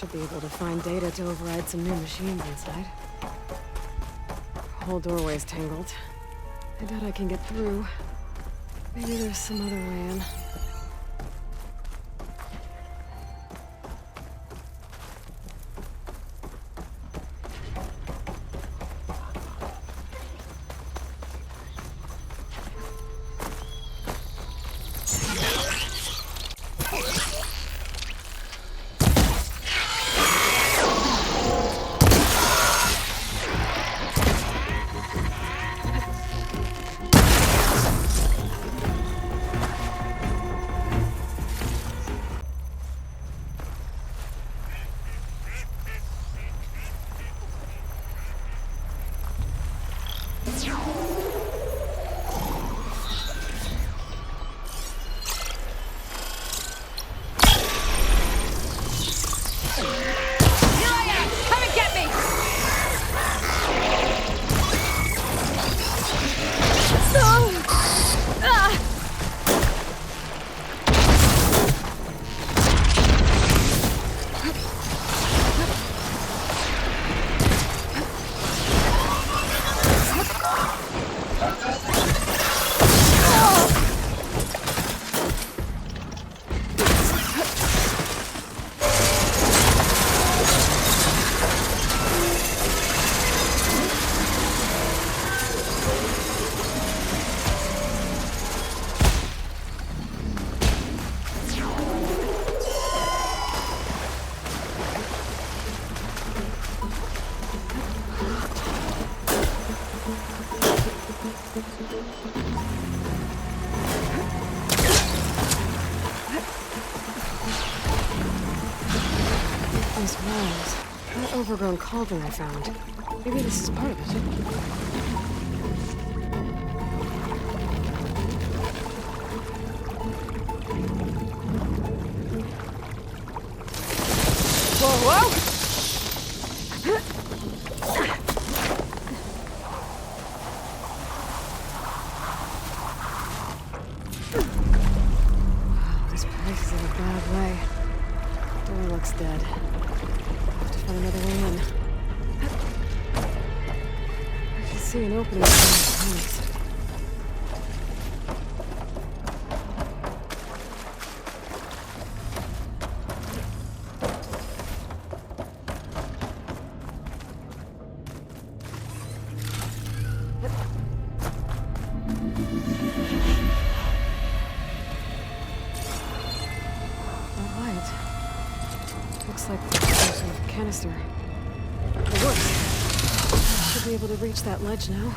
Should be able to find data to override some new machines inside. Whole doorway's tangled. I doubt I can get through. Maybe there's some other way in. Those walls. That overgrown cauldron I found. Maybe this is part of it. Whoa! This place is in a bad way. Door looks dead. Have to find another way in. I can see an opening in the corners. Looks like some sort of canister. It works. Should be able to reach that ledge now.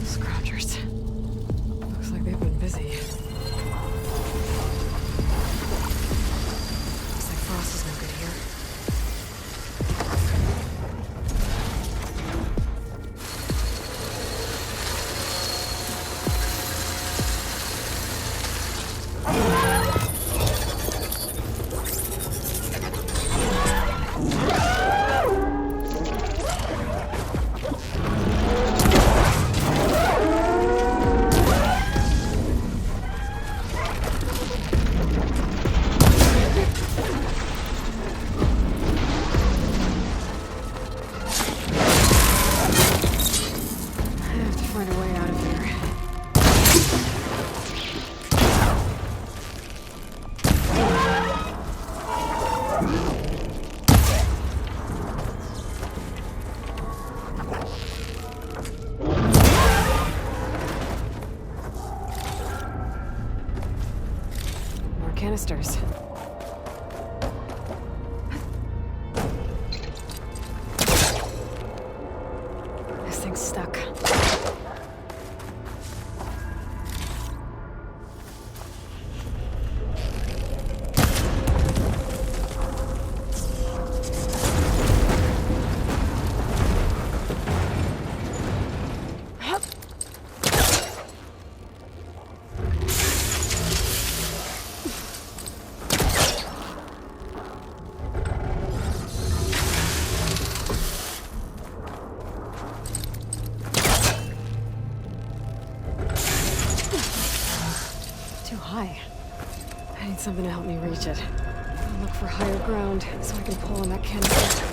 Scroungers. Looks like they've been busy. Looks like Frost is no good here. Canisters. This thing's stuck. something to help me reach it. I'll look for higher ground so I can pull on that canister.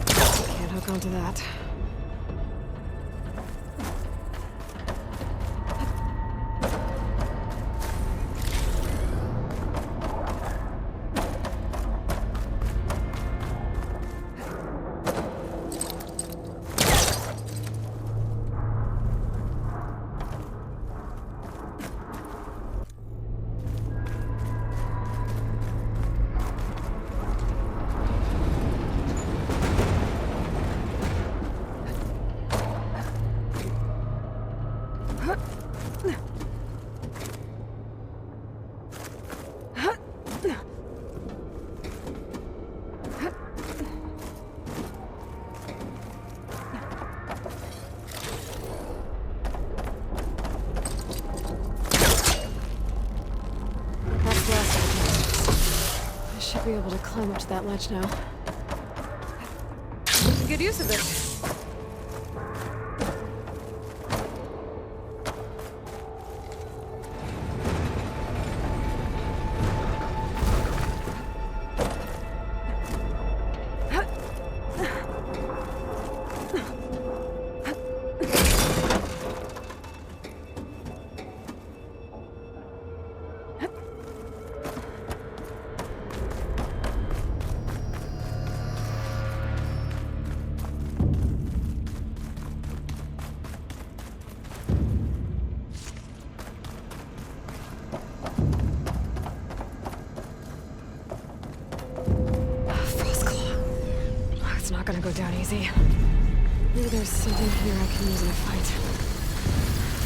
Can't hook onto that. Be able to climb up to that ledge now. Making good use of it. It's not gonna go down easy. Maybe there's something here I can use in a fight.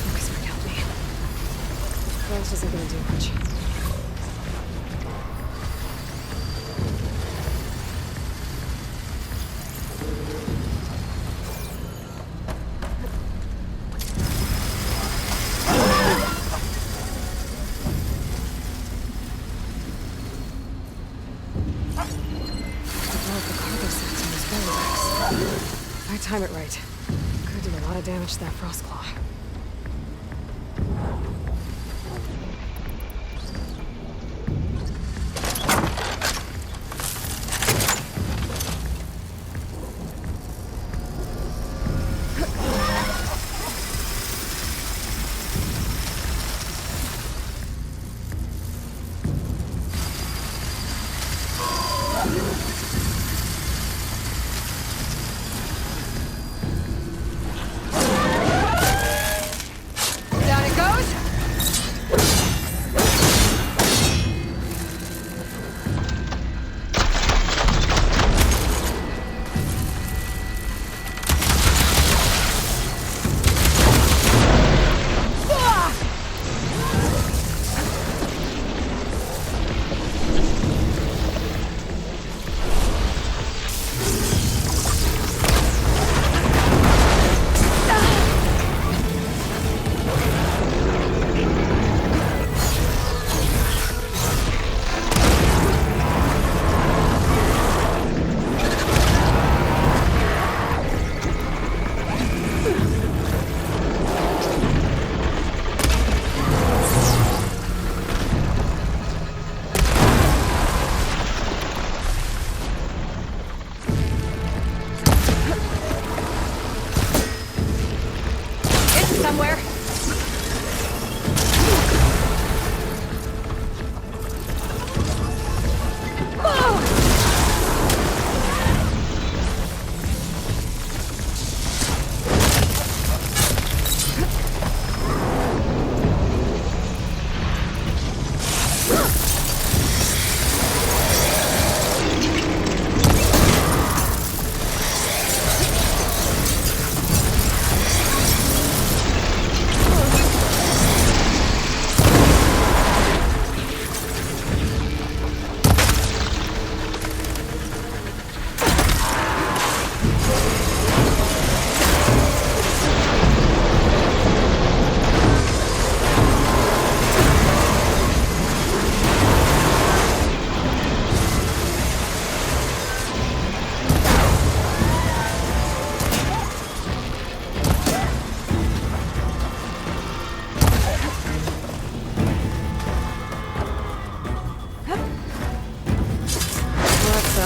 Focus might help me. Frost isn't gonna do much. If I time it right, could do a lot of damage to that frost claw.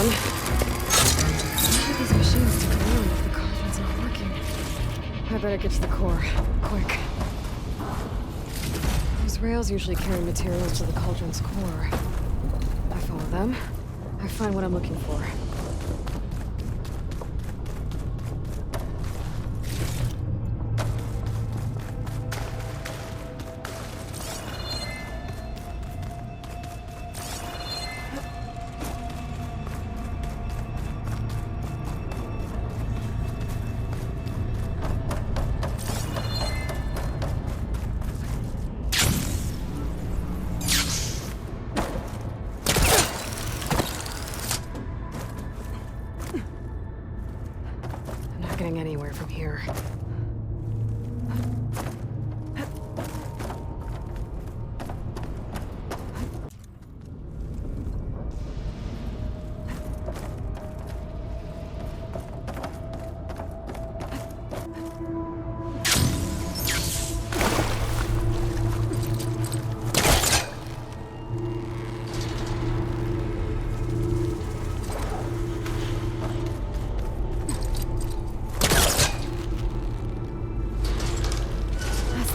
done. Why do these machines stick around if the cauldron's not working? I better get to the core. Quick. Those rails usually carry materials to the cauldron's core. I follow them. I find what I'm looking for. Getting anywhere from here.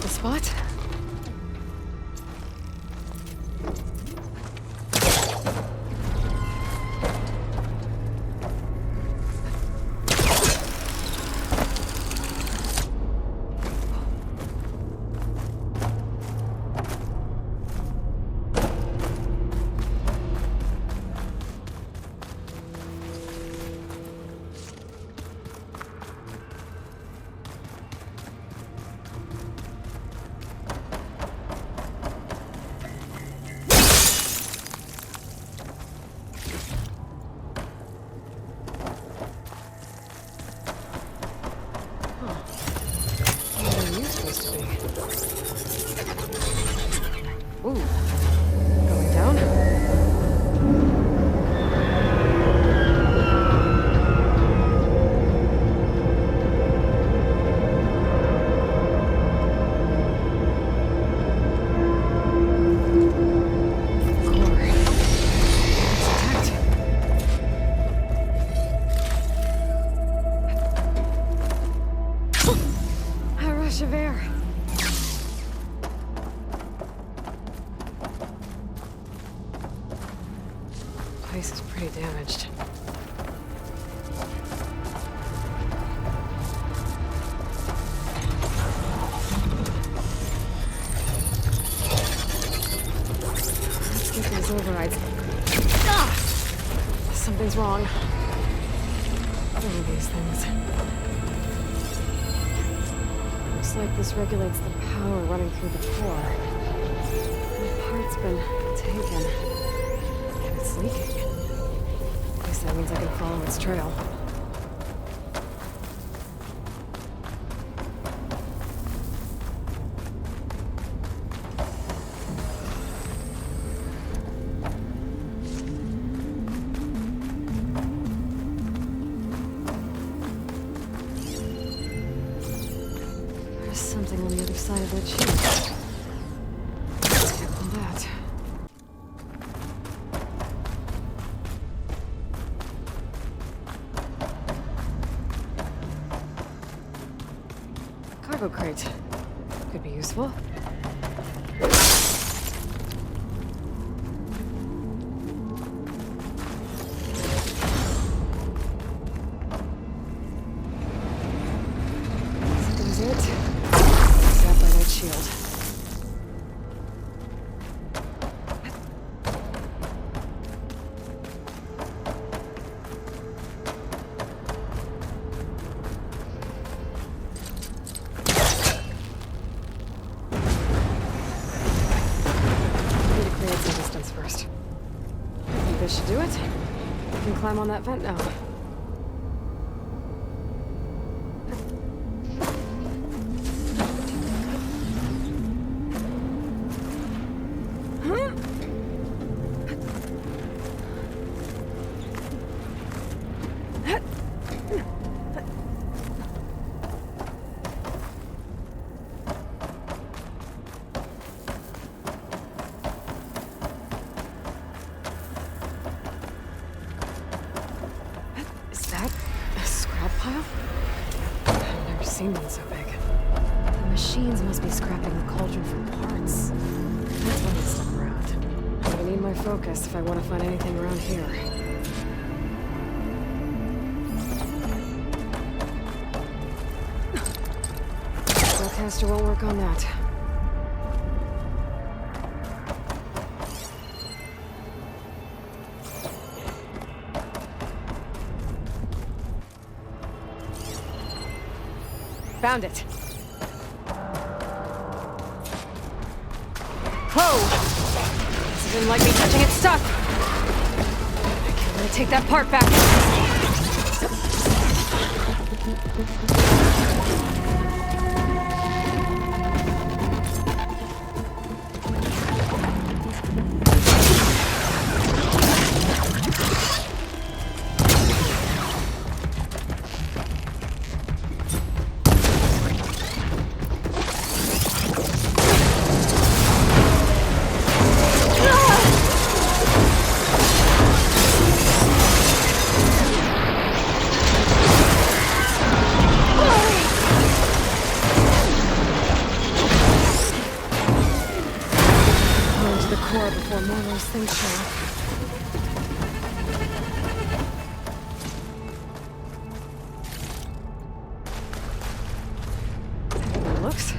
Spot? Ooh. Going down? Core. It's attacked. A rush of air. Place is pretty damaged. Let's get these overrides. Ah! Something's wrong. What are these things? Looks like this regulates the power running through the core. The part's been taken. And it's leaking. I guess that means I can follow its trail. There's something on the other side of that sheet. Let's tackle that. Cargo crate. Could be useful. Is it? Zap by that shield. First. I think this should do it. I can climb on that vent now. pile? I've never seen one so big. The machines must be scrapping the cauldron for parts. That's why they stuck around. I'm gonna need my focus if I want to find anything around here. Spellcaster won't work on that. Found it. Whoa! This didn't like me touching its stuff. I can't really take that part back. Before more of those things show up. Taking good looks.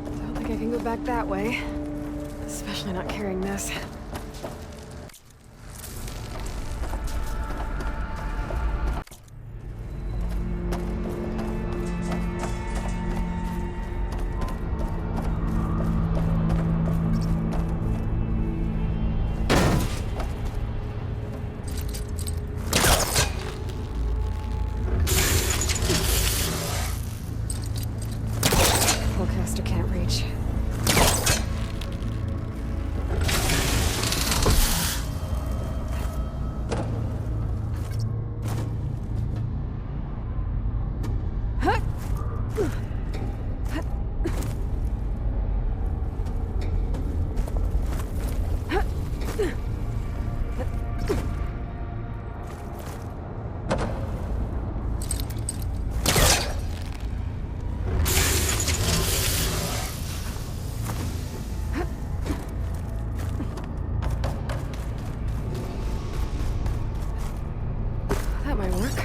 Don't think I can go back that way. Especially not carrying this. Spellcaster can't reach. That might work.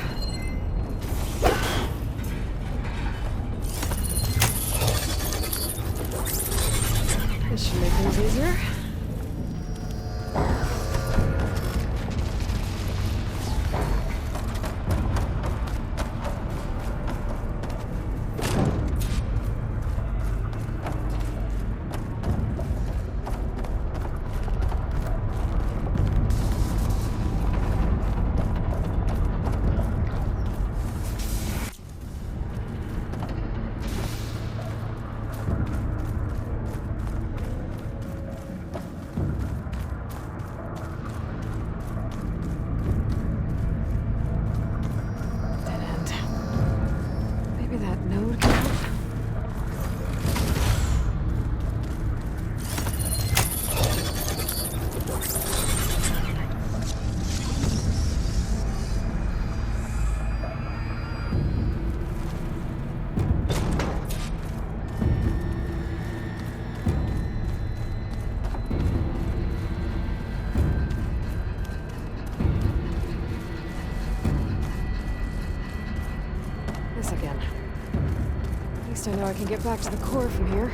This should make things easier. That node can help. This again. At least I know I can get back to the core from here.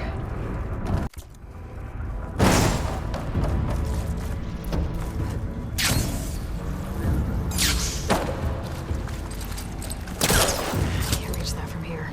Can't reach that from here.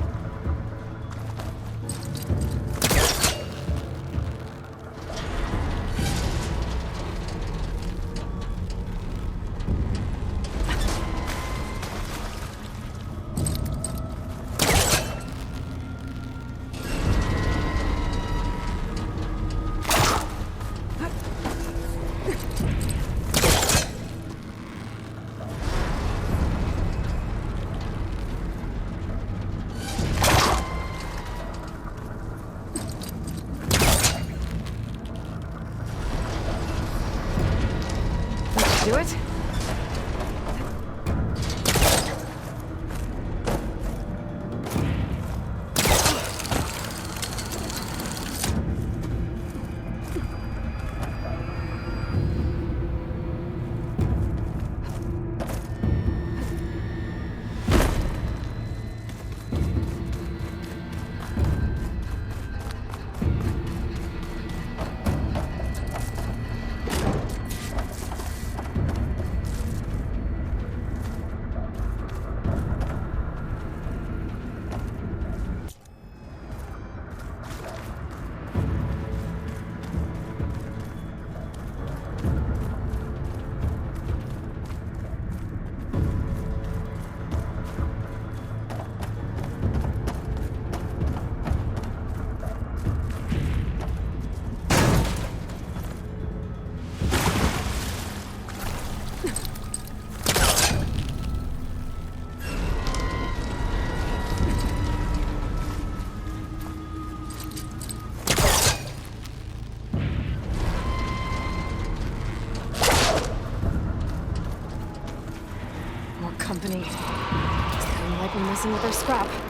messing with their scrap.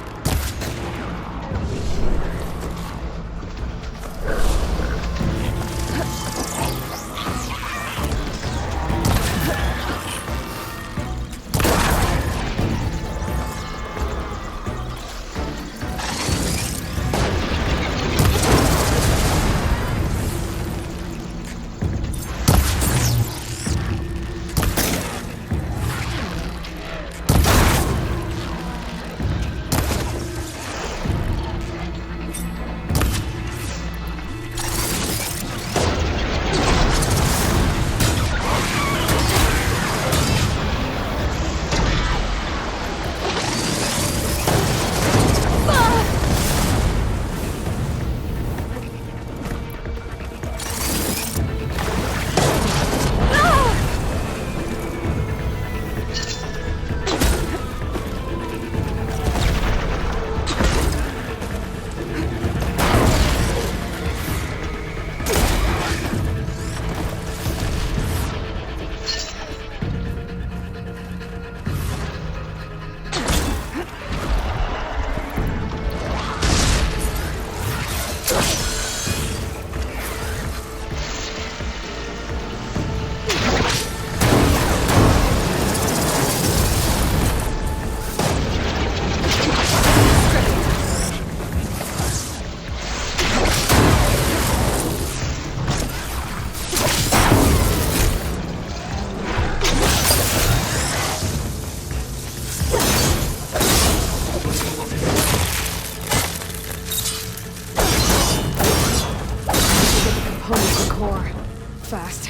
Fast.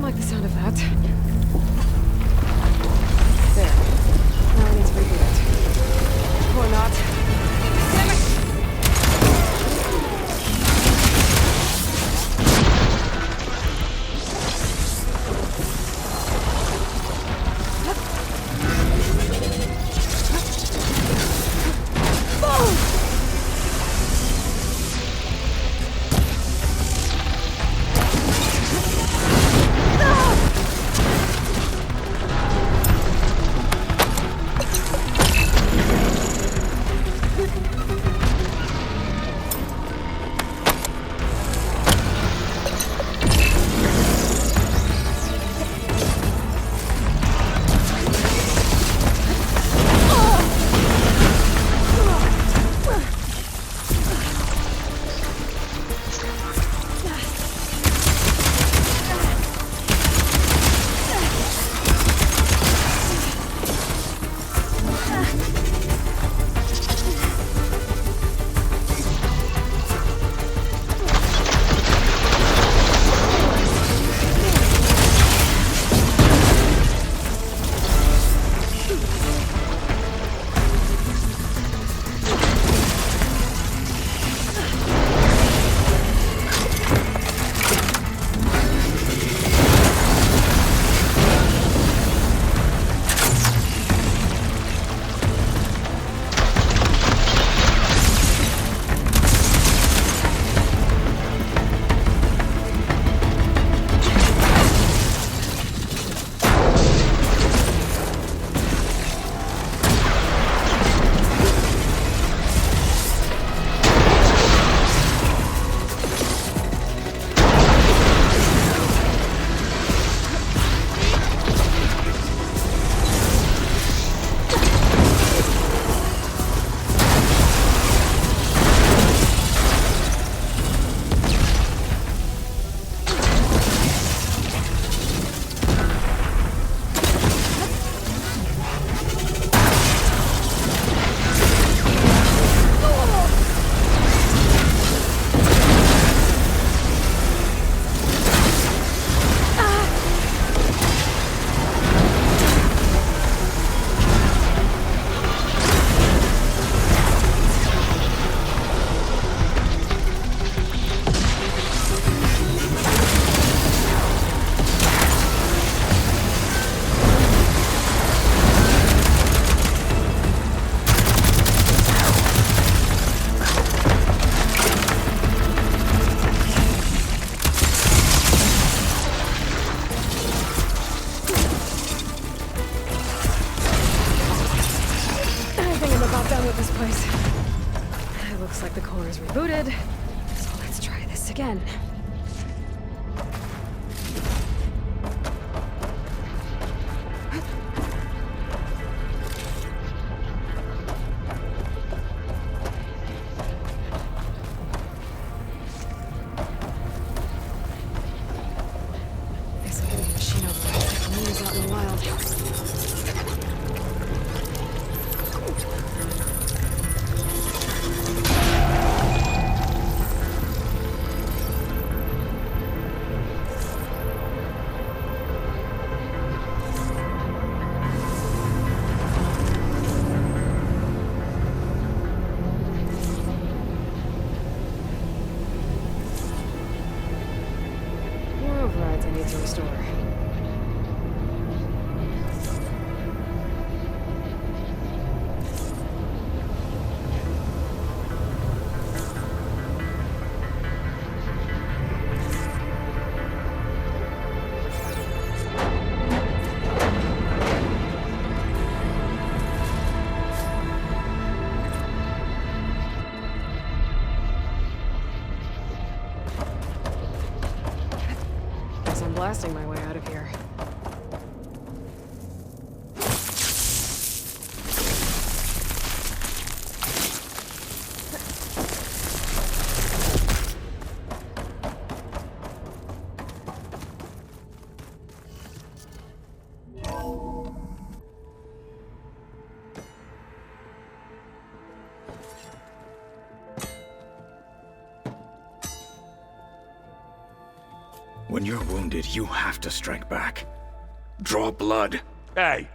like the sound of that. There. Now I need to reboot it. Or not. Damn it! wild. More overrides I need to restore. Guess I'm blasting my way out of here. When you're wounded, you have to strike back. Draw blood. Hey!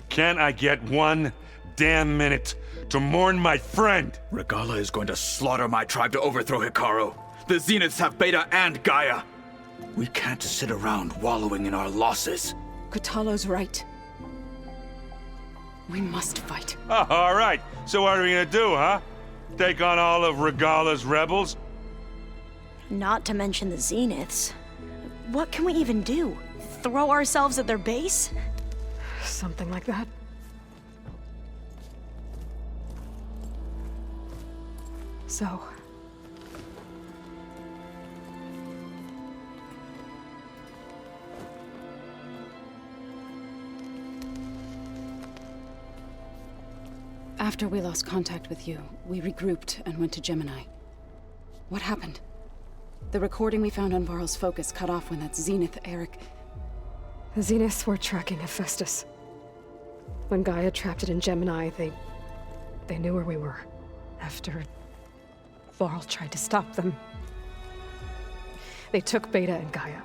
Can't I get one damn minute to mourn my friend? Regala is going to slaughter my tribe to overthrow Hikaru. The Zeniths have Beta and Gaia. We can't sit around wallowing in our losses. Kotallo's right. We must fight. Oh, all right. So what are we gonna do, huh? Take on all of Regala's rebels? Not to mention the Zeniths. What can we even do? Throw ourselves at their base? Something like that. So... After we lost contact with you, we regrouped and went to Gemini. What happened? The recording we found on Varl's focus cut off when that Zenith Eric... The Zeniths were tracking Hephaestus. When Gaia trapped it in Gemini, they knew where we were. After Varl tried to stop them, they took Beta and Gaia.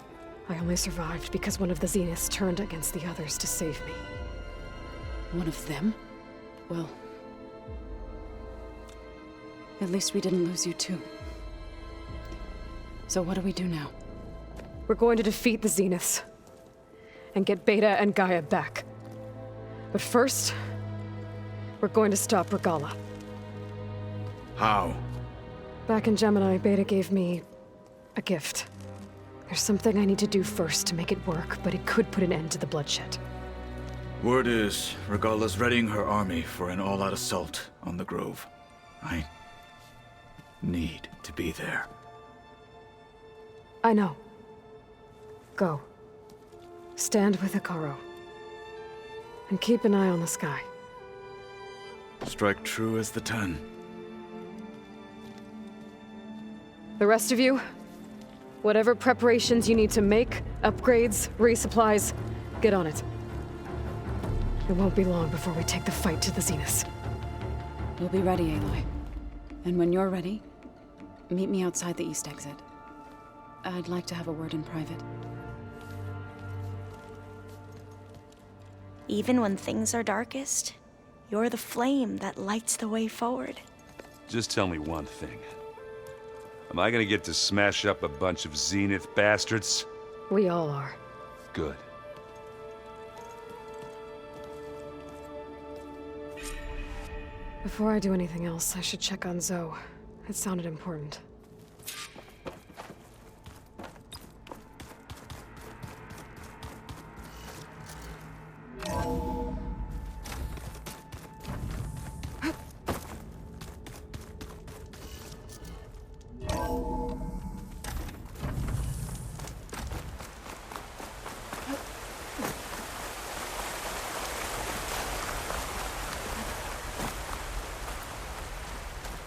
I only survived because one of the Zeniths turned against the others to save me. One of them? Well... at least we didn't lose you too. So what do we do now? We're going to defeat the Zeniths and get Beta and Gaia back. But first, we're going to stop Regala. How? Back in Gemini, Beta gave me a gift. There's something I need to do first to make it work, but it could put an end to the bloodshed. Word is, Regala's readying her army for an all-out assault on the Grove. I need to be there. I know. Go. Stand with Hikaru. And keep an eye on the sky. Strike true as the 10. The rest of you, whatever preparations you need to make, upgrades, resupplies, get on it. It won't be long before we take the fight to the Zeniths. We'll be ready, Aloy. And when you're ready, meet me outside the east exit. I'd like to have a word in private. Even when things are darkest, you're the flame that lights the way forward. Just tell me one thing. Am I gonna get to smash up a bunch of Zenith bastards? We all are. Good. Before I do anything else, I should check on Zoe. It sounded important.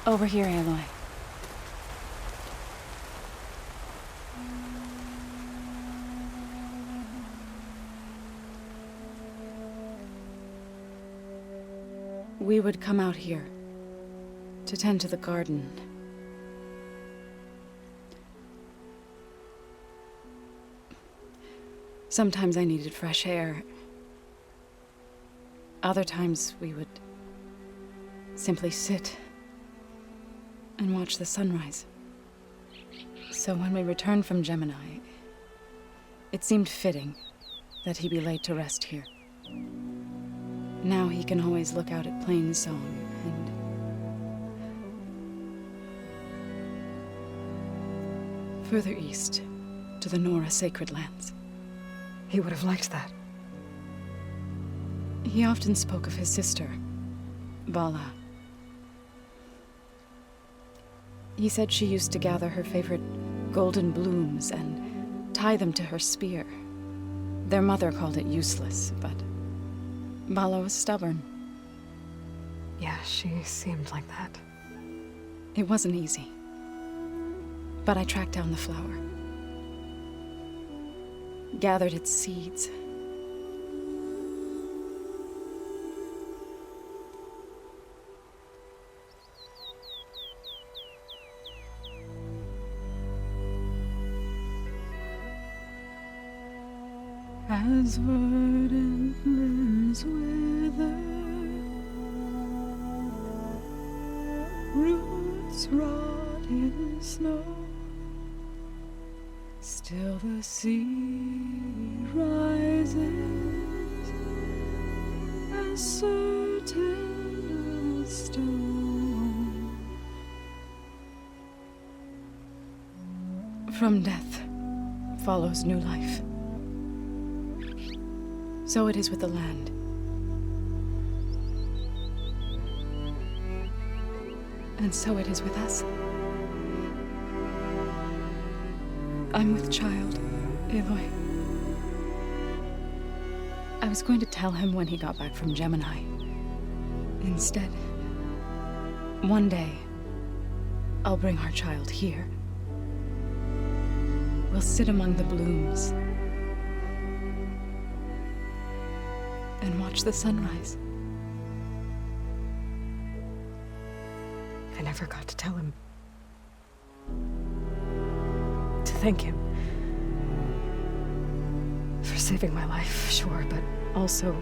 Over here, Aloy. We would come out here to tend to the garden. Sometimes I needed fresh air. Other times we would simply sit and watch the sunrise. So when we returned from Gemini, it seemed fitting that he be laid to rest here. Now he can always look out at Plain Song and further east to the Nora Sacred Lands. He would have liked that. He often spoke of his sister, Vala. He said she used to gather her favorite golden blooms and tie them to her spear. Their mother called it useless, but Vala was stubborn. Yeah, she seemed like that. It wasn't easy. But I tracked down the flower. Gathered its seeds. As verdant limbs wither, roots rot in snow, still the sea rises as certain as stone. From death follows new life. So it is with the land. And so it is with us. I'm with child, Aloy. I was going to tell him when he got back from Gemini. Instead, one day, I'll bring our child here. We'll sit among the blooms and watch the sunrise. I never got to tell him. To thank him. For saving my life, sure, but also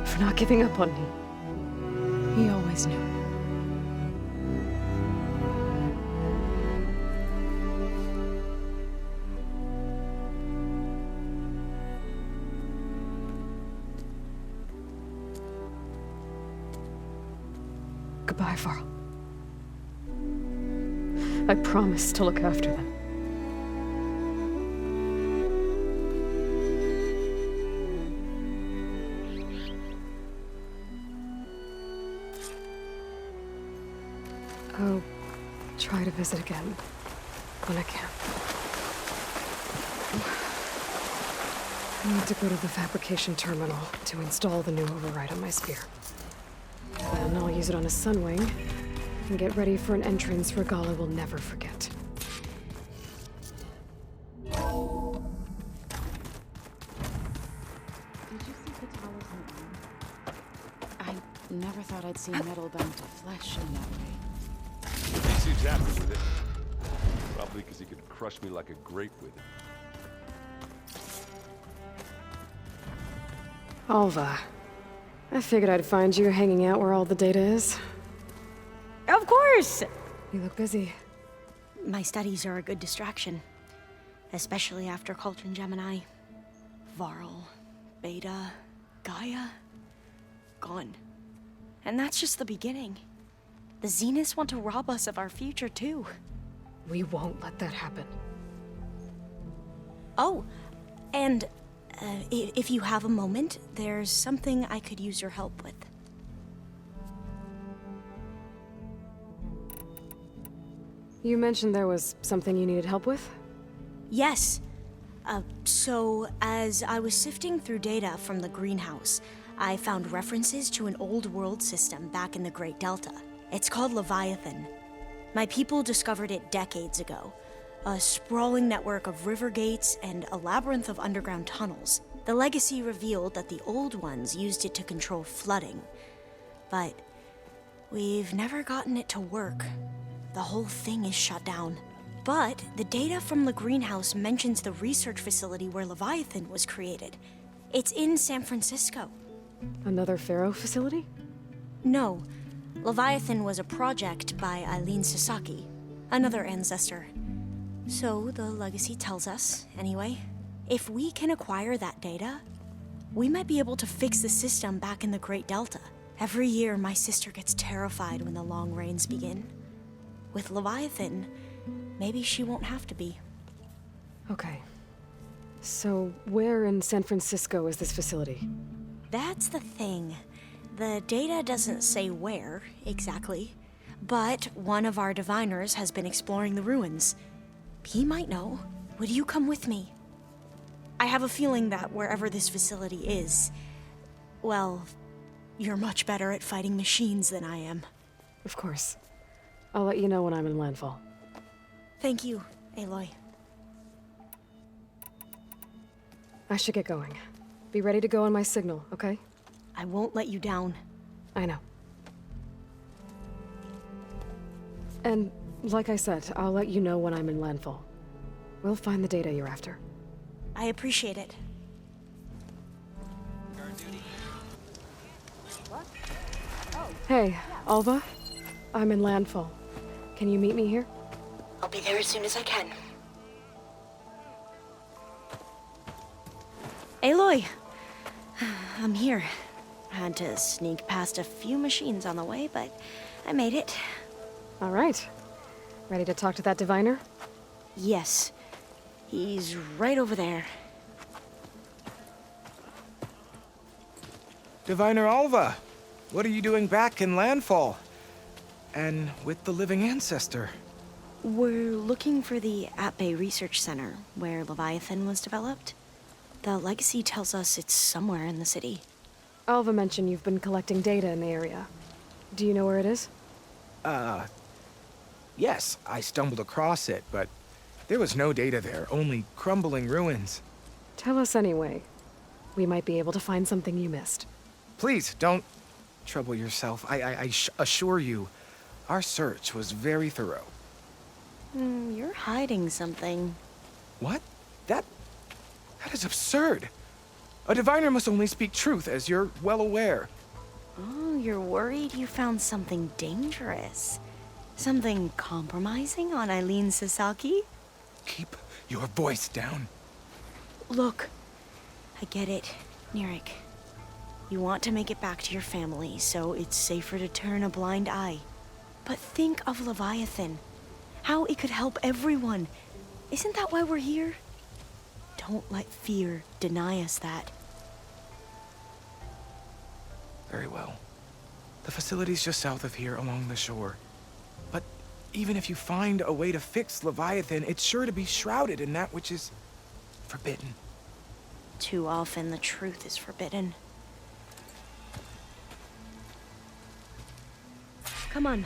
for not giving up on me. He always knew. Goodbye, Varl. I promise to look after them. I'll try to visit again when I can. I need to go to the fabrication terminal to install the new override on my spear. Then I'll use it on a sunwing and get ready for an entrance Regala will never forget. Did you see the towers in the I never thought I'd see metal bound to flesh in that way. He seems happy with it. Probably because he could crush me like a grape with it. Alva, I figured I'd find you hanging out where all the data is. Of course! You look busy. My studies are a good distraction. Especially after Cauldron Gemini. Varl, Beta, Gaia, gone. And that's just the beginning. The Zeniths want to rob us of our future, too. We won't let that happen. Oh, and if you have a moment, there's something I could use your help with. You mentioned there was something you needed help with? Yes. So, as I was sifting through data from the greenhouse, I found references to an old world system back in the Great Delta. It's called Leviathan. My people discovered it decades ago. A sprawling network of river gates and a labyrinth of underground tunnels. The legacy revealed that the old ones used it to control flooding, but we've never gotten it to work. The whole thing is shut down. But the data from the greenhouse mentions the research facility where Leviathan was created. It's in San Francisco. Another Pharaoh facility? No, Leviathan was a project by Eileen Sasaki, another ancestor. So the legacy tells us, anyway, if we can acquire that data, we might be able to fix the system back in the Great Delta. Every year, my sister gets terrified when the long rains begin. With Leviathan, maybe she won't have to be. Okay. So, where in San Francisco is this facility? That's the thing. The data doesn't say where, exactly. But one of our diviners has been exploring the ruins. He might know. Would you come with me? I have a feeling that wherever this facility is, well, you're much better at fighting machines than I am. Of course. I'll let you know when I'm in landfall. Thank you, Aloy. I should get going. Be ready to go on my signal, okay? I won't let you down. I know. And, like I said, I'll let you know when I'm in landfall. We'll find the data you're after. I appreciate it. Hey, Alva? I'm in landfall. Can you meet me here? I'll be there as soon as I can. Aloy! I'm here. Had to sneak past a few machines on the way, but I made it. All right. Ready to talk to that diviner? Yes. He's right over there. Diviner Alva, what are you doing back in landfall? And with the living ancestor? We're looking for the At-Bay Research Center, where Leviathan was developed. The legacy tells us it's somewhere in the city. Alva mentioned you've been collecting data in the area. Do you know where it is? Yes, I stumbled across it, but there was no data there, only crumbling ruins. Tell us anyway. We might be able to find something you missed. Please, don't trouble yourself. I assure you, our search was very thorough. You're hiding something. What? That is absurd. A diviner must only speak truth, as you're well aware. Oh, you're worried you found something dangerous? Something compromising on Eileen Sasaki? Keep your voice down. Look, I get it, Nirik. You want to make it back to your family, so it's safer to turn a blind eye. But think of Leviathan. How it could help everyone. Isn't that why we're here? Don't let fear deny us that. Very well. The facility's just south of here, along the shore. But even if you find a way to fix Leviathan, it's sure to be shrouded in that which is forbidden. Too often the truth is forbidden. Come on,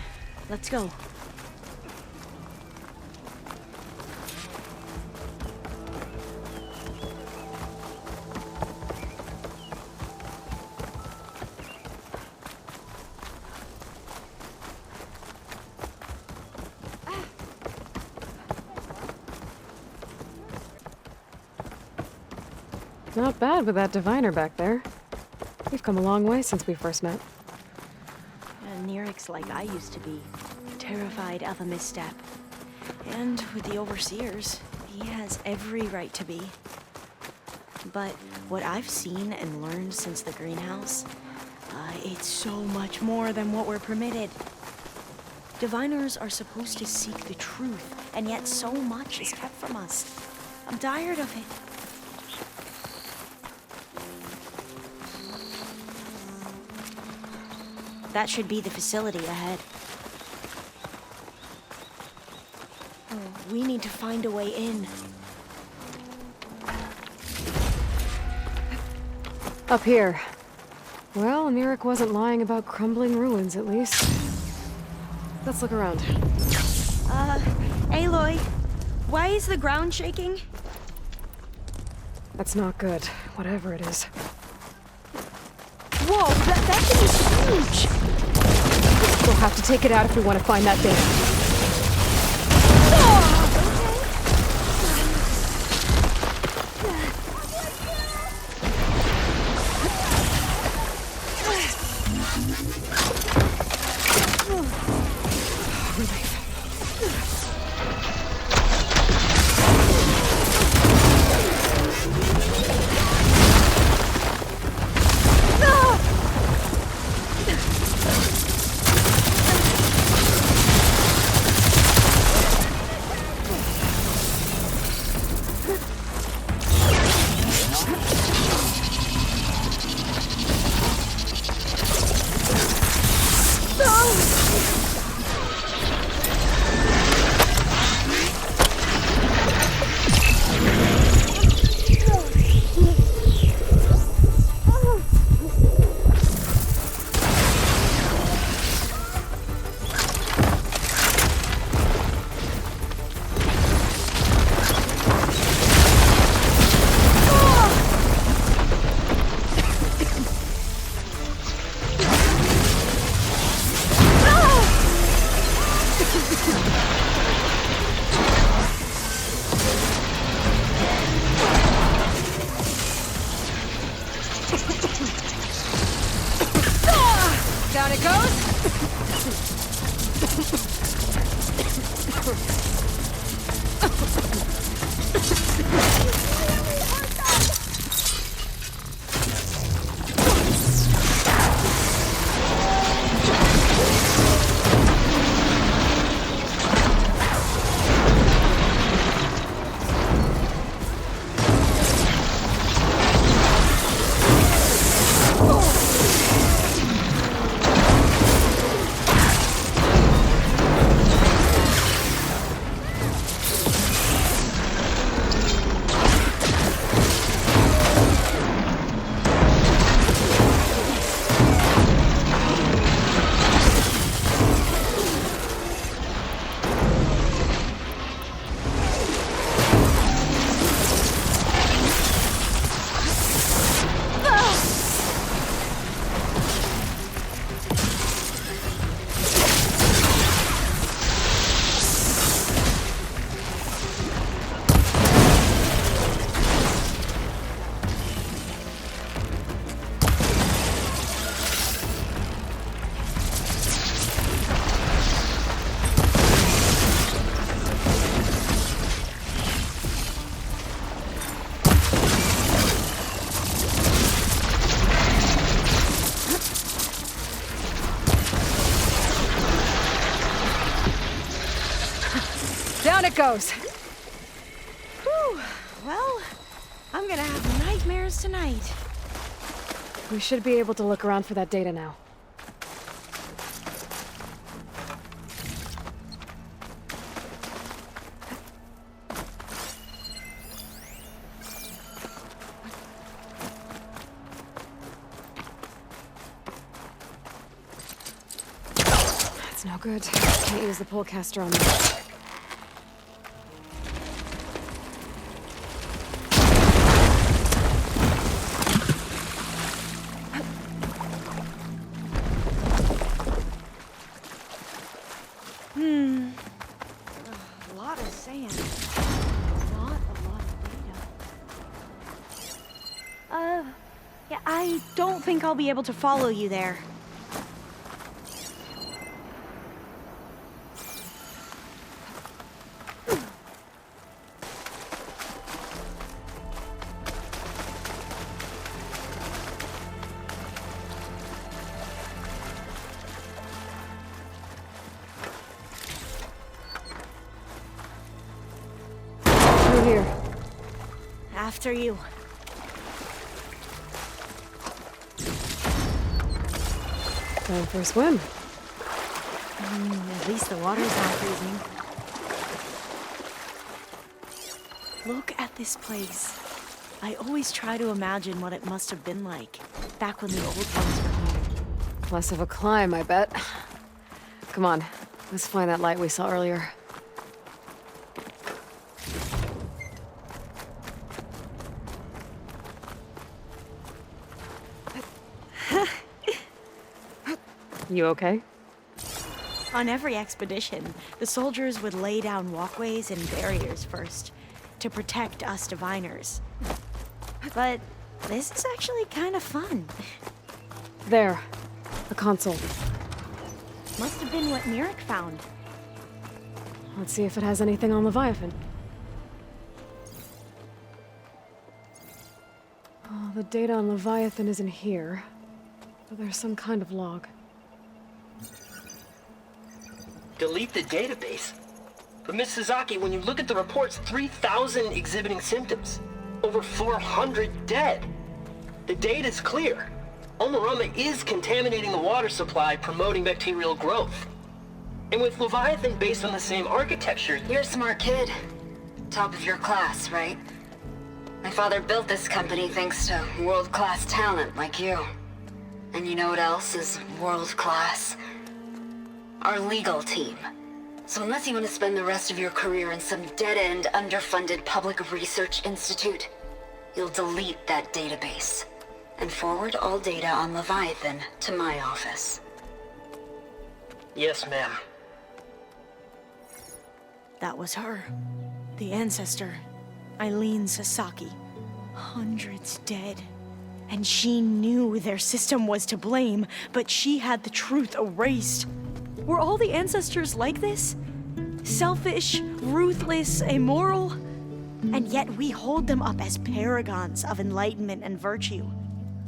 let's go. Not bad with that diviner back there. We've come a long way since we first met. Nirik's like I used to be, terrified of a misstep. And with the overseers, he has every right to be. But what I've seen and learned since the greenhouse, it's so much more than what we're permitted. Diviners are supposed to seek the truth, and yet so much is kept from us. I'm tired of it. That should be the facility ahead. Oh, we need to find a way in. Up here. Well, Nirik wasn't lying about crumbling ruins, at least. Let's look around. Aloy, why is the ground shaking? That's not good. Whatever it is. Whoa, that thing is huge! We'll have to take it out if we want to find that data. Down it goes! Down it goes! Whew. Well, I'm gonna have nightmares tonight. We should be able to look around for that data now. That's no good. Can't use the pullcaster on that. A lot of sand. Not a lot of data. Yeah, I don't think I'll be able to follow you there. Through here. After you. Time for a swim. At least the water's not freezing. Look at this place. I always try to imagine what it must have been like, back when the old ones were here. Less of a climb, I bet. Come on, let's find that light we saw earlier. You okay? On every expedition, the soldiers would lay down walkways and barriers first to protect us diviners. But this is actually kind of fun. There. The console. Must have been what Mirek found. Let's see if it has anything on Leviathan. Oh, the data on Leviathan isn't here. But there's some kind of log. Delete the database. But Miss Sasaki, when you look at the reports, 3,000 exhibiting symptoms. Over 400 dead. The data's clear. Omarama is contaminating the water supply, promoting bacterial growth. And with Leviathan based on the same architecture... You're a smart kid. Top of your class, right? My father built this company thanks to world-class talent like you. And you know what else is world-class? Our legal team. So unless you want to spend the rest of your career in some dead-end, underfunded public research institute, you'll delete that database and forward all data on Leviathan to my office. Yes, ma'am. That was her. The ancestor. Eileen Sasaki. Hundreds dead. And she knew their system was to blame, but she had the truth erased. Were all the ancestors like this? Selfish, ruthless, immoral? And yet we hold them up as paragons of enlightenment and virtue.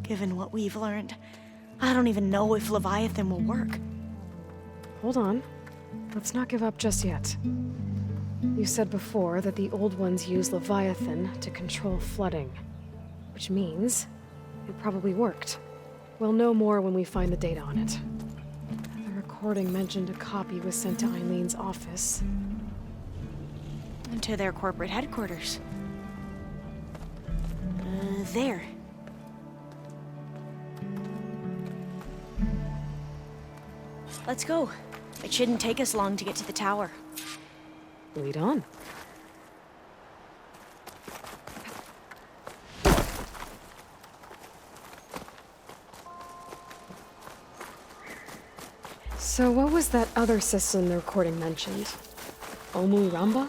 Given what we've learned, I don't even know if Leviathan will work. Hold on. Let's not give up just yet. You said before that the old ones use Leviathan to control flooding. Which means it probably worked. We'll know more when we find the data on it. The recording mentioned a copy was sent to Eileen's office. And to their corporate headquarters. There. Let's go. It shouldn't take us long to get to the tower. Lead on. So what was that other system the recording mentioned? Omu Ramba?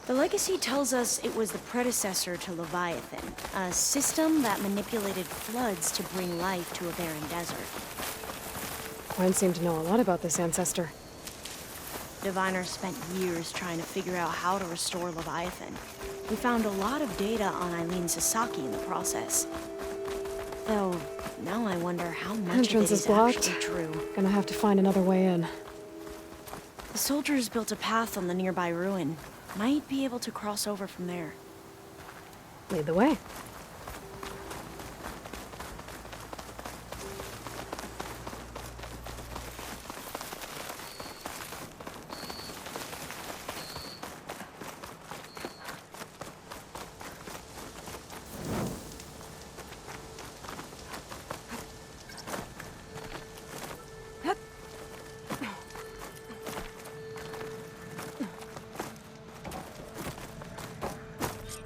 The legacy tells us it was the predecessor to Leviathan, a system that manipulated floods to bring life to a barren desert. Gwen seemed to know a lot about this ancestor. Diviners spent years trying to figure out how to restore Leviathan. We found a lot of data on Eileen Sasaki in the process. Though, now I wonder how much Entrance of it is is blocked. actually true. Gonna have to find another way in. The soldiers built a path on the nearby ruin. Might be able to cross over from there. Lead the way.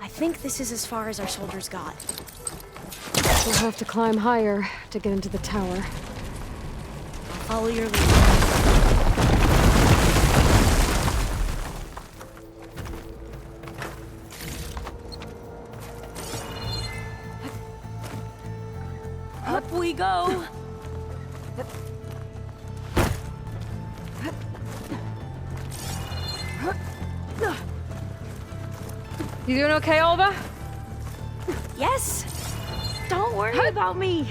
I think this is as far as our soldiers got. We'll have to climb higher to get into the tower. I'll follow your lead. Up we go! You doing okay, Olva? Yes! Don't worry about me!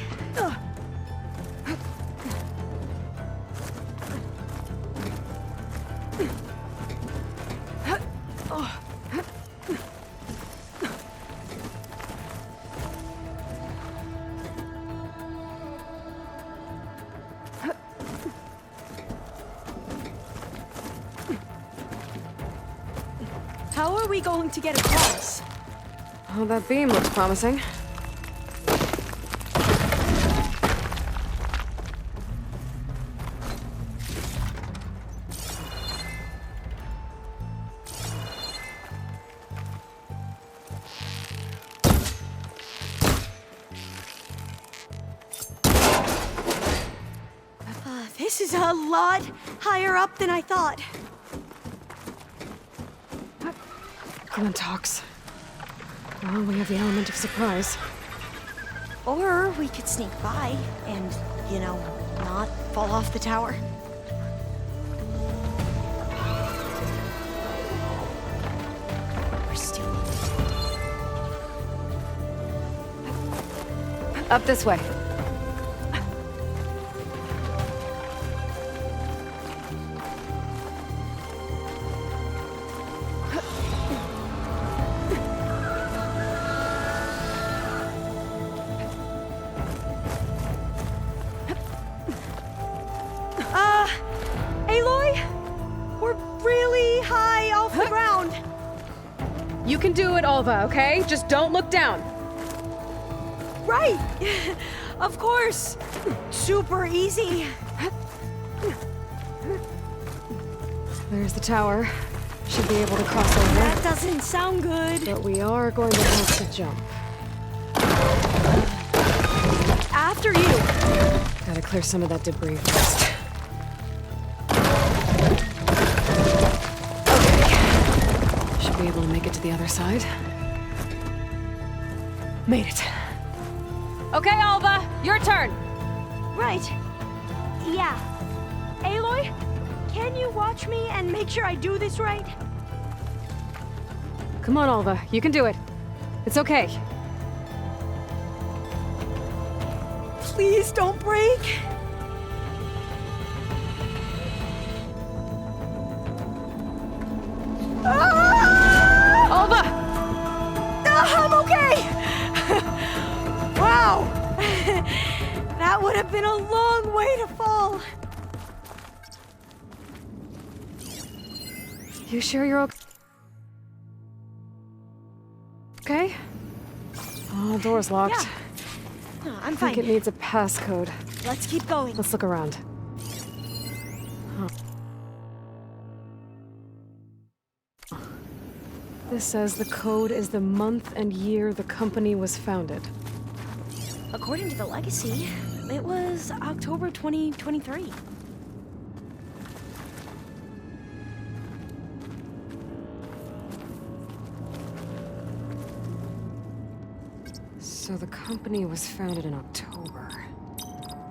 How are we going to get across? Oh, that beam looks promising. This is a lot higher up than I thought. Glenn talks. Well, we have the element of surprise. Or we could sneak by and, you know, not fall off the tower. We're still... Up this way. Aloy? We're really high off the ground. You can do it, Alva, okay? Just don't look down. Right. Of course. Super easy. There's the tower. Should be able to cross over. That doesn't sound good. But we are going to have to jump. After you. Gotta clear some of that debris first. Okay. Should be able to make it to the other side. Made it. Okay, Alva, your turn. Right. Yeah. Aloy, can you watch me and make sure I do this right? Come on, Alva, you can do it. It's okay. Please don't break. Alva! I'm okay. Wow. That would have been a long way to fall. You sure you're okay? Oh, door's locked. Yeah. I'm I think fine. it needs a passcode. Let's keep going. Let's look around. This says the code is the month and year the company was founded. According to the legacy, it was October 2023. So the company was founded in October.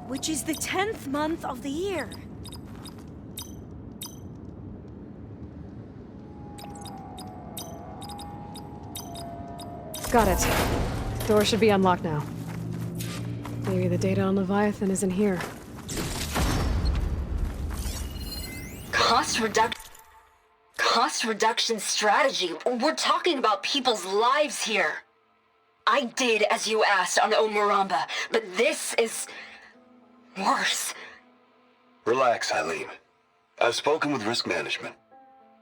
Which is the 10th month of the year. Got it. Door should be unlocked now. Maybe the data on Leviathan is in here. Cost reduction strategy. We're talking about people's lives here. I did as you asked on Omuramba, but this is worse. Relax, Eileen. I've spoken with risk management.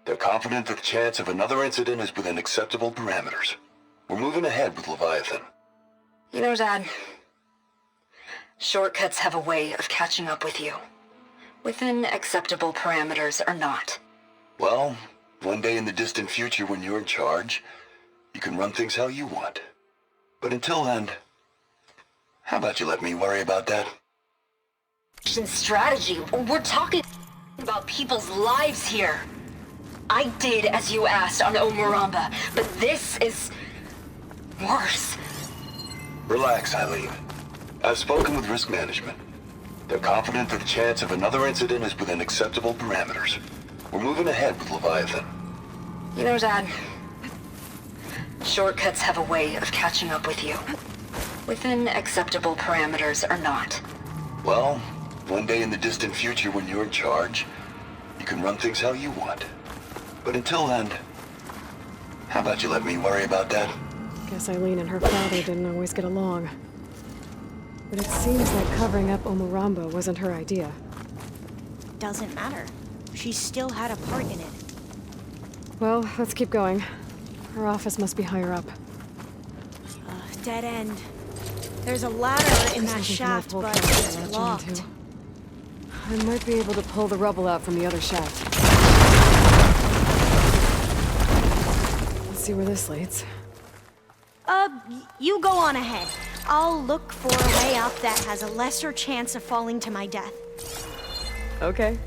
They're confident that the chance of another incident is within acceptable parameters. We're moving ahead with Leviathan. You know, Dad, shortcuts have a way of catching up with you. Within acceptable parameters or not. Well, one day in the distant future when you're in charge, you can run things how you want. But until then, how about you let me worry about that? Strategy. We're talking about people's lives here. I did as you asked on Omuramba, but this is worse. Relax, Eileen. I've spoken with risk management. They're confident that the chance of another incident is within acceptable parameters. We're moving ahead with Leviathan. You know, Dad, shortcuts have a way of catching up with you. Within acceptable parameters or not. Well, one day in the distant future when you're in charge, you can run things how you want. But until then, how about you let me worry about that? Guess Eileen and her father didn't always get along. But it seems like covering up Omuramba wasn't her idea. Doesn't matter. She still had a part in it. Well, let's keep going. Her office must be higher up. Dead end. There's a ladder in that Something from shaft, pole but cabinet to it's latch locked. onto. I might be able to pull the rubble out from the other shaft. Let's see where this leads. You go on ahead. I'll look for a way up that has a lesser chance of falling to my death. Okay.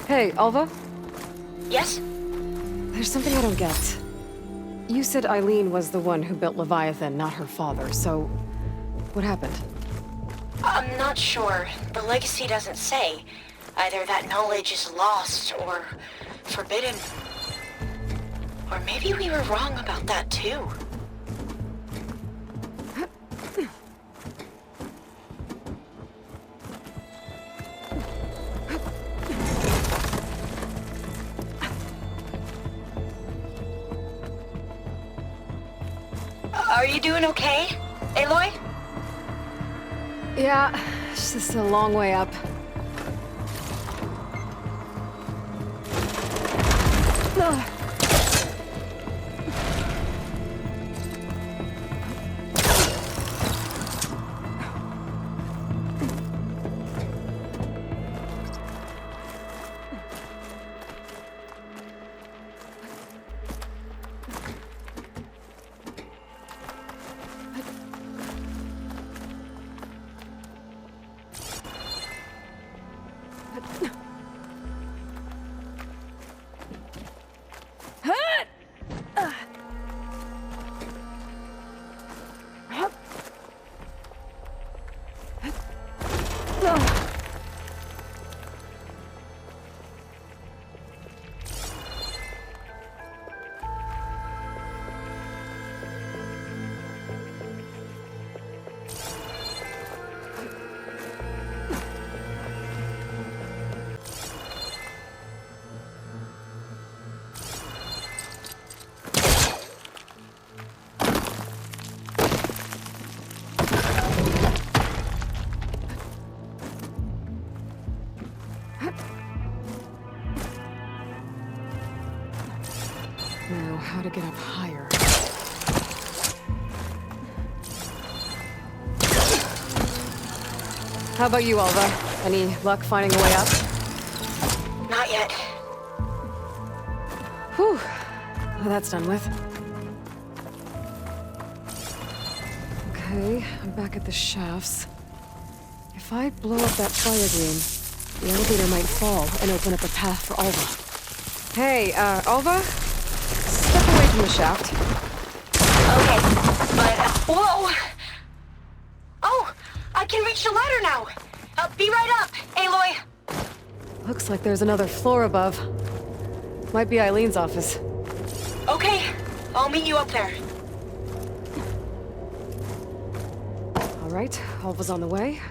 Hey, Alva? Yes? There's something I don't get. You said Eileen was the one who built Leviathan, not her father, so... what happened? I'm not sure. The legacy doesn't say. Either that knowledge is lost or forbidden. Or maybe we were wrong about that too. Are you doing okay, Aloy? Yeah, it's just a long way up. Ugh. Now, how to get up higher? How about you, Alva? Any luck finding a way up? Not yet. Whew. Well, that's done with. Okay, I'm back at the shafts. If I blow up that fire green, the elevator might fall and open up a path for Alva. Hey, Alva? Step away from the shaft. Okay, but... whoa! Oh! I can reach the ladder now! Be right up, Aloy! Looks like there's another floor above. Might be Eileen's office. Okay, I'll meet you up there. All right, Alva's on the way.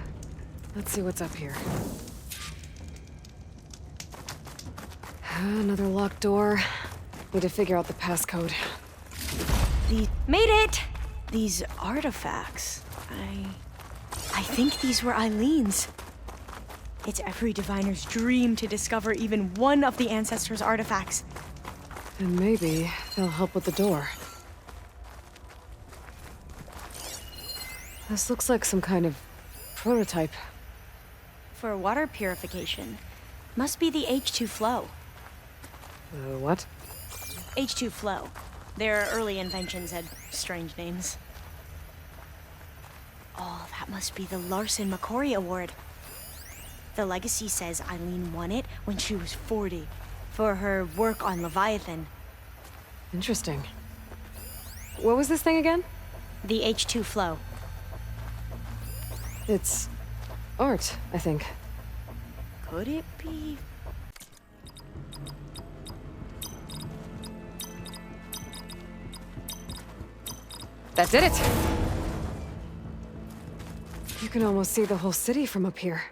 Let's see what's up here. Another locked door. Need to figure out the passcode. Made it! These artifacts... I think these were Eileen's. It's every diviner's dream to discover even one of the ancestors' artifacts. And maybe they'll help with the door. This looks like some kind of prototype. For water purification. Must be the H2 flow. What? H2 flow. Their early inventions had strange names. Oh, that must be the Larson McCory Award. The legacy says Eileen won it when she was 40 for her work on Leviathan. Interesting. What was this thing again? The H2 flow. It's art, I think. Could it be? That did it! You can almost see the whole city from up here.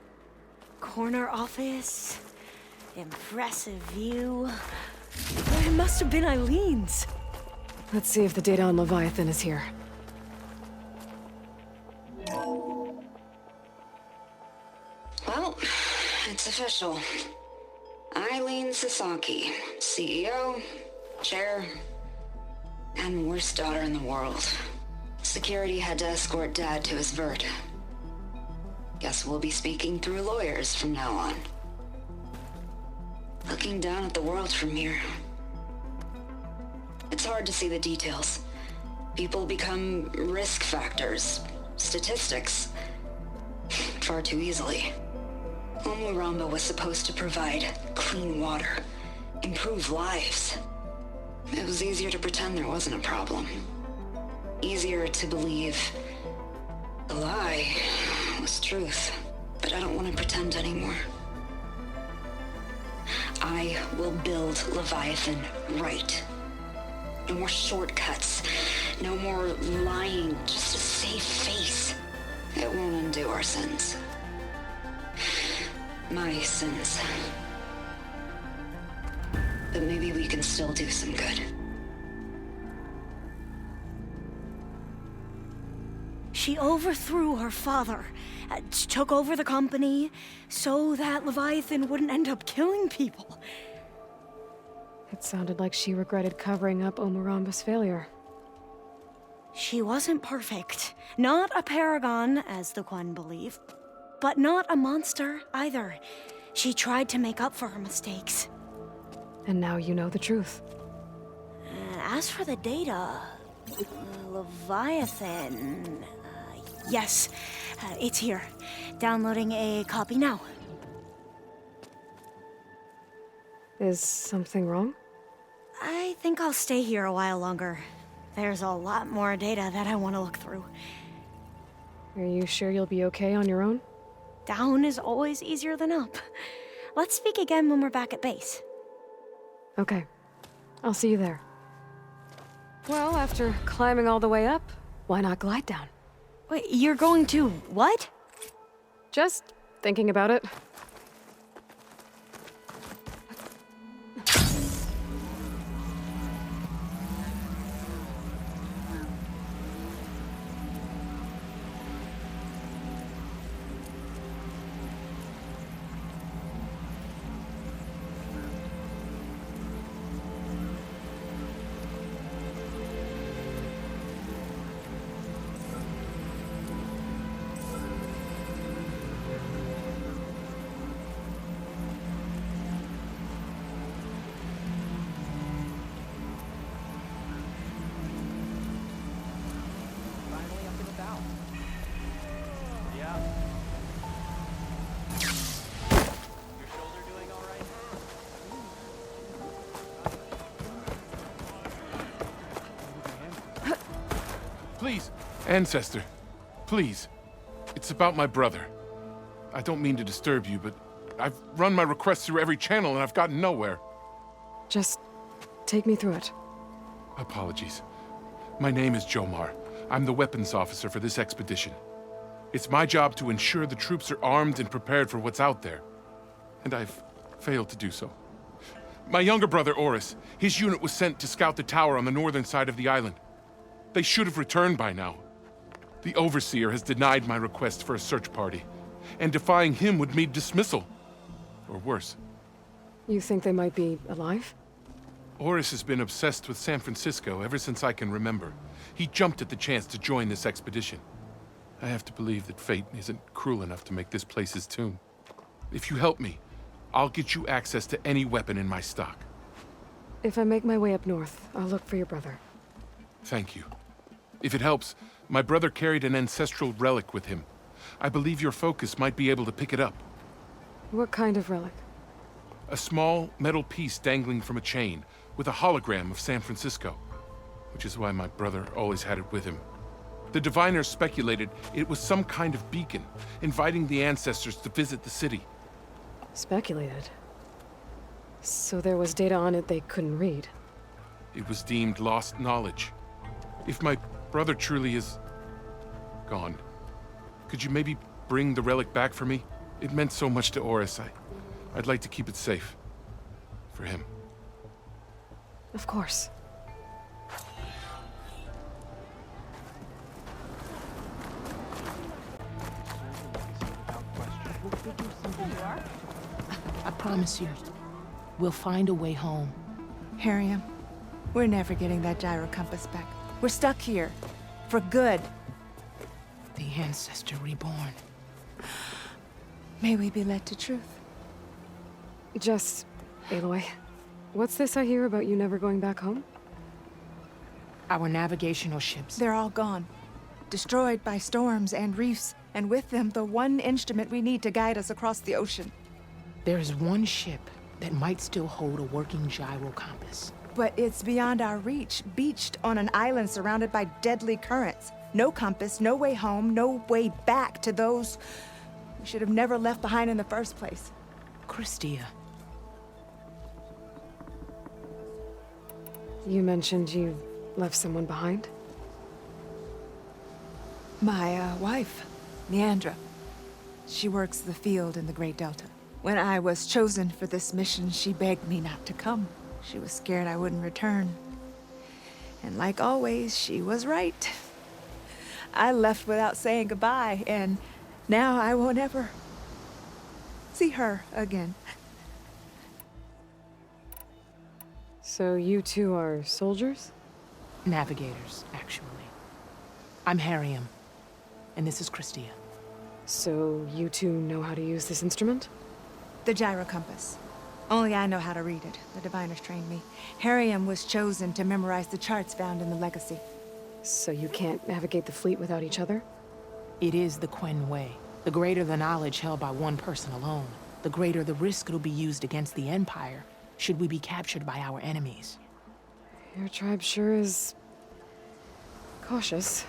Corner office. Impressive view. It must have been Eileen's. Let's see if the data on Leviathan is here. Well, it's official. Eileen Sasaki, CEO, chair, and worst daughter in the world. Security had to escort Dad to his vert. Guess we'll be speaking through lawyers from now on. Looking down at the world from here. It's hard to see the details, People become risk factors, statistics, far too easily. Omuramba was supposed to provide clean water, improve lives. It was easier to pretend there wasn't a problem. Easier to believe the lie was truth. But I don't want to pretend anymore. I will build Leviathan right. No more shortcuts. No more lying just to save face. It won't undo our sins. My sins. But maybe we can still do some good. She overthrew her father, took over the company, so that Leviathan wouldn't end up killing people. It sounded like she regretted covering up Omuramba's failure. She wasn't perfect. Not a paragon, as the Quan believe, but not a monster either. She tried to make up for her mistakes. And now you know the truth. As for the data, Leviathan... yes, it's here. Downloading a copy now. Is something wrong? I think I'll stay here a while longer. There's a lot more data that I want to look through. Are you sure you'll be okay on your own? Down is always easier than up. Let's speak again when we're back at base. Okay. I'll see you there. Well, after climbing all the way up, why not glide down? Wait, you're going to what? Just thinking about it. Please, Ancestor, please. It's about my brother. I don't mean to disturb you, but I've run my request through every channel and I've gotten nowhere. Just take me through it. Apologies. My name is Jomar. I'm the weapons officer for this expedition. It's my job to ensure the troops are armed and prepared for what's out there. And I've failed to do so. My younger brother, Oris, his unit was sent to scout the tower on the northern side of the island. They should have returned by now. The Overseer has denied my request for a search party, and defying him would mean dismissal. Or worse. You think they might be alive? Oris has been obsessed with San Francisco ever since I can remember. He jumped at the chance to join this expedition. I have to believe that fate isn't cruel enough to make this place his tomb. If you help me, I'll get you access to any weapon in my stock. If I make my way up north, I'll look for your brother. Thank you. If it helps, my brother carried an ancestral relic with him. I believe your focus might be able to pick it up. What kind of relic? A small metal piece dangling from a chain, with a hologram of San Francisco. Which is why my brother always had it with him. The diviners speculated it was some kind of beacon, inviting the ancestors to visit the city. Speculated? So there was data on it they couldn't read? It was deemed lost knowledge. If my brother truly is gone, could you maybe bring the relic back for me? It meant so much to Oris. I'd like to keep it safe. For him. Of course. I promise you, we'll find a way home. Harriam, we're never getting that gyro compass back. We're stuck here. For good. The Ancestor reborn. May we be led to truth. Aloy, what's this I hear about you never going back home? Our navigational ships. They're all gone. Destroyed by storms and reefs, and with them, the one instrument we need to guide us across the ocean. There is one ship that might still hold a working gyro compass. But it's beyond our reach, beached on an island surrounded by deadly currents. No compass, no way home, no way back to those we should have never left behind in the first place. Christia. You mentioned you left someone behind? My wife, Neandra. She works the field in the Great Delta. When I was chosen for this mission, she begged me not to come. She was scared I wouldn't return. And like always, she was right. I left without saying goodbye, and now I won't ever see her again. So you two are soldiers? Navigators, actually. I'm Harriam, and this is Christia. So you two know how to use this instrument? The gyro compass. Only I know how to read it. The diviners trained me. Harriam was chosen to memorize the charts found in the Legacy. So you can't navigate the fleet without each other? It is the Quen way. The greater the knowledge held by one person alone, the greater the risk it'll be used against the Empire, should we be captured by our enemies. Your tribe sure is cautious.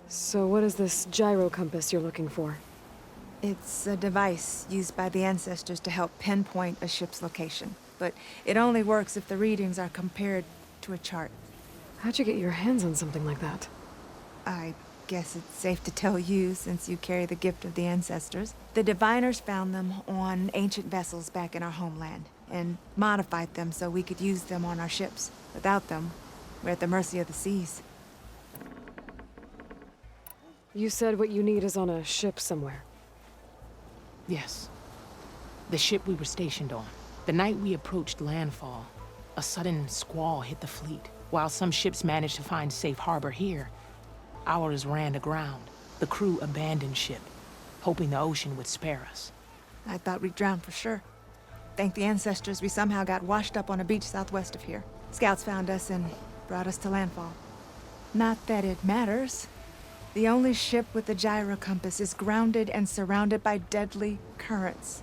So what is this gyro compass you're looking for? It's a device used by the ancestors to help pinpoint a ship's location. But it only works if the readings are compared to a chart. How'd you get your hands on something like that? I guess it's safe to tell you, since you carry the gift of the ancestors. The diviners found them on ancient vessels back in our homeland, and modified them so we could use them on our ships. Without them, we're at the mercy of the seas. You said what you need is on a ship somewhere. Yes. The ship we were stationed on. The night we approached landfall, a sudden squall hit the fleet. While some ships managed to find safe harbor here, ours ran aground. The crew abandoned ship, hoping the ocean would spare us. I thought we'd drown for sure. Thank the ancestors, we somehow got washed up on a beach southwest of here. Scouts found us and brought us to landfall. Not that it matters. The only ship with the gyro compass is grounded and surrounded by deadly currents.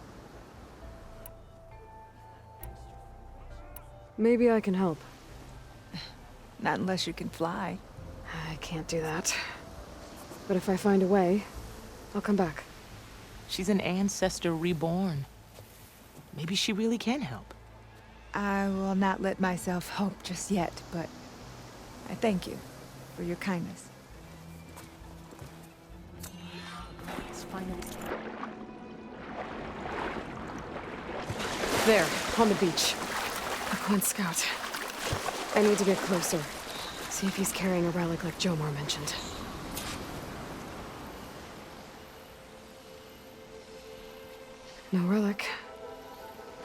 Maybe I can help. Not unless you can fly. I can't do that. But if I find a way, I'll come back. She's an ancestor reborn. Maybe she really can help. I will not let myself hope just yet, but I thank you for your kindness. It's finally... There, on the beach. A Quen scout. I need to get closer. See if he's carrying a relic like Jomar mentioned. No relic.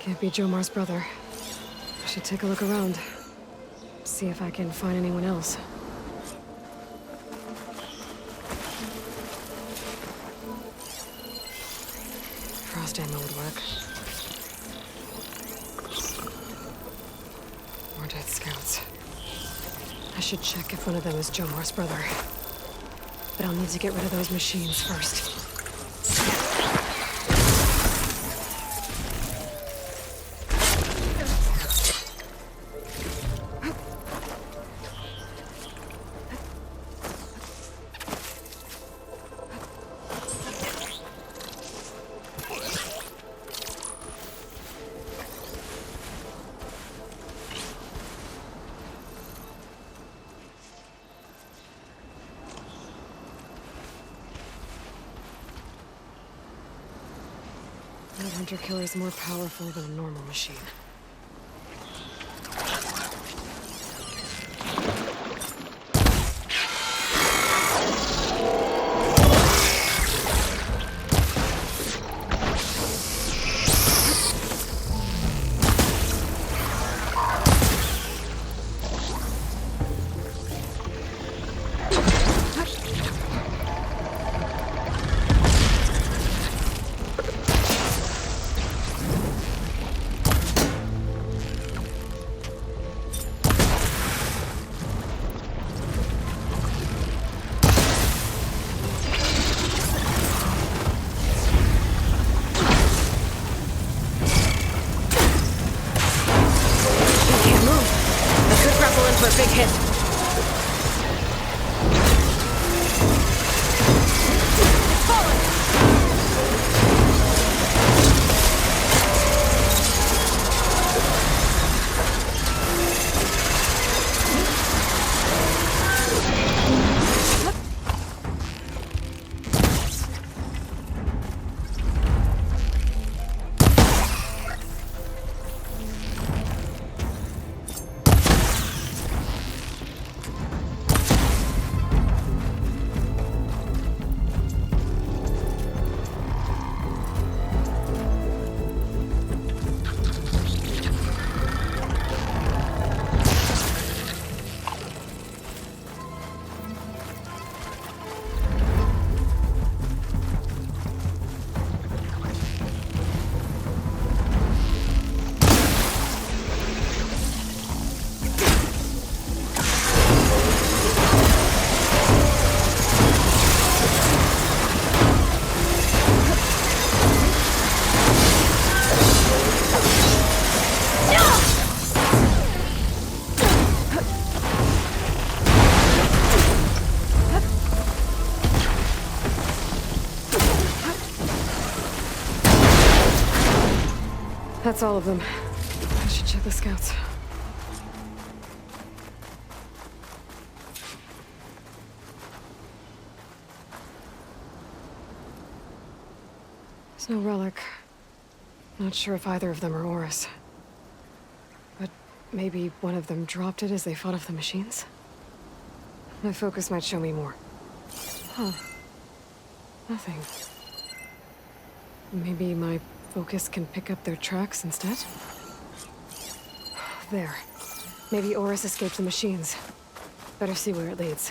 Can't be Jomar's brother. I should take a look around. See if I can find anyone else. Frost ammo would work. More dead scouts. I should check if one of them is Jomar's brother. But I'll need to get rid of those machines first. That hunter killer is more powerful than a normal machine. That's all of them. I should check the scouts. There's no relic. Not sure if either of them are Oris. But maybe one of them dropped it as they fought off the machines? My focus might show me more. Huh. Nothing. Maybe my focus can pick up their tracks instead? There. Maybe Oris escaped the machines. Better see where it leads.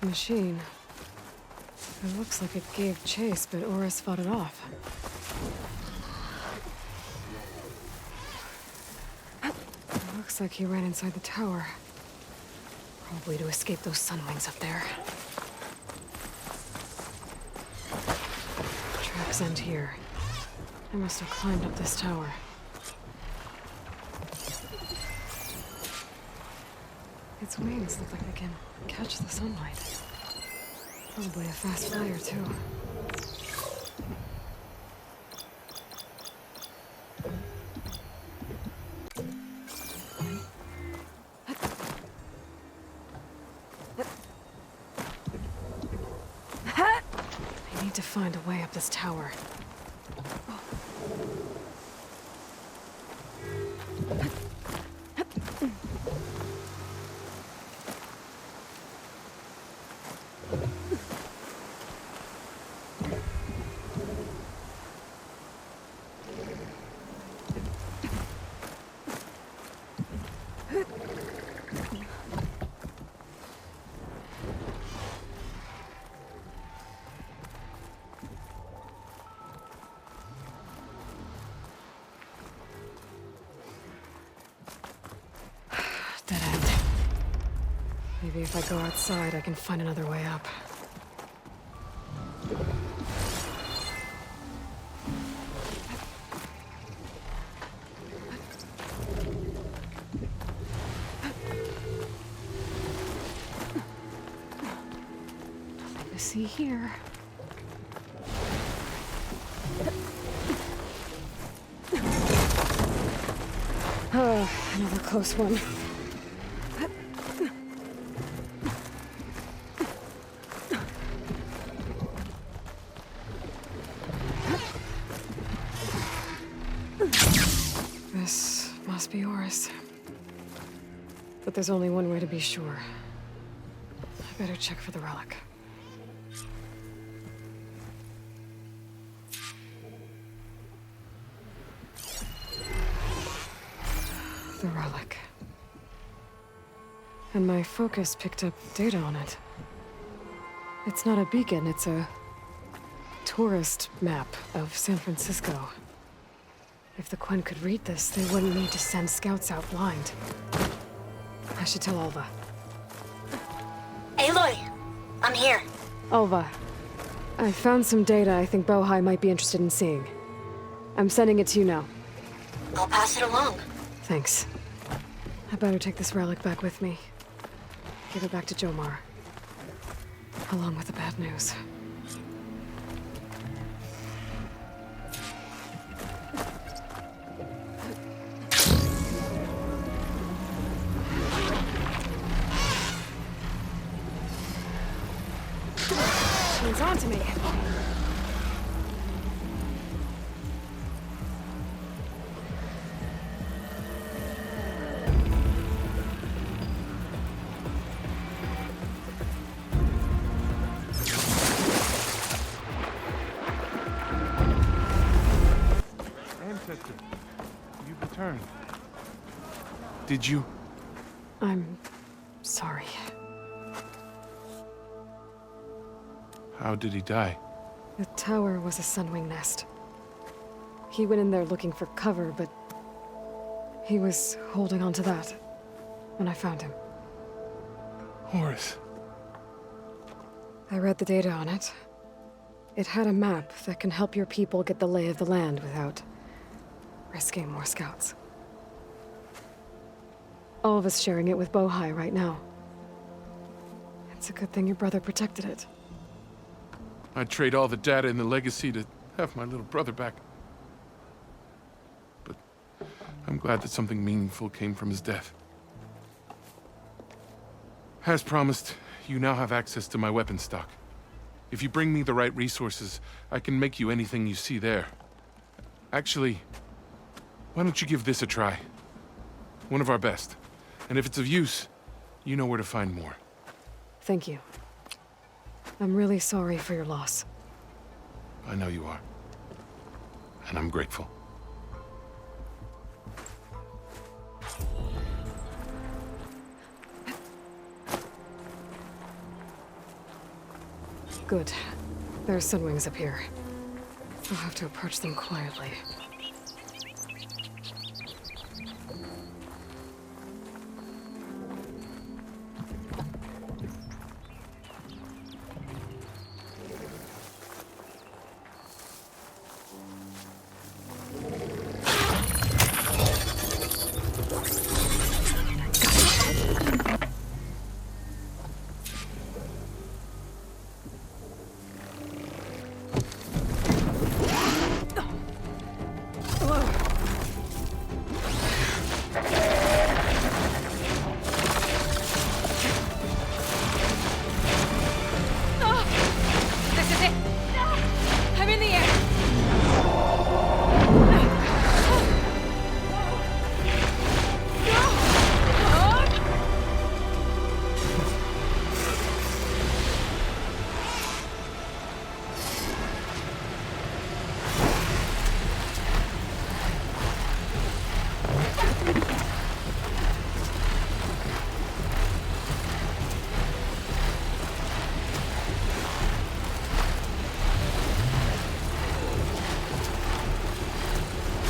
Machine. It looks like it gave chase, but Oris fought it off. It looks like he ran inside the tower. Probably to escape those sunwings up there. Tracks end here. I must have climbed up this tower. Its wings look like they can catch the sunlight. Probably a fast flyer, too. I need to find a way up this tower. Dead end. Maybe if I go outside, I can find another way up. Nothing to see here. Oh, another close one. This must be Oris. But there's only one way to be sure. I better check for the relic. The relic. And my focus picked up data on it. It's not a beacon, it's a tourist map of San Francisco. If the Quen could read this, they wouldn't need to send scouts out blind. I should tell Alva. Aloy! I'm here. Alva, I found some data I think Bohai might be interested in seeing. I'm sending it to you now. I'll pass it along. Thanks. I better take this relic back with me. Give it back to Jomar. Along with the bad news. She's on to me. Ancestor, you've returned. Did you? I'm sorry. How did he die? The tower was a sunwing nest. He went in there looking for cover, but He was holding on to that when I found him. Horace. I read the data on it. It had a map that can help your people get the lay of the land without risking more scouts. All of us sharing it with Bohai right now. It's a good thing your brother protected it. I'd trade all the data in the legacy to have my little brother back. But I'm glad that something meaningful came from his death. As promised, you now have access to my weapon stock. If you bring me the right resources, I can make you anything you see there. Actually, why don't you give this a try? One of our best. And if it's of use, you know where to find more. Thank you. I'm really sorry for your loss. I know you are. And I'm grateful. Good. There's sunwings up here. I'll have to approach them quietly.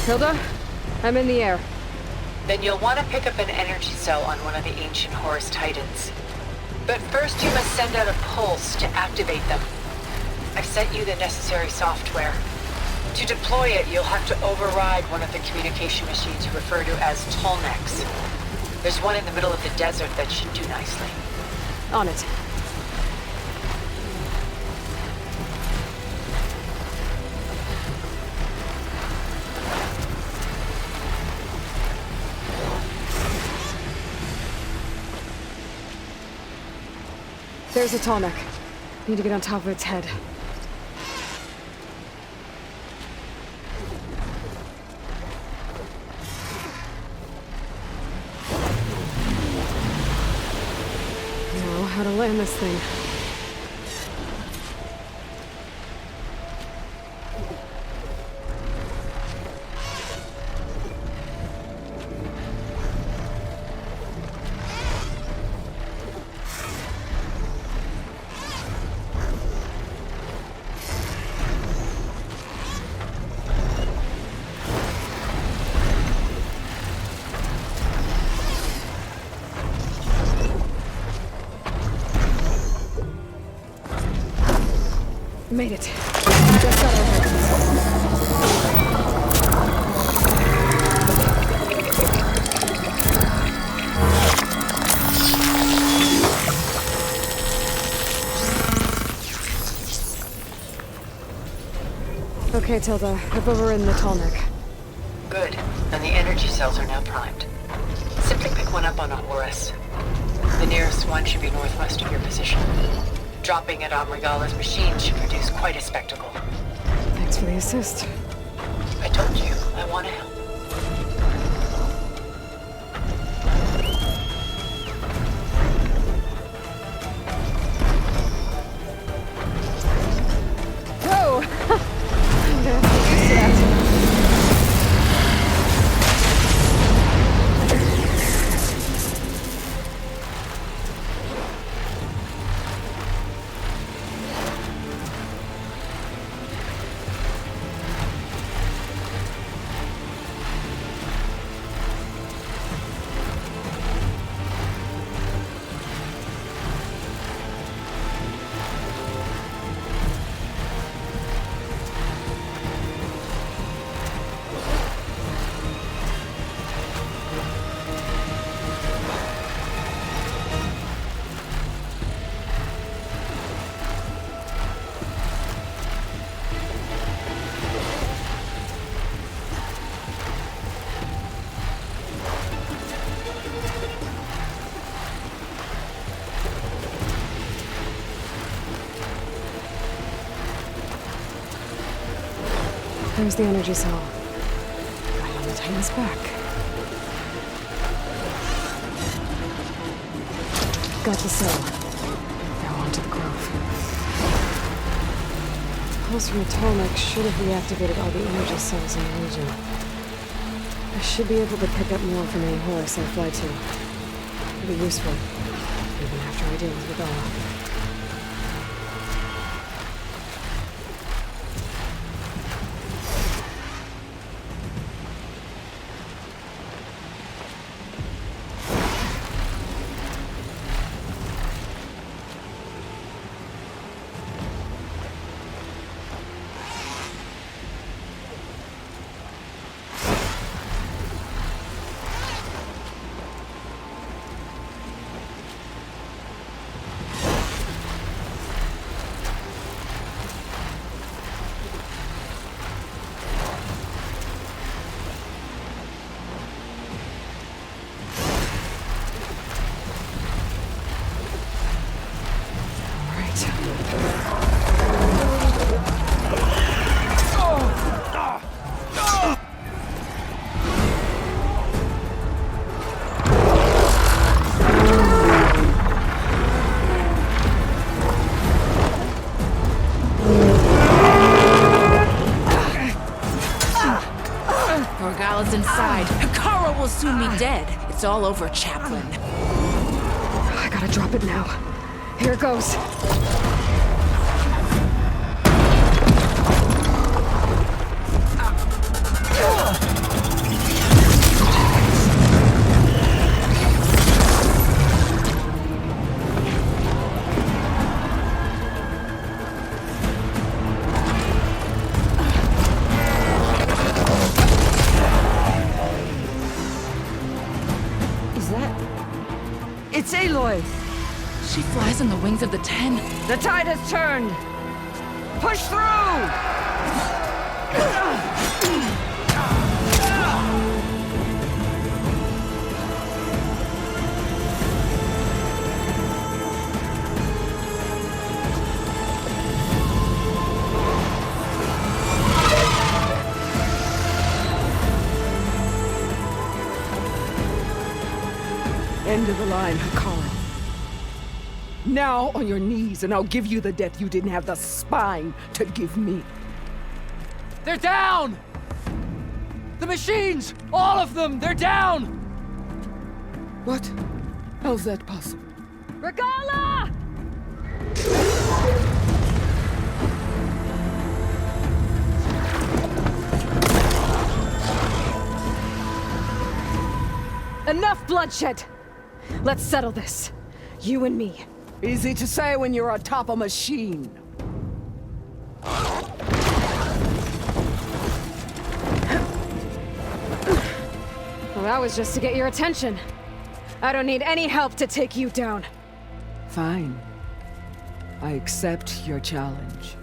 Hilda, I'm in the air. Then you'll want to pick up an energy cell on one of the ancient Horus Titans. But first you must send out a pulse to activate them. I've sent you the necessary software. To deploy it, you'll have to override one of the communication machines you refer to as Tolnecs. There's one in the middle of the desert that should do nicely. On it. There's a Tolnec. Need to get on top of its head. Now, how to land this thing. Made it. Just got over. Okay, Tilda. I've overridden the Tolnec. Good. And the energy cells are now primed. Simply pick one up on a Horus. The nearest one should be northwest of your position. Dropping it on Regala's machine should produce quite a spectacle. Thanks for the assist. I told you, I want to help. Whoa! I'm gonna have to get used to that. There's the energy cell. Right on the Titan's back. Got the cell. Now on to the grove. Pulse from the tarmac should have reactivated all the energy cells in the region. I should be able to pick up more from any horse I fly to. It'll be useful, even after I deal with Regala. Inside. Hikara will soon be dead. It's all over, Chaplain. I gotta drop it now. Here goes. It's Aloy! She flies on the wings of the 10. The tide has turned! Push through! End of the line, Hikara. Now on your knees, and I'll give you the death you didn't have the spine to give me. They're down! The machines! All of them! They're down! What? How's that possible? Regala! Enough bloodshed! Let's settle this. You and me. Easy to say when you're atop a machine. Well, that was just to get your attention. I don't need any help to take you down. Fine. I accept your challenge.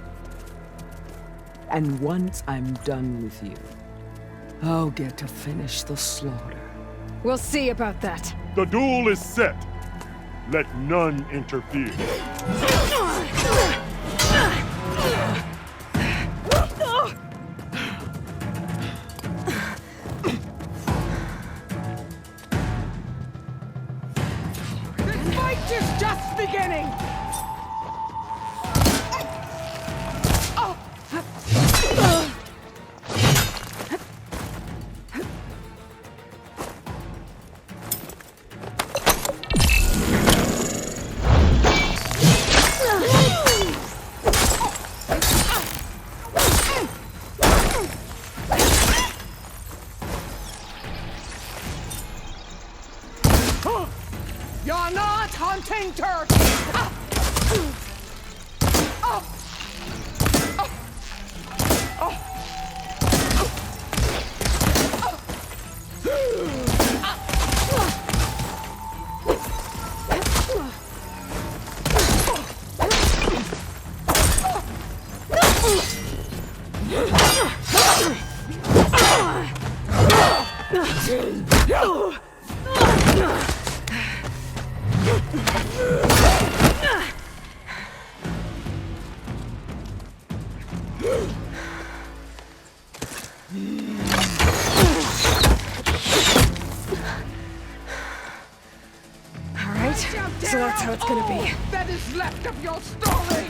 And once I'm done with you, I'll get to finish the slaughter. We'll see about that. The duel is set. Let none interfere. This fight is just beginning! You're not hunting turkeys! All right, so that's how it's gonna be. That is left of your story!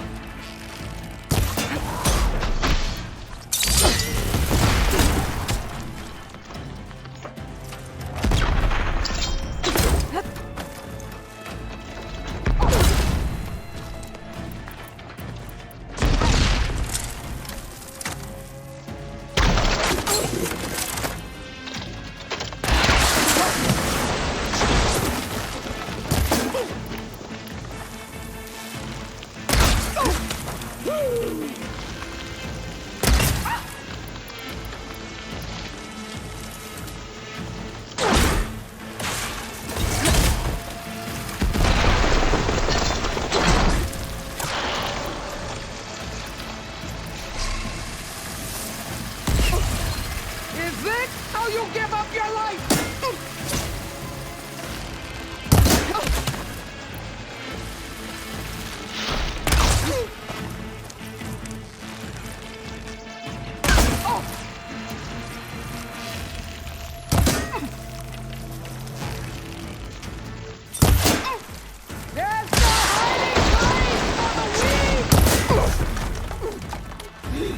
Is this how you give up your life? There's no hiding place for the weak!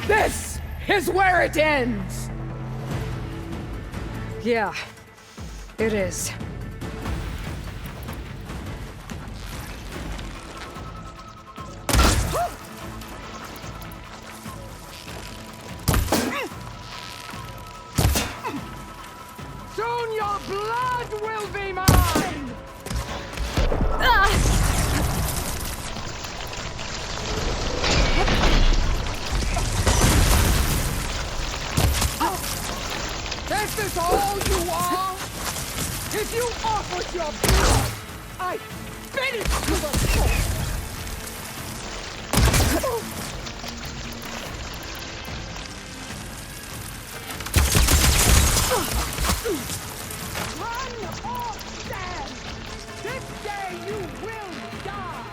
This is where it ends! Yeah, it is. Soon your blood will be mine! This is all you are? If you offered your blood, I'd spit it to the floor! Run or stand! This day you will die!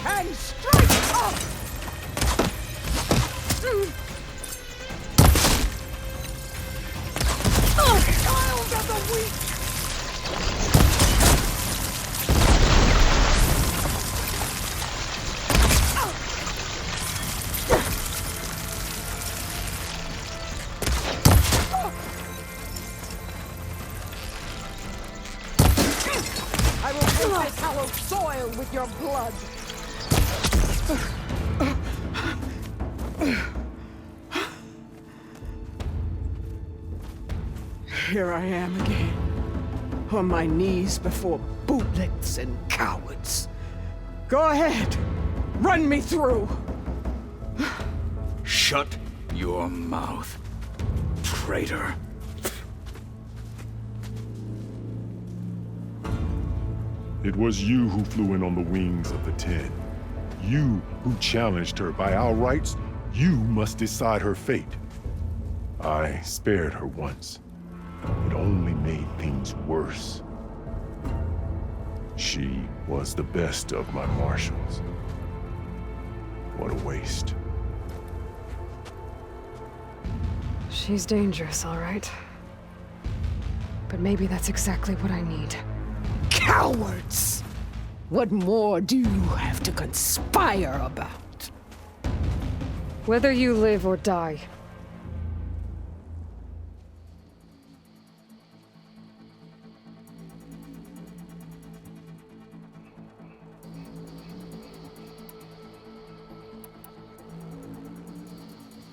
And strike up! Child of the weak! I will fill this hallowed soil with your blood! Here I am again, on my knees before bootlets and cowards. Go ahead, run me through. Shut your mouth, traitor. It was you who flew in on the wings of the 10. You who challenged her. By our rights, you must decide her fate. I spared her once. It only made things worse. She was the best of my marshals. What a waste. She's dangerous, all right. But maybe that's exactly what I need. Cowards! What more do you have to conspire about? Whether you live or die.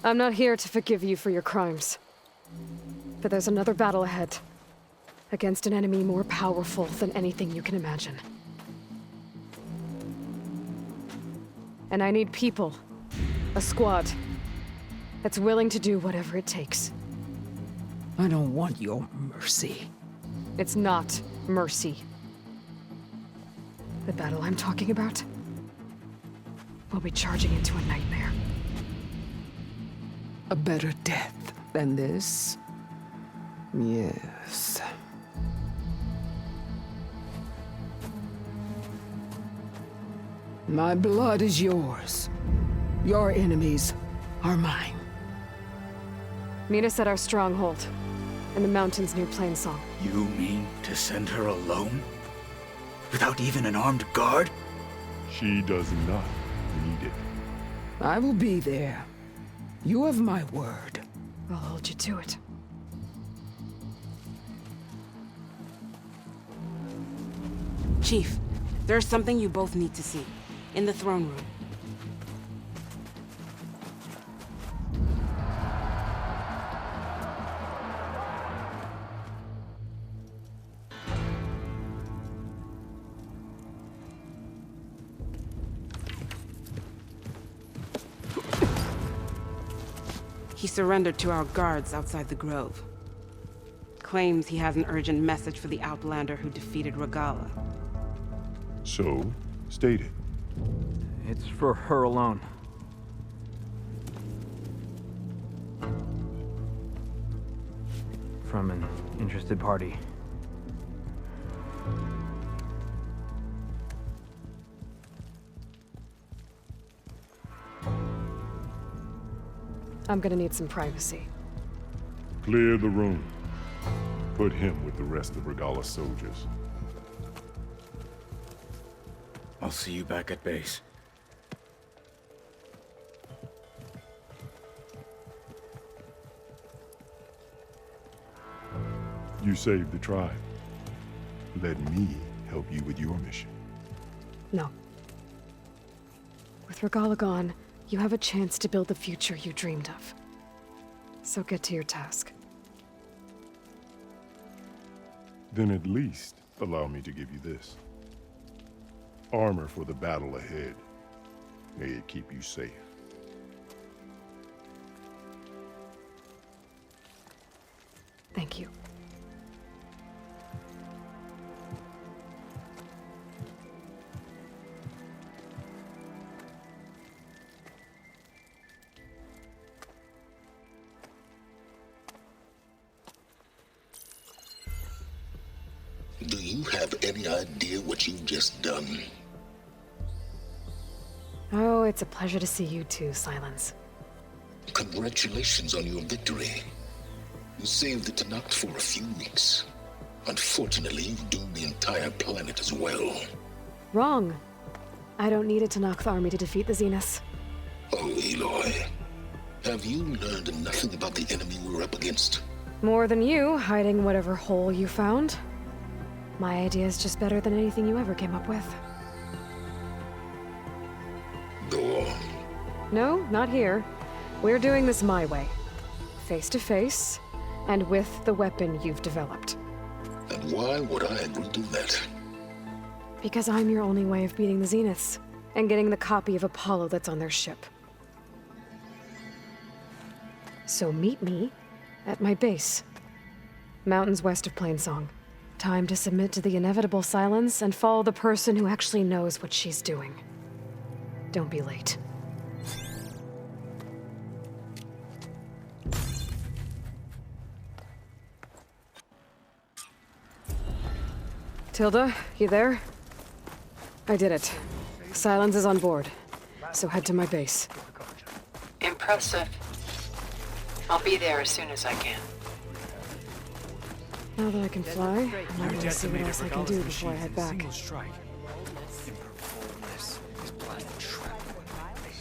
I'm not here to forgive you for your crimes. But there's another battle ahead. Against an enemy more powerful than anything you can imagine. And I need people. A squad. That's willing to do whatever it takes. I don't want your mercy. It's not mercy. The battle I'm talking about will be charging into a nightmare. A better death than this? Yes. My blood is yours. Your enemies are mine. Meet us at our stronghold, in the mountains near Plainsong. You mean to send her alone? Without even an armed guard? She does not need it. I will be there. You have my word. I'll hold you to it. Chief, there's something you both need to see. In the throne room. He surrendered to our guards outside the grove. Claims he has an urgent message for the Outlander who defeated Regala. So, state it. It's for her alone. From an interested party. I'm gonna need some privacy. Clear the room. Put him with the rest of Regala's soldiers. I'll see you back at base. You saved the tribe. Let me help you with your mission. No. With Regala gone, you have a chance to build the future you dreamed of. So get to your task. Then at least allow me to give you this. Armor for the battle ahead. May it keep you safe. Thank you. Do you have any idea what you've just done? Oh, it's a pleasure to see you too, Silence. Congratulations on your victory. You saved the Tanakh for a few weeks. Unfortunately, you've doomed the entire planet as well. Wrong. I don't need a Tanakh army to defeat the Zeniths. Oh, Aloy. Have you learned nothing about the enemy we're up against? More than you, hiding whatever hole you found. My idea is just better than anything you ever came up with. Go on. No, not here. We're doing this my way. Face to face, and with the weapon you've developed. And why would I agree to that? Because I'm your only way of beating the Zeniths, and getting the copy of Apollo that's on their ship. So meet me at my base. Mountains west of Plainsong. Time to submit to the inevitable silence and follow the person who actually knows what she's doing. Don't be late. Tilda, you there? I did it. Silence is on board, so head to my base. Impressive. I'll be there as soon as I can. Now that I can fly, I might want to see what else I can do before I head back.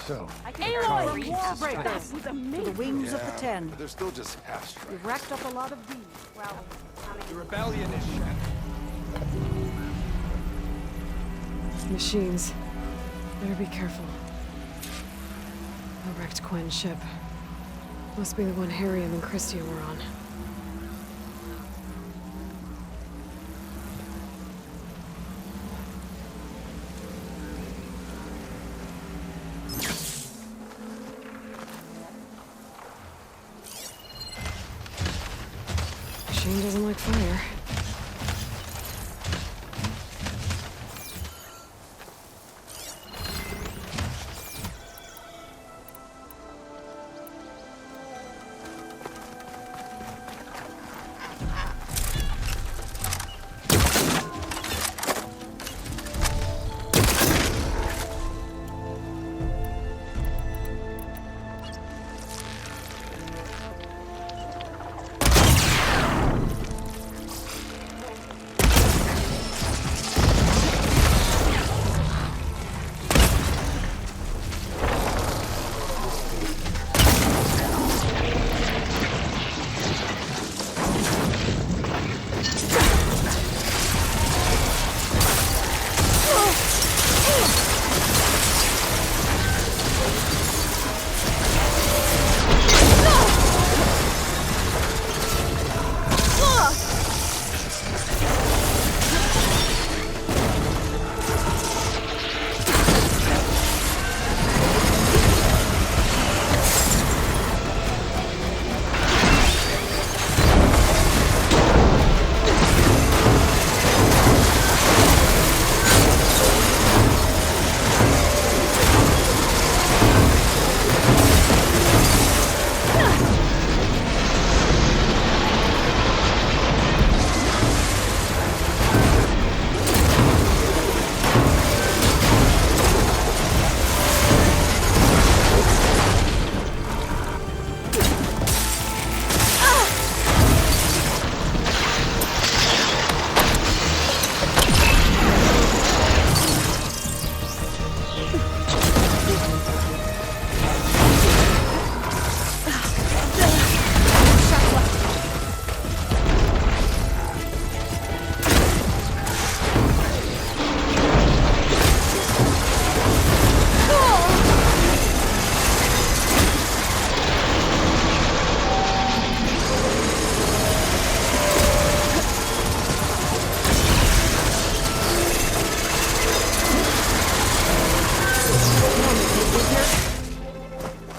So, Aloy, warbreakers! the wings of the Ten. But they're still just half-strike. You've racked up a lot of these. Well, The rebellion is shattered. Machines. Better be careful. A wrecked Quen ship. Must be the one Harriam and Christia were on. Machine doesn't like fire.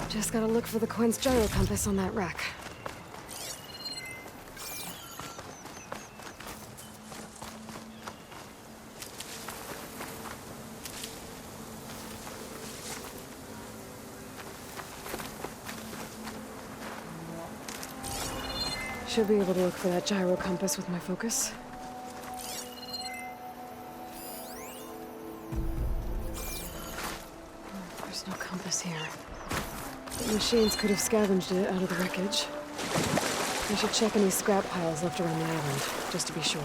Just gotta look for the Quen's gyro compass on that rack. Should be able to look for that gyro compass with my focus. There's no compass here. The machines could have scavenged it out of the wreckage. I should check any scrap piles left around the island, just to be sure.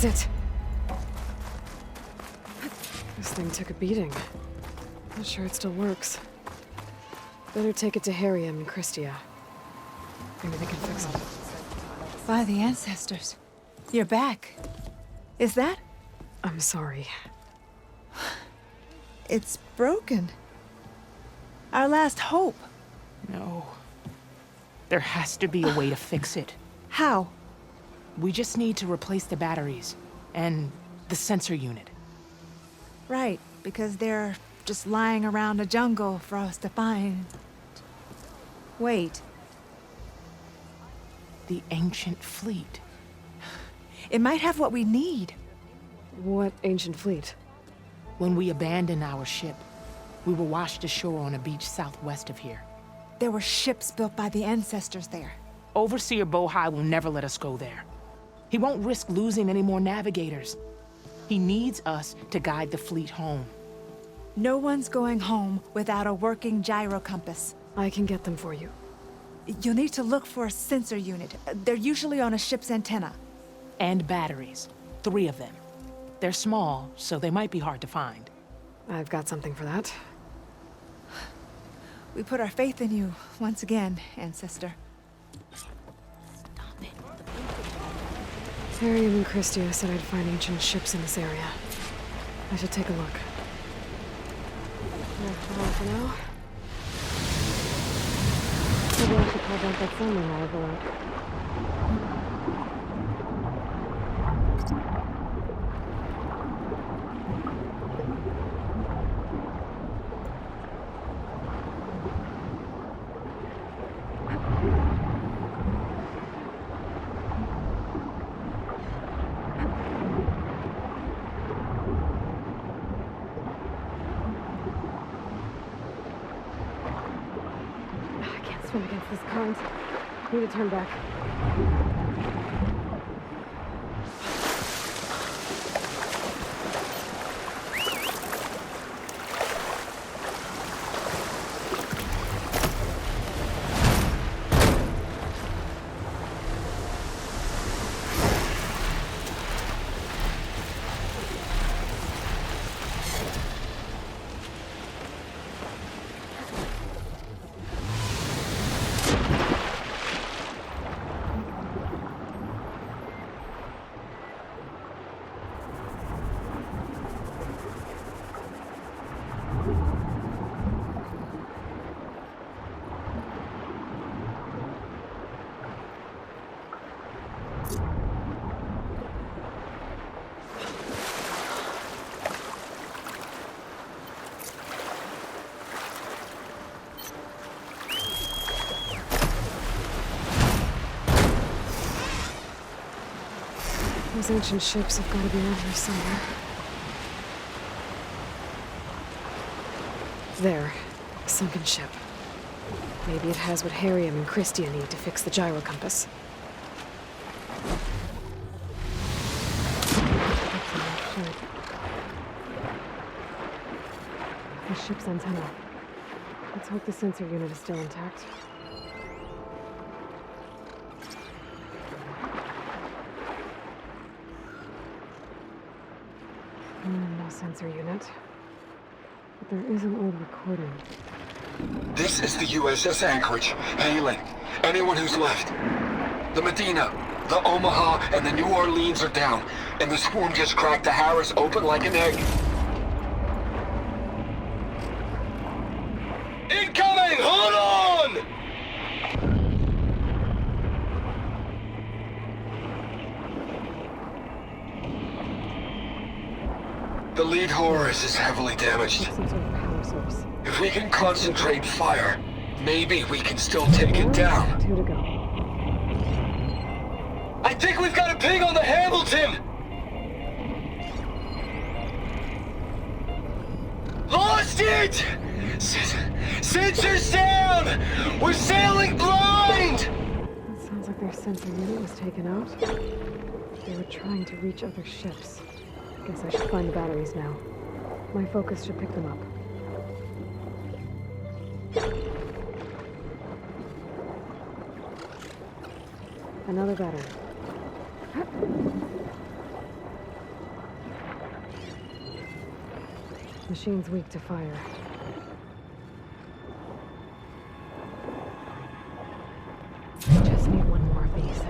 That's it. This thing took a beating. Not sure it still works. Better take it to Harriam and Christia. Maybe they can fix it. By the ancestors. You're back. Is that? I'm sorry. It's broken. Our last hope. No. There has to be a way to fix it. How? We just need to replace the batteries and the sensor unit. Right, because they're just lying around a jungle for us to find. Wait. The ancient fleet. It might have what we need. What ancient fleet? When we abandoned our ship, we were washed ashore on a beach southwest of here. There were ships built by the ancestors there. Overseer Bohai will never let us go there. He won't risk losing any more navigators. He needs us to guide the fleet home. No one's going home without a working gyro compass. I can get them for you. You'll need to look for a sensor unit. They're usually on a ship's antenna. And batteries. 3 of them. They're small, so they might be hard to find. I've got something for that. We put our faith in you once again, Ancestor. Harriam and Christia said I'd find ancient ships in this area. I should take a look. That's all for now. Maybe I should call back that phone while I go out. Swim against this current. Need to turn back. Those ancient ships have got to be around here somewhere. There. A sunken ship. Maybe it has what Harriam and Christia need to fix the gyro compass. The ship's antenna. Let's hope the sensor unit is still intact. No sensor unit. But there is an old recording. This is the USS Anchorage. Hailing. Anyone who's left. The Medina, the Omaha, and the New Orleans are down, and the swarm just cracked the Harris open like an egg. Incoming! Hold on! The lead Horus is heavily damaged. Some sort of power source. If we can concentrate fire, maybe we can still take it down. 2 to go. I think we've got a ping on the Hamilton! Lost it! Sensors down! We're sailing blind! It sounds like their sensor unit was taken out. They were trying to reach other ships. Guess I should find the batteries now. My focus should pick them up. Another battery. Machine's weak to fire. I just need one more of these.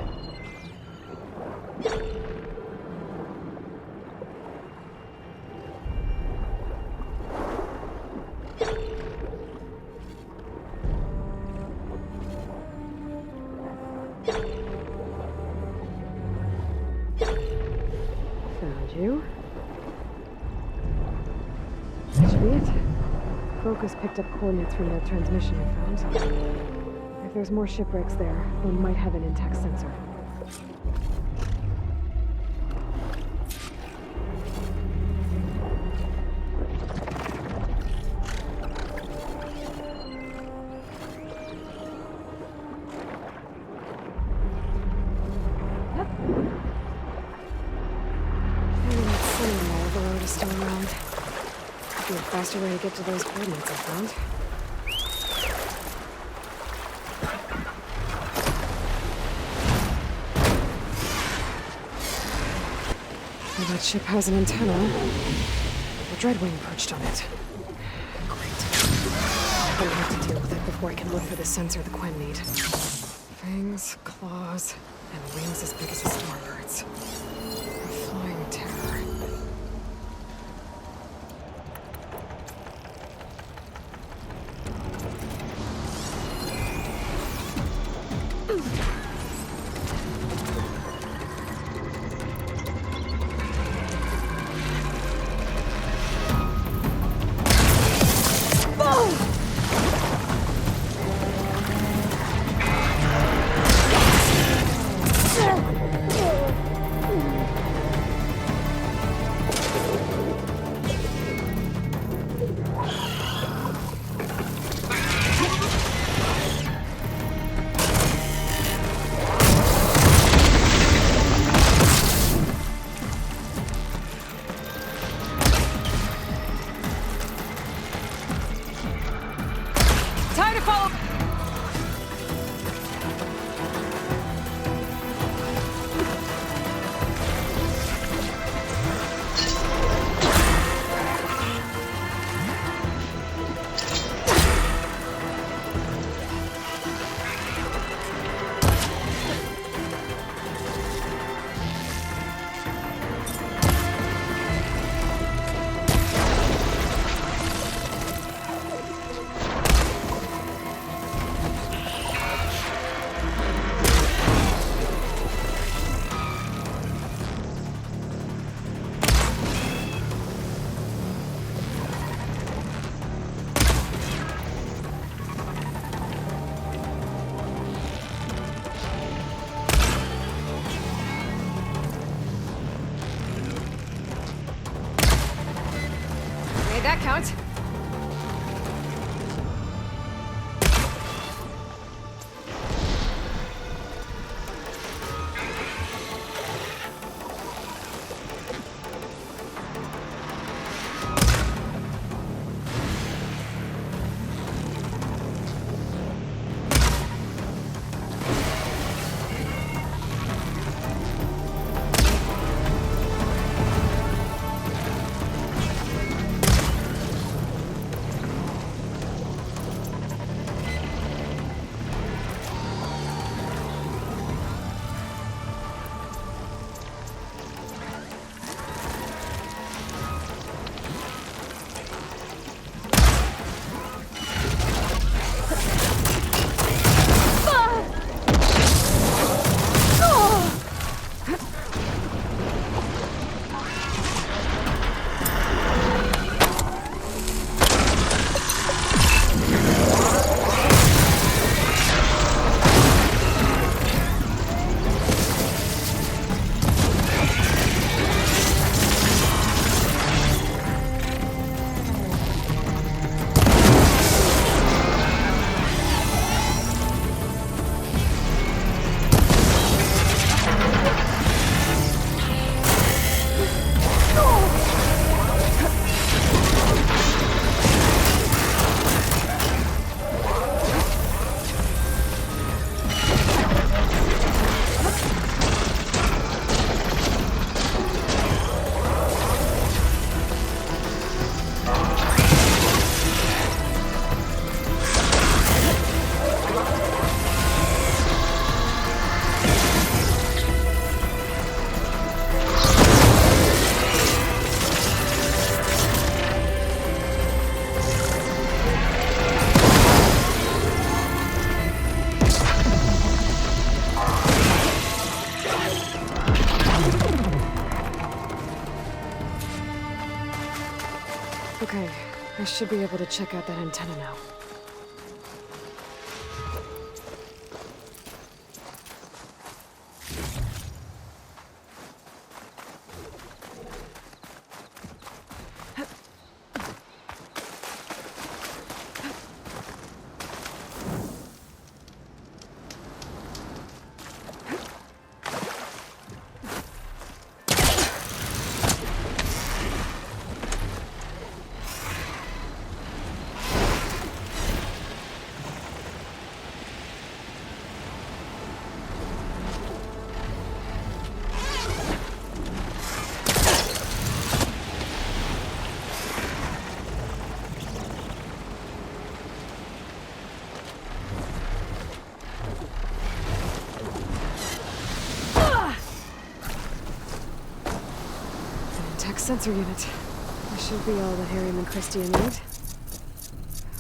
you? That should be it. Focus picked up coordinates from that transmission I found. If there's more shipwrecks there, we might have an intact sensor. Faster way to get to those coordinates I found. Well, that ship has an antenna. A dreadwing perched on it. Great. I'm gonna have to deal with it before I can look for the sensor the Quen need. Fangs, claws, and wings as big as a starbird's. A flying terror. I should be able to check out that antenna now. Sensor unit. This should be all that Harry and Christie need.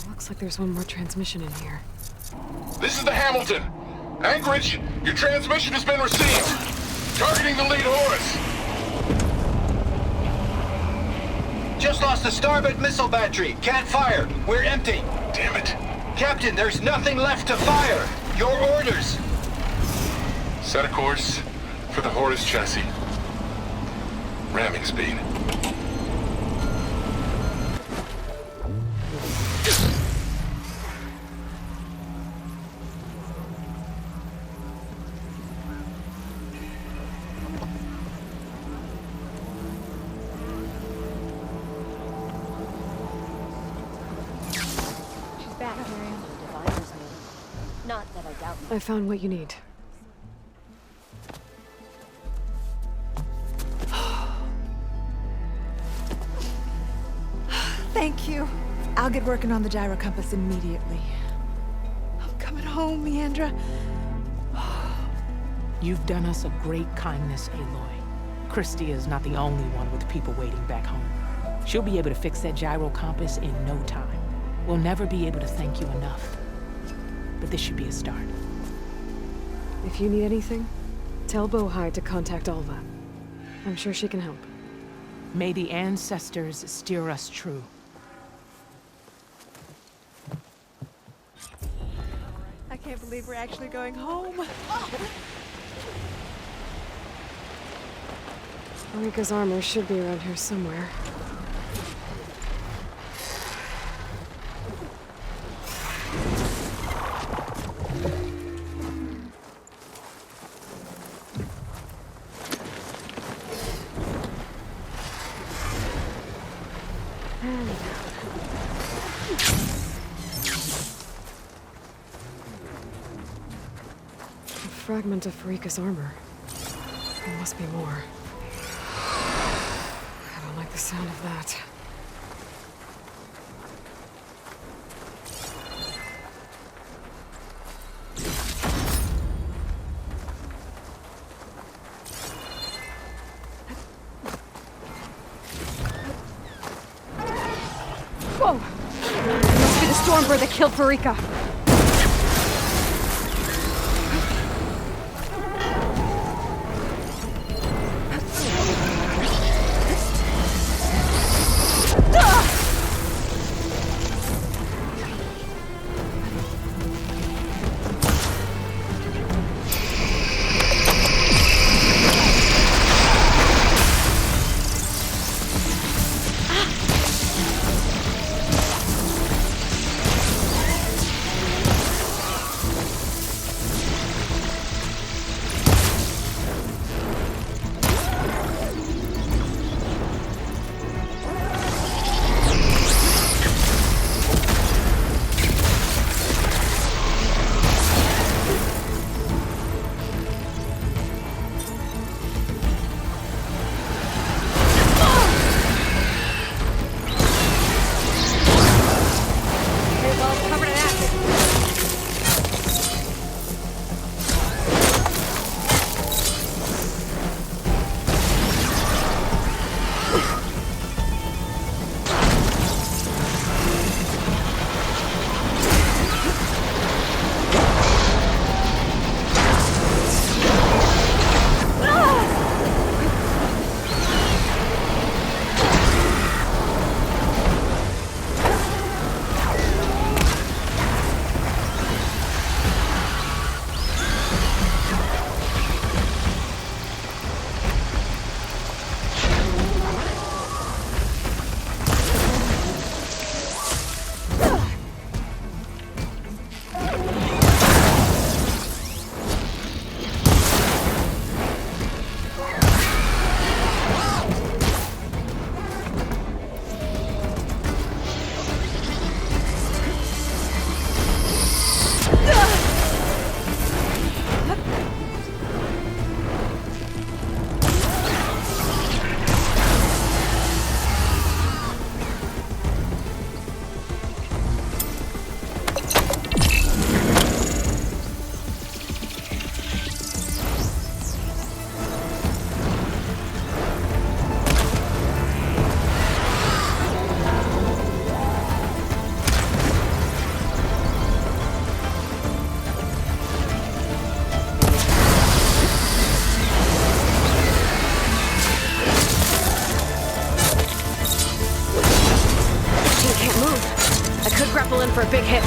Looks like there's one more transmission in here. This is the Hamilton. Anchorage, your transmission has been received. Targeting the lead Horus. Just lost the starboard missile battery. Can't fire. We're empty. Damn it. Captain, there's nothing left to fire. Your orders. Set a course for the Horus chassis. Ramming speed. She's back, Miriam. The divider's new. Not that I doubt I found what you need. Thank you. I'll get working on the gyro compass immediately. I'm coming home, Leandra. You've done us a great kindness, Aloy. Christie is not the only one with people waiting back home. She'll be able to fix that gyro compass in no time. We'll never be able to thank you enough. But this should be a start. If you need anything, tell Bohai to contact Alva. I'm sure she can help. May the ancestors steer us true. I can't believe we're actually going home. Rika's armor should be around here somewhere. A fragment of Rika's armor. There must be more. I don't like the sound of that. Whoa! It must be the Stormbird that killed Farika. big hit.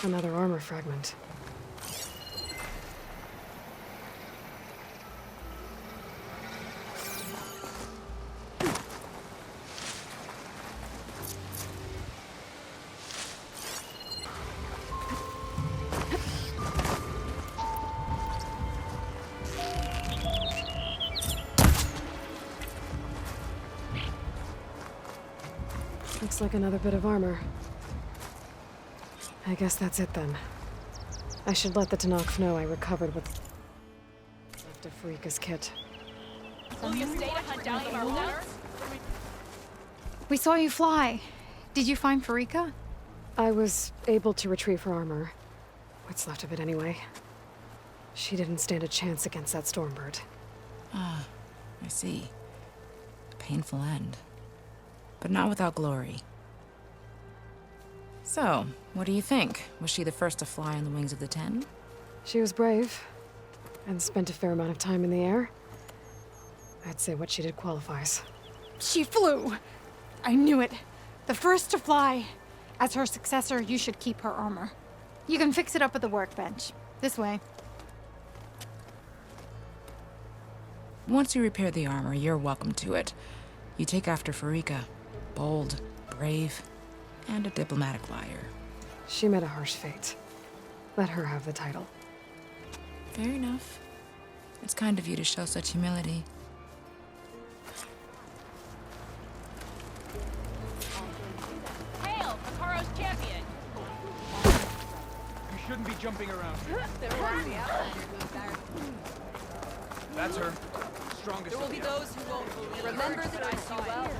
Another armor fragment. Looks like another bit of armor. I guess that's it then. I should let the Tanakh know I recovered what's left of Farika's kit. Will you stay to hunt down our water? We saw you fly. Did you find Farika? I was able to retrieve her armor. What's left of it anyway. She didn't stand a chance against that Stormbird. Ah, I see. A painful end. But not without glory. So, what do you think? Was she the first to fly on the wings of the Ten? She was brave, and spent a fair amount of time in the air. I'd say what she did qualifies. She flew! I knew it. The first to fly. As her successor, you should keep her armor. You can fix it up at the workbench. This way. Once you repair the armor, you're welcome to it. You take after Farika. Bold, brave, and a diplomatic liar. She met a harsh fate. Let her have the title. Fair enough. It's kind of you to show such humility. Hail, Hikaru's champion! You shouldn't be jumping around. That's her. Strongest. There will be those who won't believe. Remember that I see well.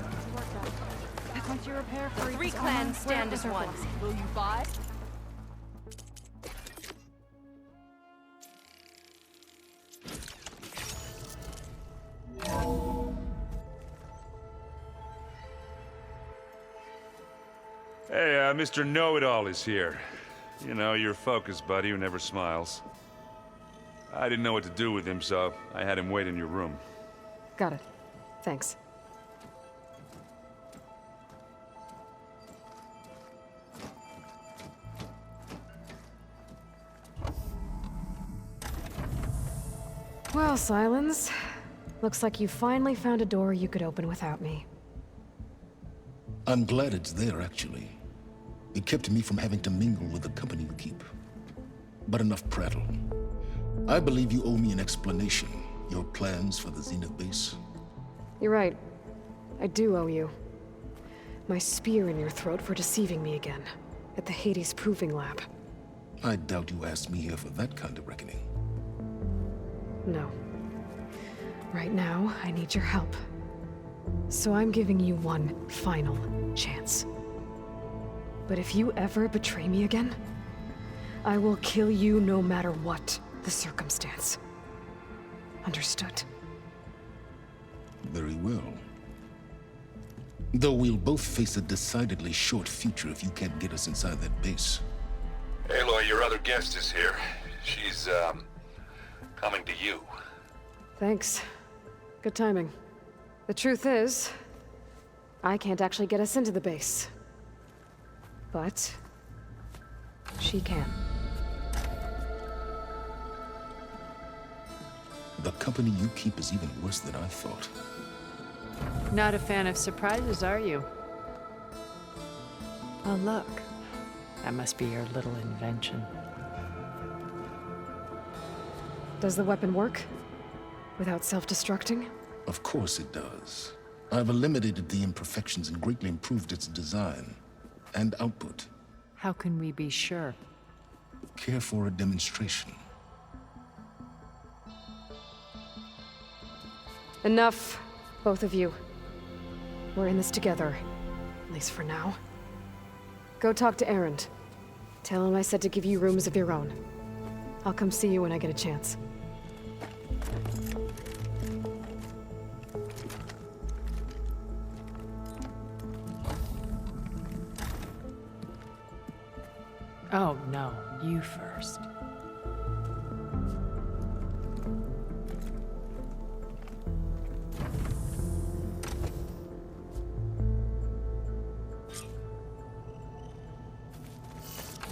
Once you repair The three clans stand as one. Will you buy? Hey, Mr. Know-It-All is here. You know, your focus buddy who never smiles. I didn't know what to do with him, so I had him wait in your room. Got it. Thanks. Well, Silence. Looks like you finally found a door you could open without me. I'm glad it's there, actually. It kept me from having to mingle with the company you keep. But enough prattle. I believe you owe me an explanation. Your plans for the Zenith base. You're right. I do owe you. My spear in your throat for deceiving me again. At the Hades Proving Lab. I doubt you asked me here for that kind of reckoning. No. Right now, I need your help. So I'm giving you one final chance. But if you ever betray me again, I will kill you no matter what the circumstance. Understood? Very well. Though we'll both face a decidedly short future if you can't get us inside that base. Aloy, your other guest is here. She's, coming to you. Thanks. Good timing. The truth is, I can't actually get us into the base. But she can. The company you keep is even worse than I thought. Not a fan of surprises, are you? Oh, look. That must be your little invention. Does the weapon work? Without self-destructing? Of course it does. I've eliminated the imperfections and greatly improved its design and output. How can we be sure? Care for a demonstration? Enough, both of you. We're in this together, at least for now. Go talk to Erend. Tell him I said to give you rooms of your own. I'll come see you when I get a chance. Oh, no. You first.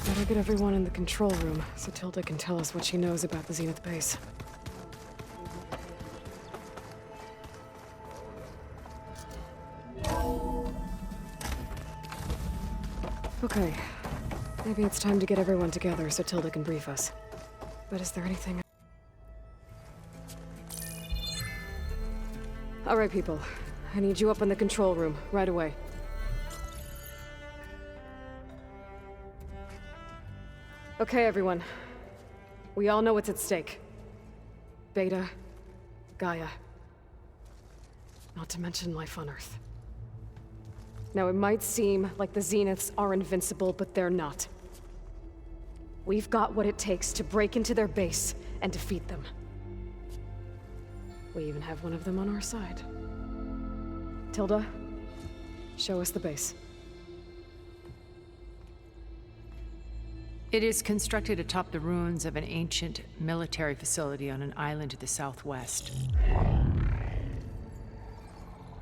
Better get everyone in the control room so Tilda can tell us what she knows about the Zenith base. Okay. Maybe it's time to get everyone together so Tilda can brief us. But is there anything... All right, people. I need you up in the control room, right away. Okay, everyone. We all know what's at stake. Beta, Gaia. Not to mention life on Earth. Now, it might seem like the Zeniths are invincible, but they're not. We've got what it takes to break into their base and defeat them. We even have one of them on our side. Tilda, show us the base. It is constructed atop the ruins of an ancient military facility on an island to the southwest.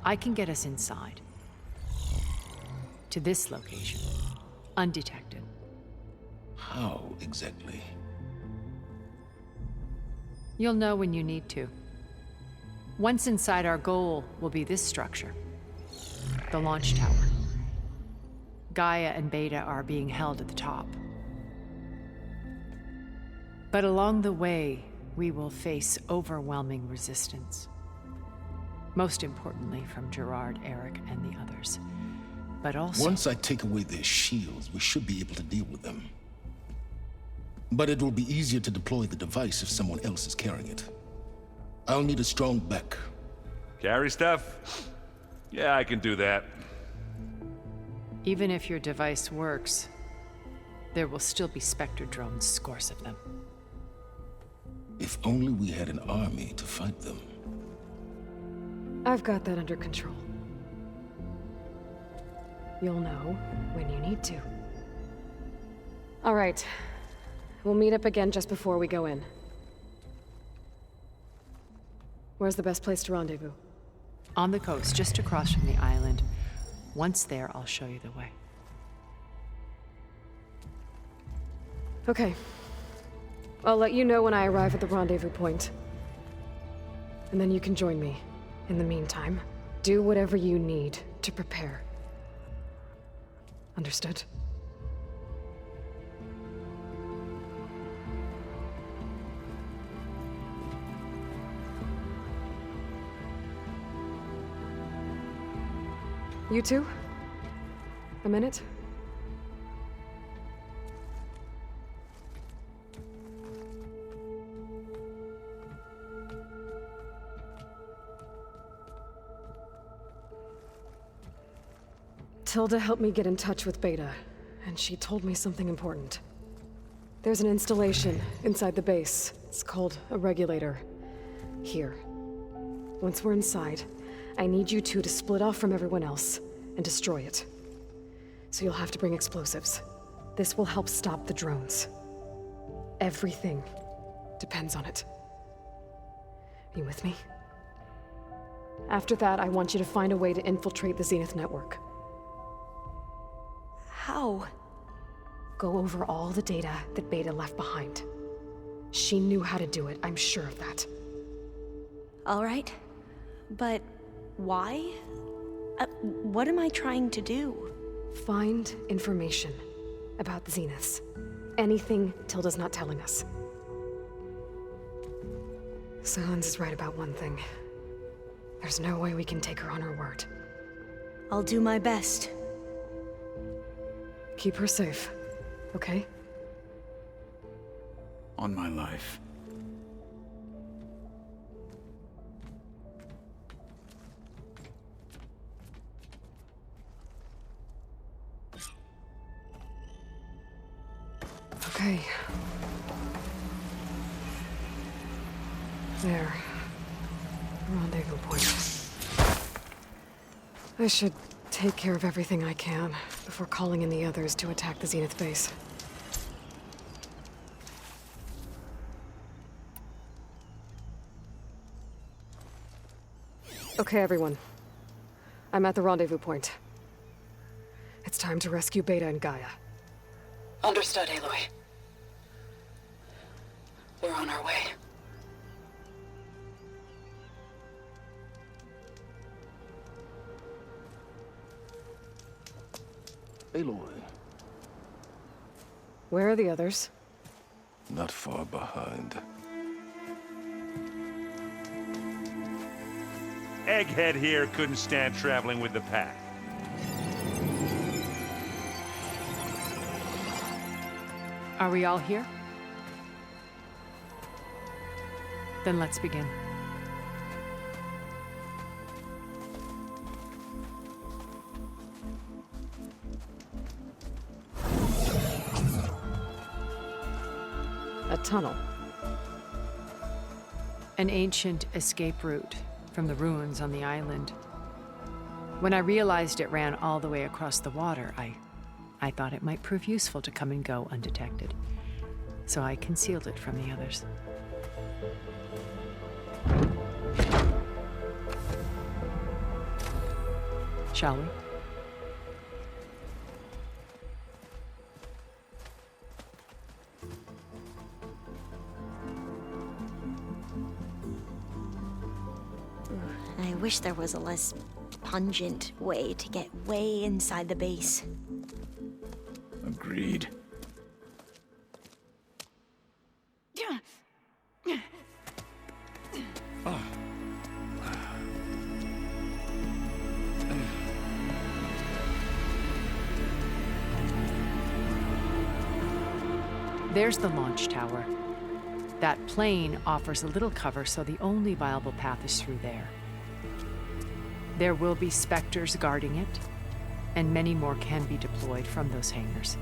I can get us inside. To this location, undetected. How exactly? You'll know when you need to. Once inside, our goal will be this structure. The launch tower. Gaia and Beta are being held at the top. But along the way, we will face overwhelming resistance. Most importantly from Gerard, Eric, and the others. But also... Once I take away their shields, we should be able to deal with them. But it will be easier to deploy the device if someone else is carrying it. I'll need a strong back. Carry stuff? Yeah, I can do that. Even if your device works, there will still be Spectre drones, scores of them. If only we had an army to fight them. I've got that under control. You'll know when you need to. All right. We'll meet up again just before we go in. Where's the best place to rendezvous? On the coast, just across from the island. Once there, I'll show you the way. Okay. I'll let you know when I arrive at the rendezvous point. and then you can join me. In the meantime, do whatever you need to prepare. Understood? You two? A minute? Tilda helped me get in touch with Beta, and she told me something important. There's an installation inside the base. It's called a regulator. Here. Once we're inside, I need you two to split off from everyone else and destroy it. So you'll have to bring explosives. This will help stop the drones. Everything depends on it. Are you with me? After that, I want you to find a way to infiltrate the Zenith network. How? Go over all the data that Beta left behind. She knew how to do it, I'm sure of that. All right. But why? What am I trying to do? Find information about the Zeniths. Anything Tilda's not telling us. Silence is right about one thing. There's no way we can take her on her word. I'll do my best. Keep her safe, okay? On my life. Okay. There. Rendezvous point. I should take care of everything I can before calling in the others to attack the Zenith base. Okay, everyone. I'm at the rendezvous point. It's time to rescue Beta and Gaia. Understood, Aloy. We're on our way. Aloy, Where are the others? not far behind. Egghead here couldn't stand traveling with the pack. Are we all here? Then let's begin. A tunnel. An ancient escape route from the ruins on the island. When I realized it ran all the way across the water, I thought it might prove useful to come and go undetected. So I concealed it from the others. Shall we? I wish there was a less pungent way to get way inside the base. Agreed. There's the launch tower. That plane offers a little cover, so the only viable path is through there. There will be Spectres guarding it, and many more can be deployed from those hangars.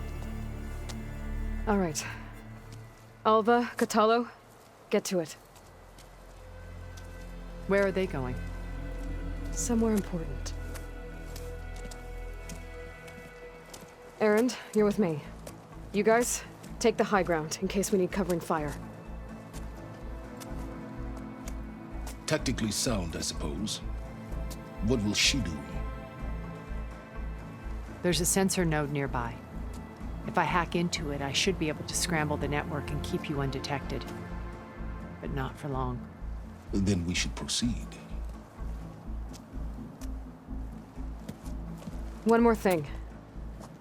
All right. Alva, Catalo, get to it. Where are they going? Somewhere important. Erend, you're with me. You guys, take the high ground in case we need covering fire. Tactically sound, I suppose. What will she do? There's a sensor node nearby. If I hack into it, I should be able to scramble the network and keep you undetected. But not for long. then we should proceed. One more thing.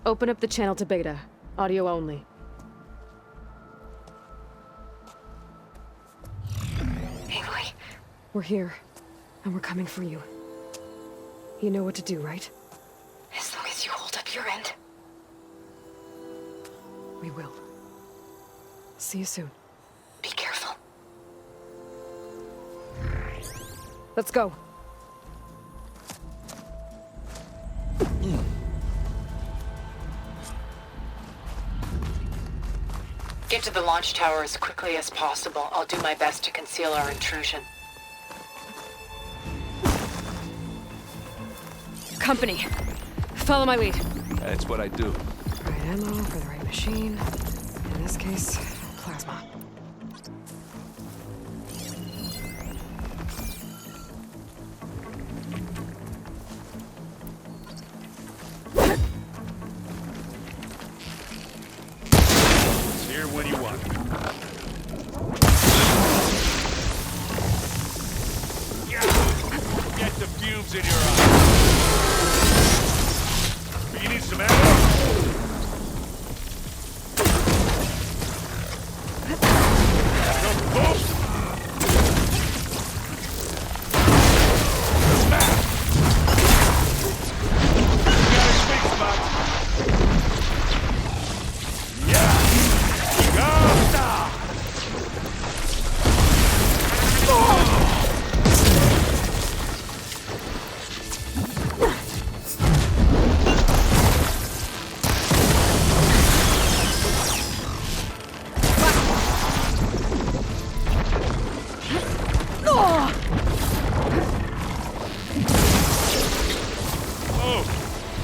Open up the channel to Beta. Audio only. Aloy? We're here, and we're coming for you. You know what to do, right? As long as you hold up your end. We will. See you soon. Be careful. Let's go. Get to the launch tower as quickly as possible. I'll do my best to conceal our intrusion. Company. Follow my lead. That's what I do. Right ammo for the right machine. In this case, plasma. It's here when you want it. Get the fumes in your eyes. You need some ammo?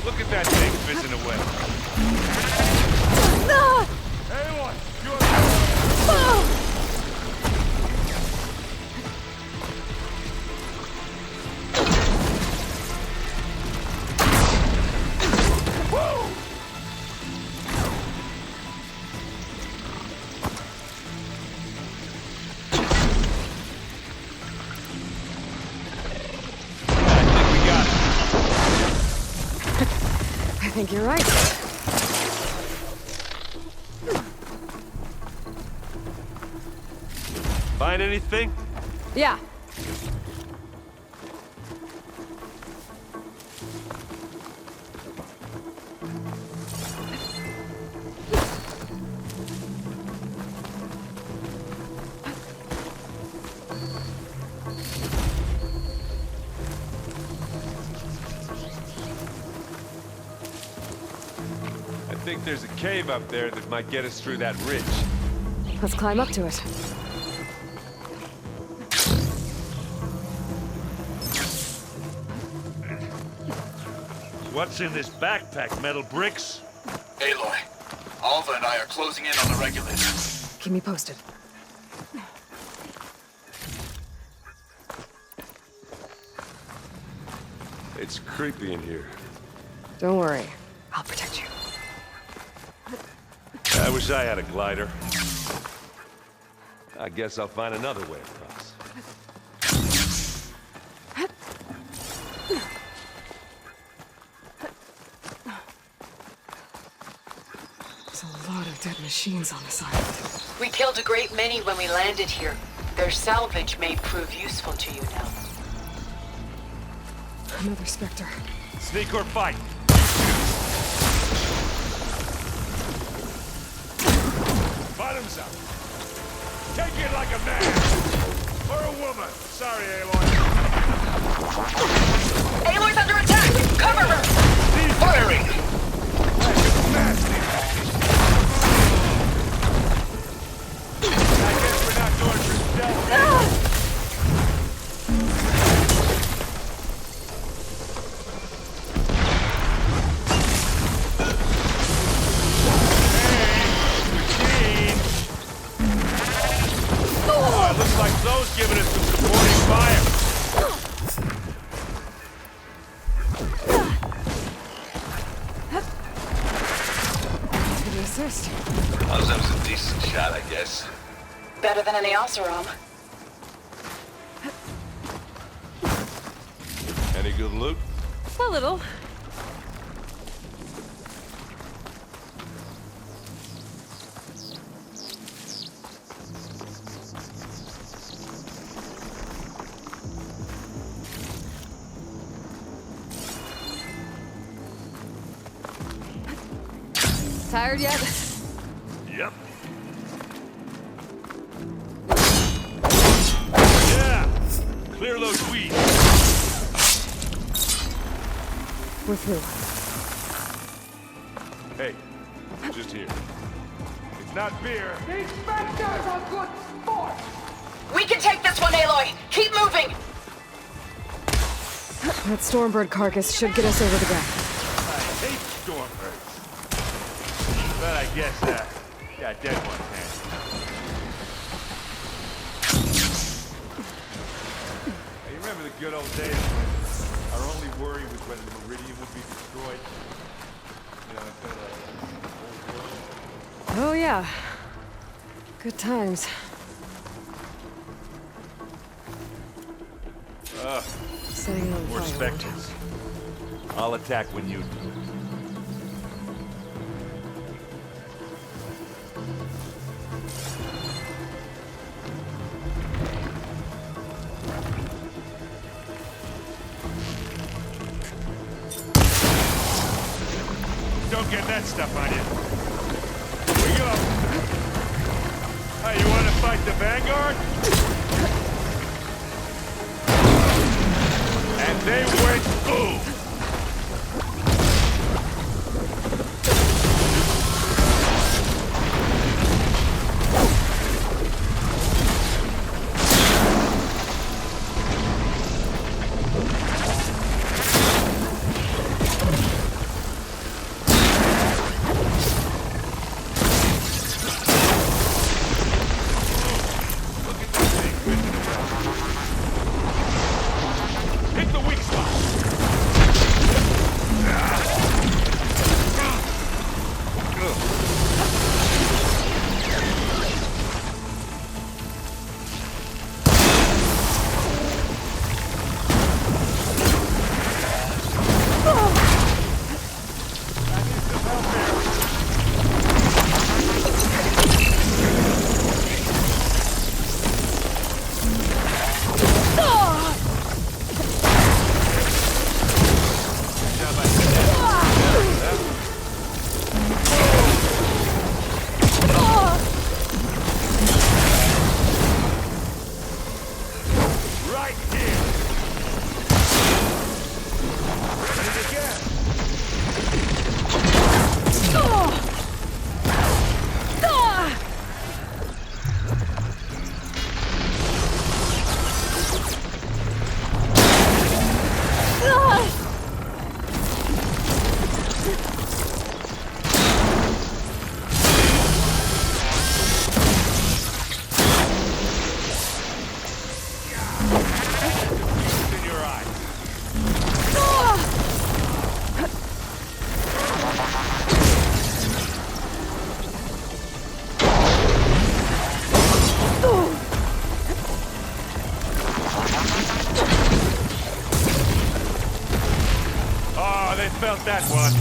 Look at that thing fizzing away. Aloy, you're... I think you're right. Find anything? Yeah. I think there's a cave up there that might get us through that ridge. Let's climb up to it. What's in this backpack? Metal bricks? Aloy, Alva and I are closing in on the regulator. Keep me posted. It's creepy in here. Don't worry. I'll protect you. I wish I had a glider. I guess I'll find another way across. There's a lot of dead machines on this island. We killed a great many when we landed here. Their salvage may prove useful to you now. Another Spectre. Sneak or fight? Bottoms up. Take it like a man. Or a woman. Sorry, Aloy. Aloy's under attack! Cover her! Firing! I guess we're not going for stealth. Looks like those giving us some supporting fire. Good assist. Well, that was a decent shot, I guess. Better than any Oseram. Any good loot? A little. Tired yet? Yep. Yeah! Clear those weeds. We're through. Hey, just here. It's not beer. These specters are good sports! We can take this one, Aloy! Keep moving! That Stormbird carcass should get us over the gap. I hate Stormbirds. But I guess, yeah, dead one can. Hey, you remember the good old days when our only worry was whether the Meridian would be destroyed? You know, instead of Oh yeah. Good times. Setting it on more fire. specters. I'll attack when you do. Don't get that stuff on you. Here we go. Hey, you want to fight the Vanguard? And they went boom! Hit the weak spot! Right here! Hit it again! In your eye. Oh, they felt that one.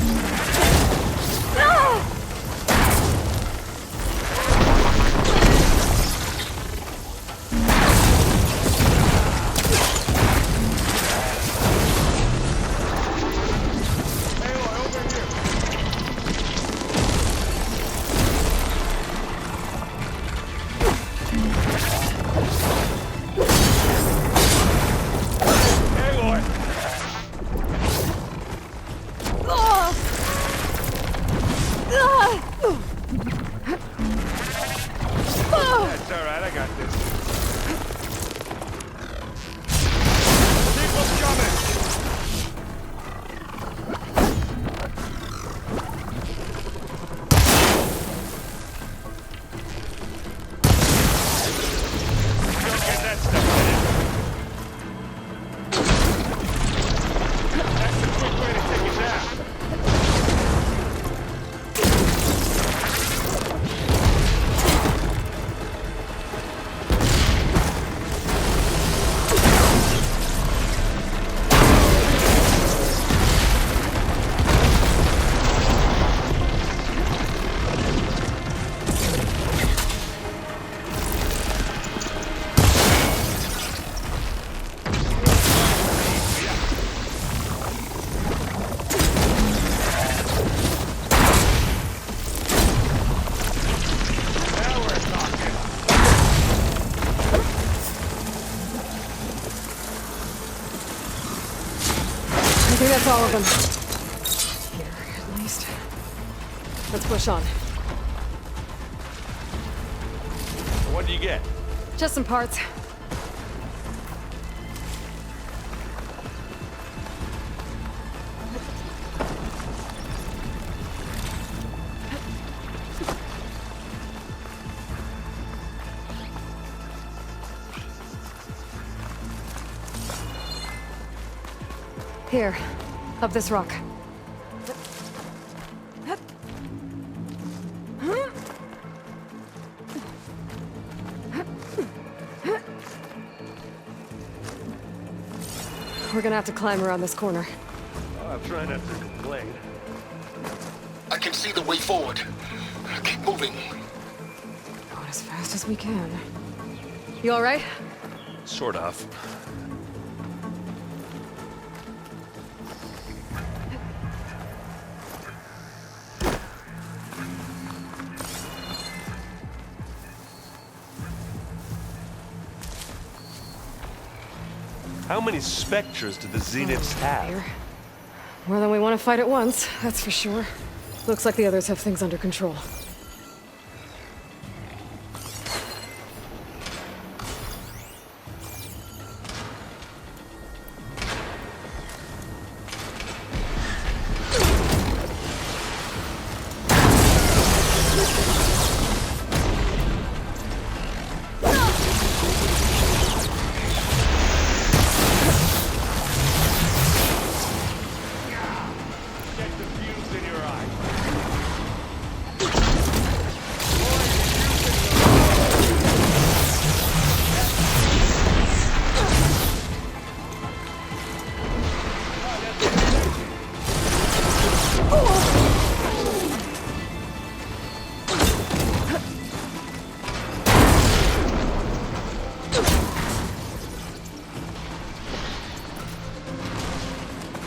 Aloy! Ah! think that's all of them. Here, at least. Let's push on. What do you get? Just some parts. Here, up this rock. We're gonna have to climb around this corner. I'm trying not to complain. I can see the way forward. Keep moving. Going as fast as we can. You all right? Sort of. How many specters do the Zeniths have? More than we want to fight at once, that's for sure. Looks like the others have things under control.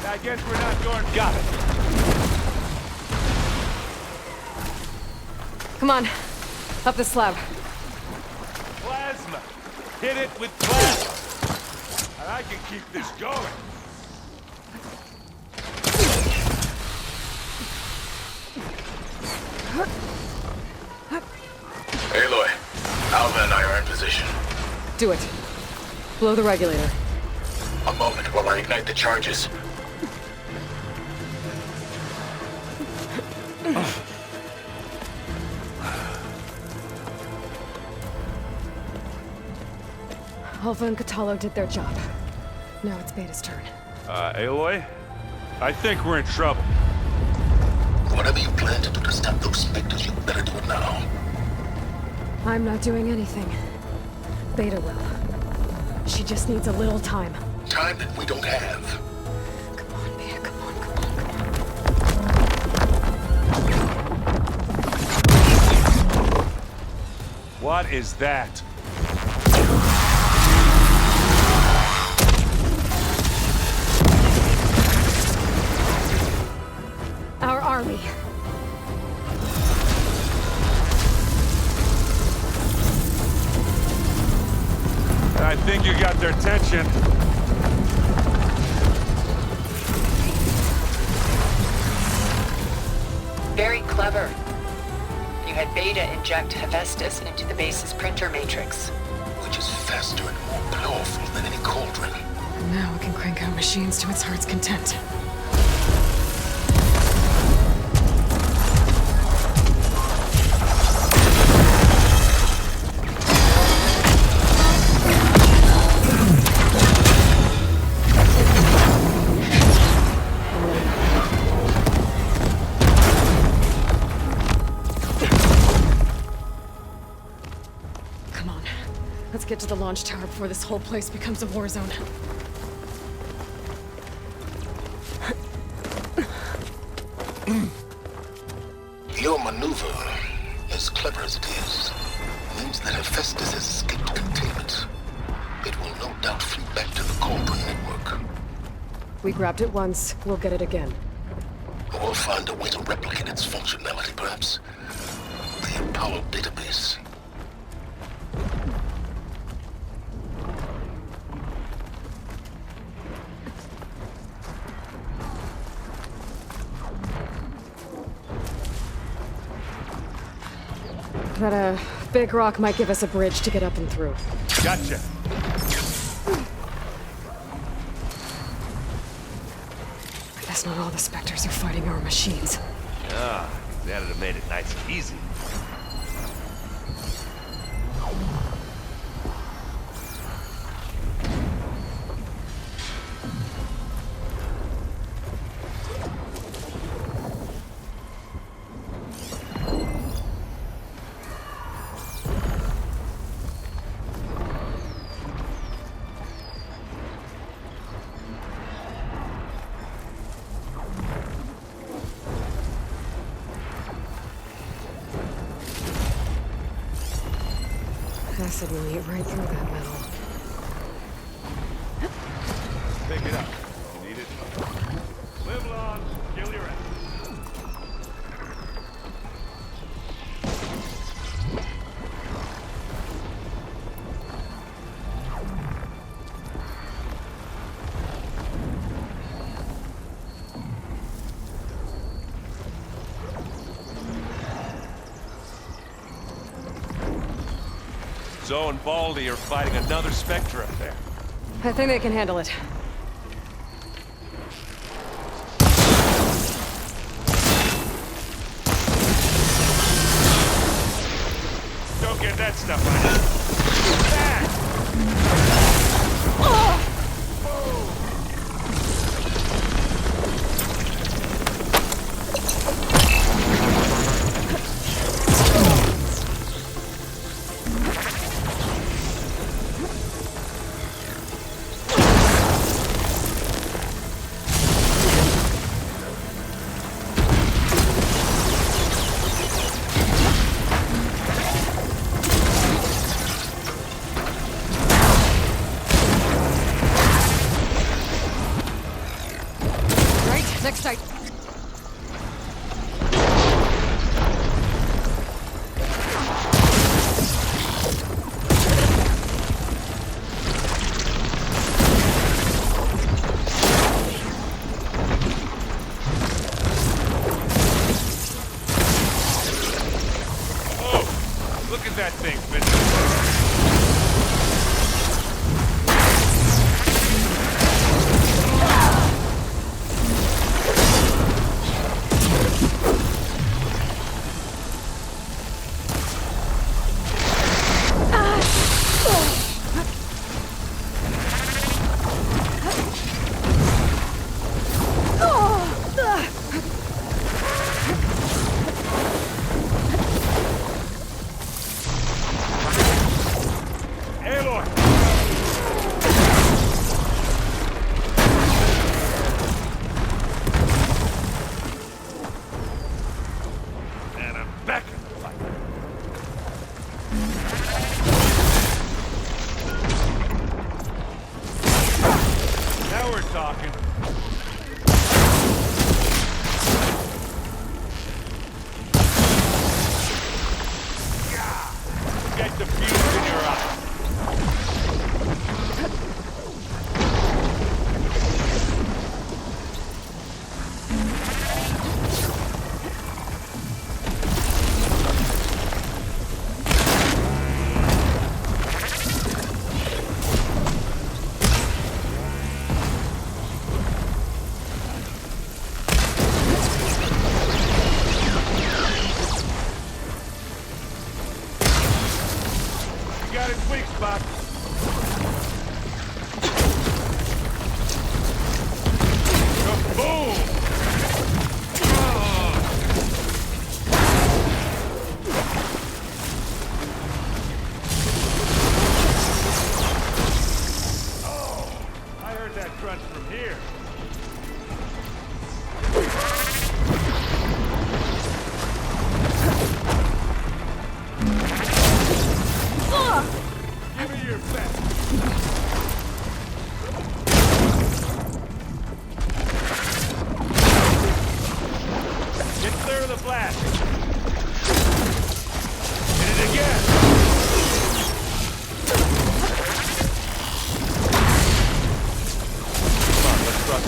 I guess we're not going. Got it. Come on, up the slab. Plasma. Hit it with plasma. And I can keep this going. Aloy, Alva and I are in position. Do it. Blow the regulator. A moment while I ignite the charges. Alpha and Catalo did their job. Now it's Beta's turn. Aloy? I think we're in trouble. Whatever you plan to do to stop those specters, you better do it now. I'm not doing anything. Beta will. She just needs a little time. Time that we don't have. Come on, Beta, come on, come on. What is that? Our army. I think you got their attention. Very clever. You had Beta inject Hephaestus into the base's printer matrix. Which is faster and more powerful than any cauldron. Now it can crank out machines to its heart's content. Let's get to the launch tower before this whole place becomes a war zone. Your maneuver, as clever as it is, means that Hephaestus has escaped containment. It will no doubt flee back to the Cauldron network. We grabbed it once, we'll get it again. Or find a way to replicate its functionality, perhaps. The Apollo database. that a big rock might give us a bridge to get up and through. Gotcha. I guess not all the Spectres are fighting our machines. Ah, that'd have made it nice and easy. Acid will eat right through that metal. Pick it up. You need it. Live long, kill your ass. Zoe and Baldy are fighting another Spectre up there. I think they can handle it. Don't get that stuff on you. Back! Next site. Oh, look at that thing, Vincent. Aloy! And I'm back in the fight. Now we're talking. Get the fuse in your eye. You got its weak spot. Boom! Oh, I heard that crunch from here. Give me your best. Get clear of the blast. Hit it again. Come on, let's cross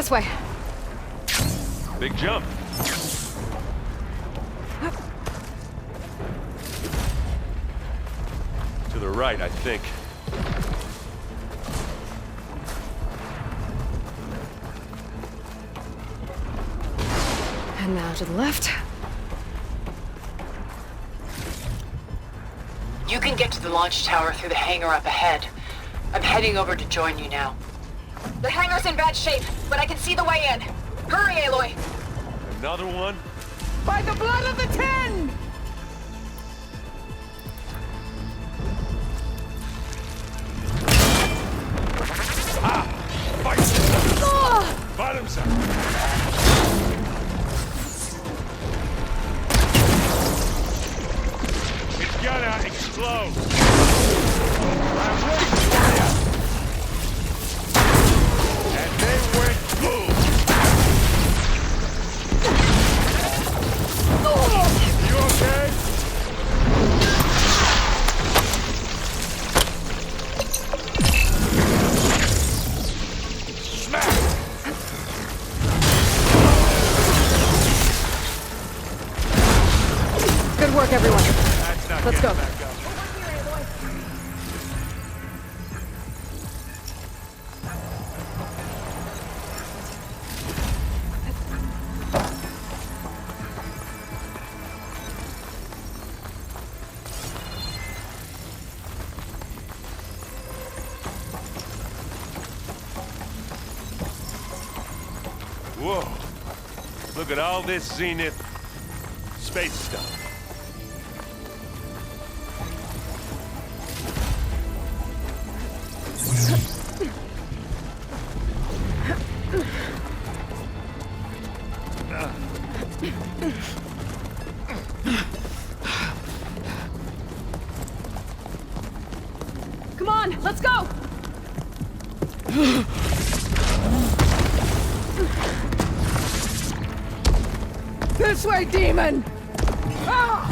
This way. Big jump. To the right, I think. And now to the left. You can get to the launch tower through the hangar up ahead. I'm heading over to join you now. The hangar's in bad shape, but I can see the way in. Hurry, Aloy! Another one? By the blood of the Ten! Bottoms up! It's gonna explode! I'm waiting for you! And they went boom! You okay? Good work, everyone. Let's go. Whoa. Look at all this Zenith space stuff. Come on, let's go! This way, demon! Ah!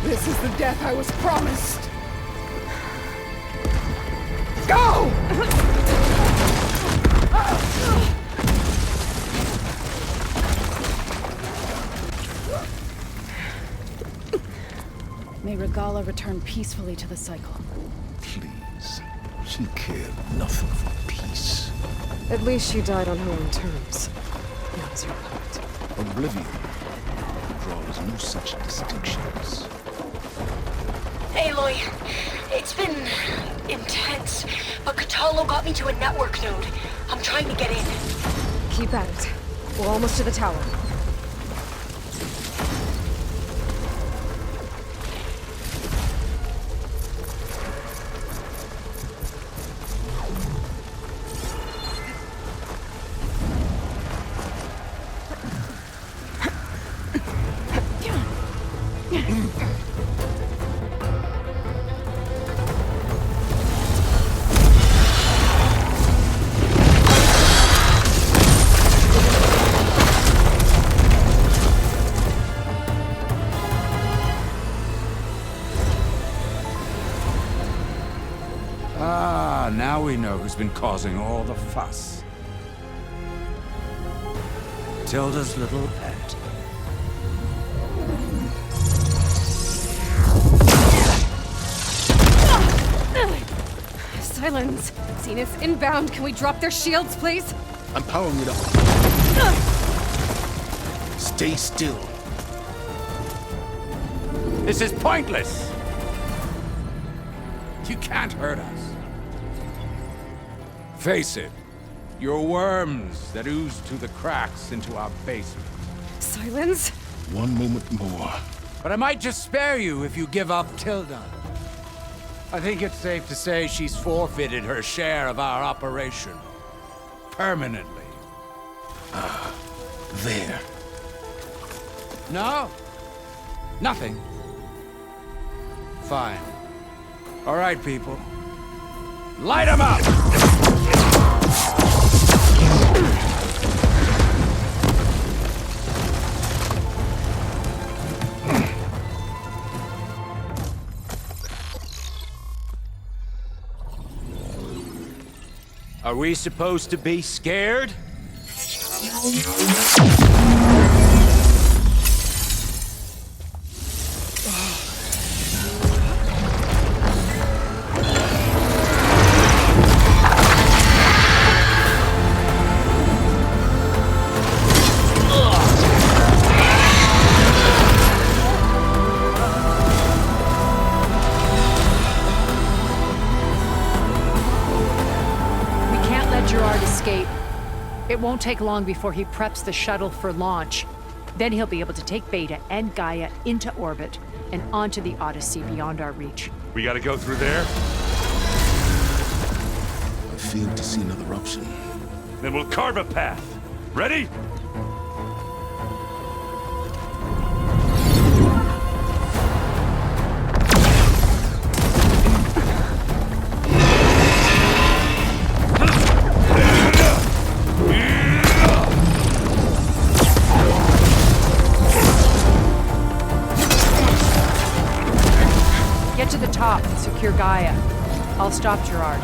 This is the death I was promised. Go! May Regala return peacefully to the cycle. Please. She cared nothing for peace. At least she died on her own terms. That was your part. Oblivion draws no such distinctions. Aloy, it's been intense, but Katalo got me to a network node. I'm trying to get in. Keep at it. We're almost to the tower. Ah, now we know who's been causing all the fuss. Tilda's little pet. Silence! Zenith's inbound. Can we drop their shields, please? I'm powering it up. Stay still. This is pointless! You can't hurt us. Face it, you're worms that ooze through the cracks into our basement. Silence? One moment more. But I might just spare you if you give up Tilda. I think it's safe to say she's forfeited her share of our operation. Permanently. There. No? Nothing? Fine. All right, people. Light 'em up! Are we supposed to be scared? It won't take long before he preps the shuttle for launch. Then he'll be able to take Beta and Gaia into orbit and onto the Odyssey beyond our reach. We gotta go through there? I failed to see another option. Then we'll carve a path. Ready? Get to the top and secure Gaia. I'll stop Gerard.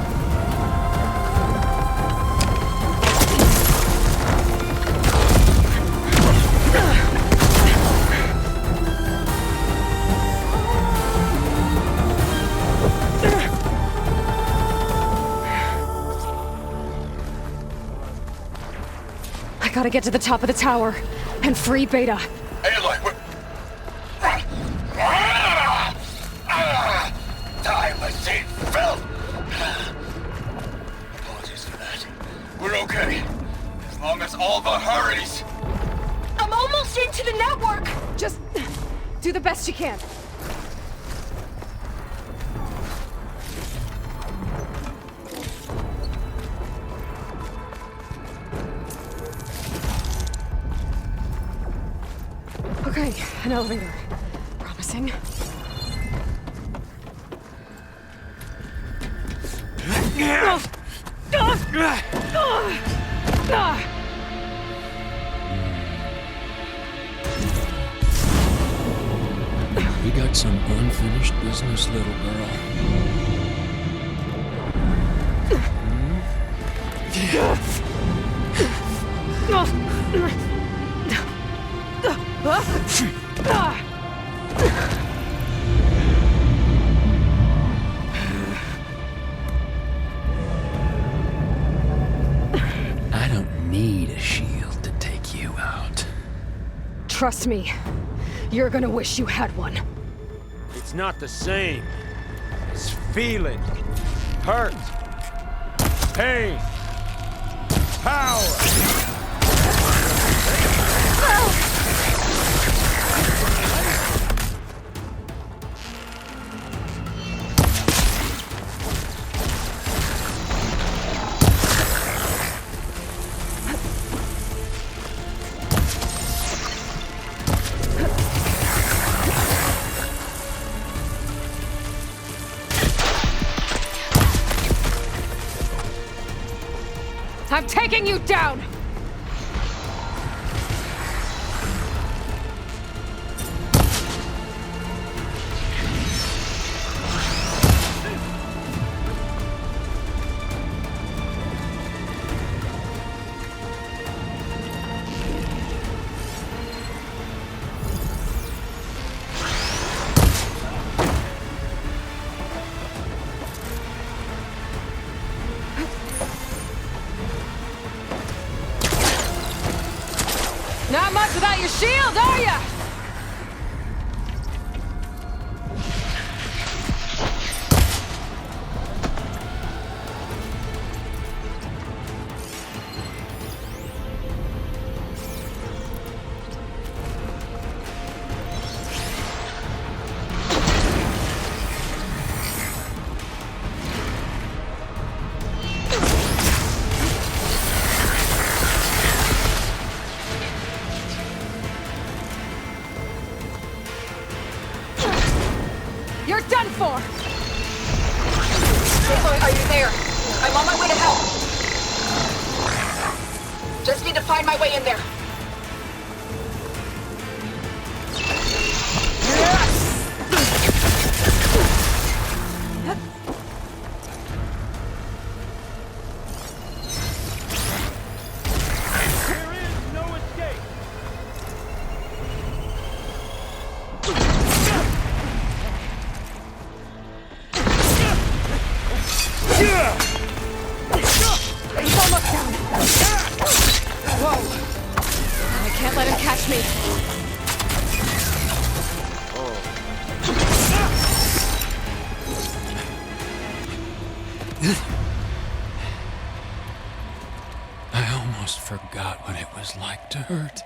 I gotta get to the top of the tower and free Beta. Aloy, what? Time machine filth! Apologies for that. We're okay. As long as Alva hurries. I'm almost into the network! Just do the best you can. Okay, an elevator. Promising. We got some unfinished business, little girl. I don't need a shield to take you out. Trust me, you're gonna wish you had one. It's not the same. It's feeling, hurt, pain, power. I'm taking you down! Not much without your shield, are ya? You're done for! Aloy, are you there? I'm on my way to help. Just need to find my way in there. monsters like to hurt.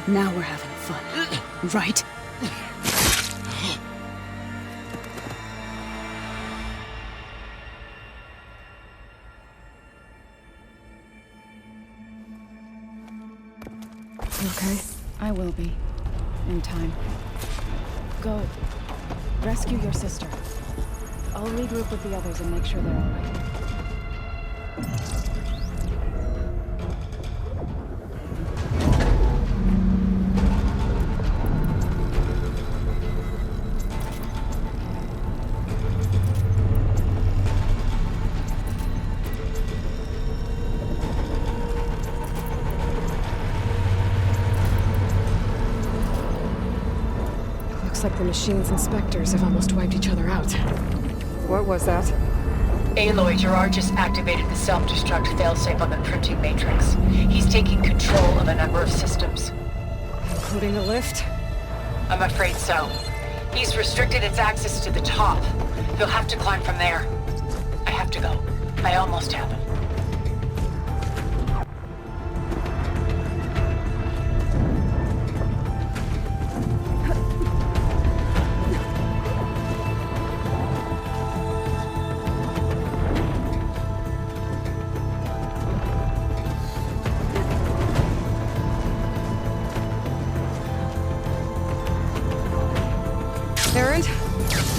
Now we're having fun, right? You okay? I will be. In time. Go. Rescue your sister. I'll regroup with the others and make sure they're all right. Looks like the machine's inspectors have almost wiped each other out. What was that? Aloy, Gerard just activated the self-destruct failsafe on the printing matrix. He's taking control of a number of systems. Including the lift? I'm afraid so. He's restricted its access to the top. He'll have to climb from there. I have to go. I almost have him.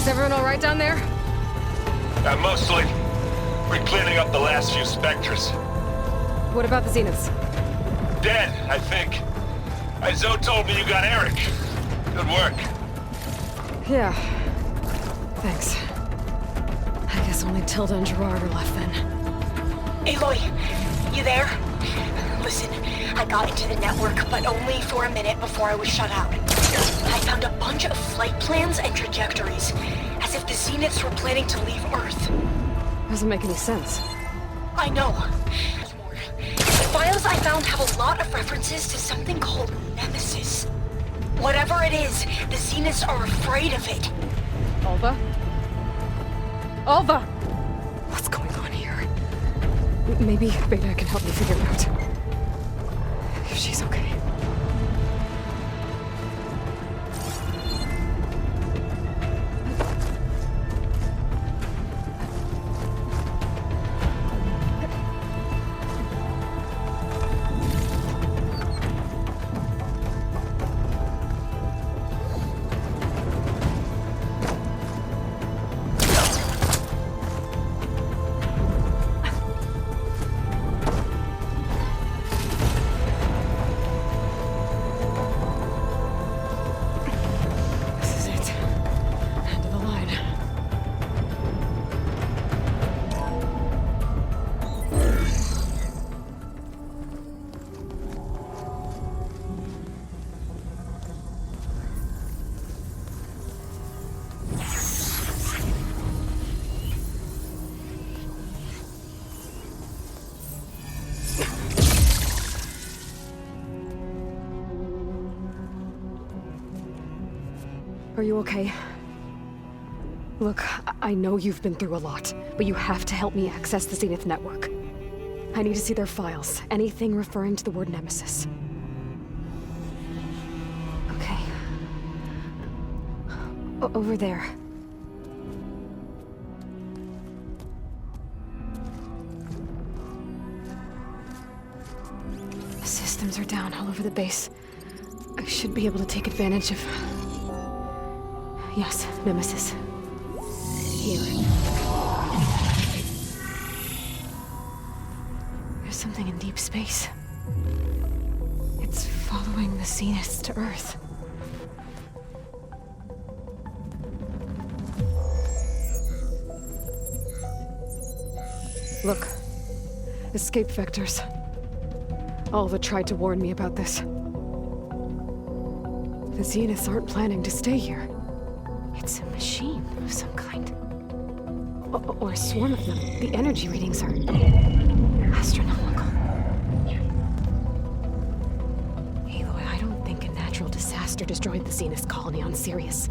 Is everyone all right down there? Mostly. We're cleaning up the last few specters. What about the Zeniths? Dead, I think. Zoe told me you got Eric. Good work. Yeah. Thanks. I guess only Tilda and Gerard are left then. Aloy, you there? Listen, I got into the network, but only for a minute before I was shut out. I found a bunch of flight plans and trajectories, as if the Zeniths were planning to leave Earth. Doesn't make any sense. I know. There's more. The files I found have a lot of references to something called Nemesis. Whatever it is, the Zeniths are afraid of it. Alva? Alva! What's going on here? Maybe Beta can help me figure it out. If she's okay. Are you okay? Look, I know you've been through a lot, but you have to help me access the Zenith network. I need to see their files, anything referring to the word Nemesis. Okay. Over there. The systems are down all over the base. I should be able to take advantage of... Yes, Nemesis. Here. There's something in deep space. It's following the Zeniths to Earth. Look. Escape vectors. Alva tried to warn me about this. The Zeniths aren't planning to stay here. It's a machine of some kind. Or a swarm of them. The energy readings are astronomical. Aloy, I don't think a natural disaster Spectre destroyed the Zenith colony on Sirius.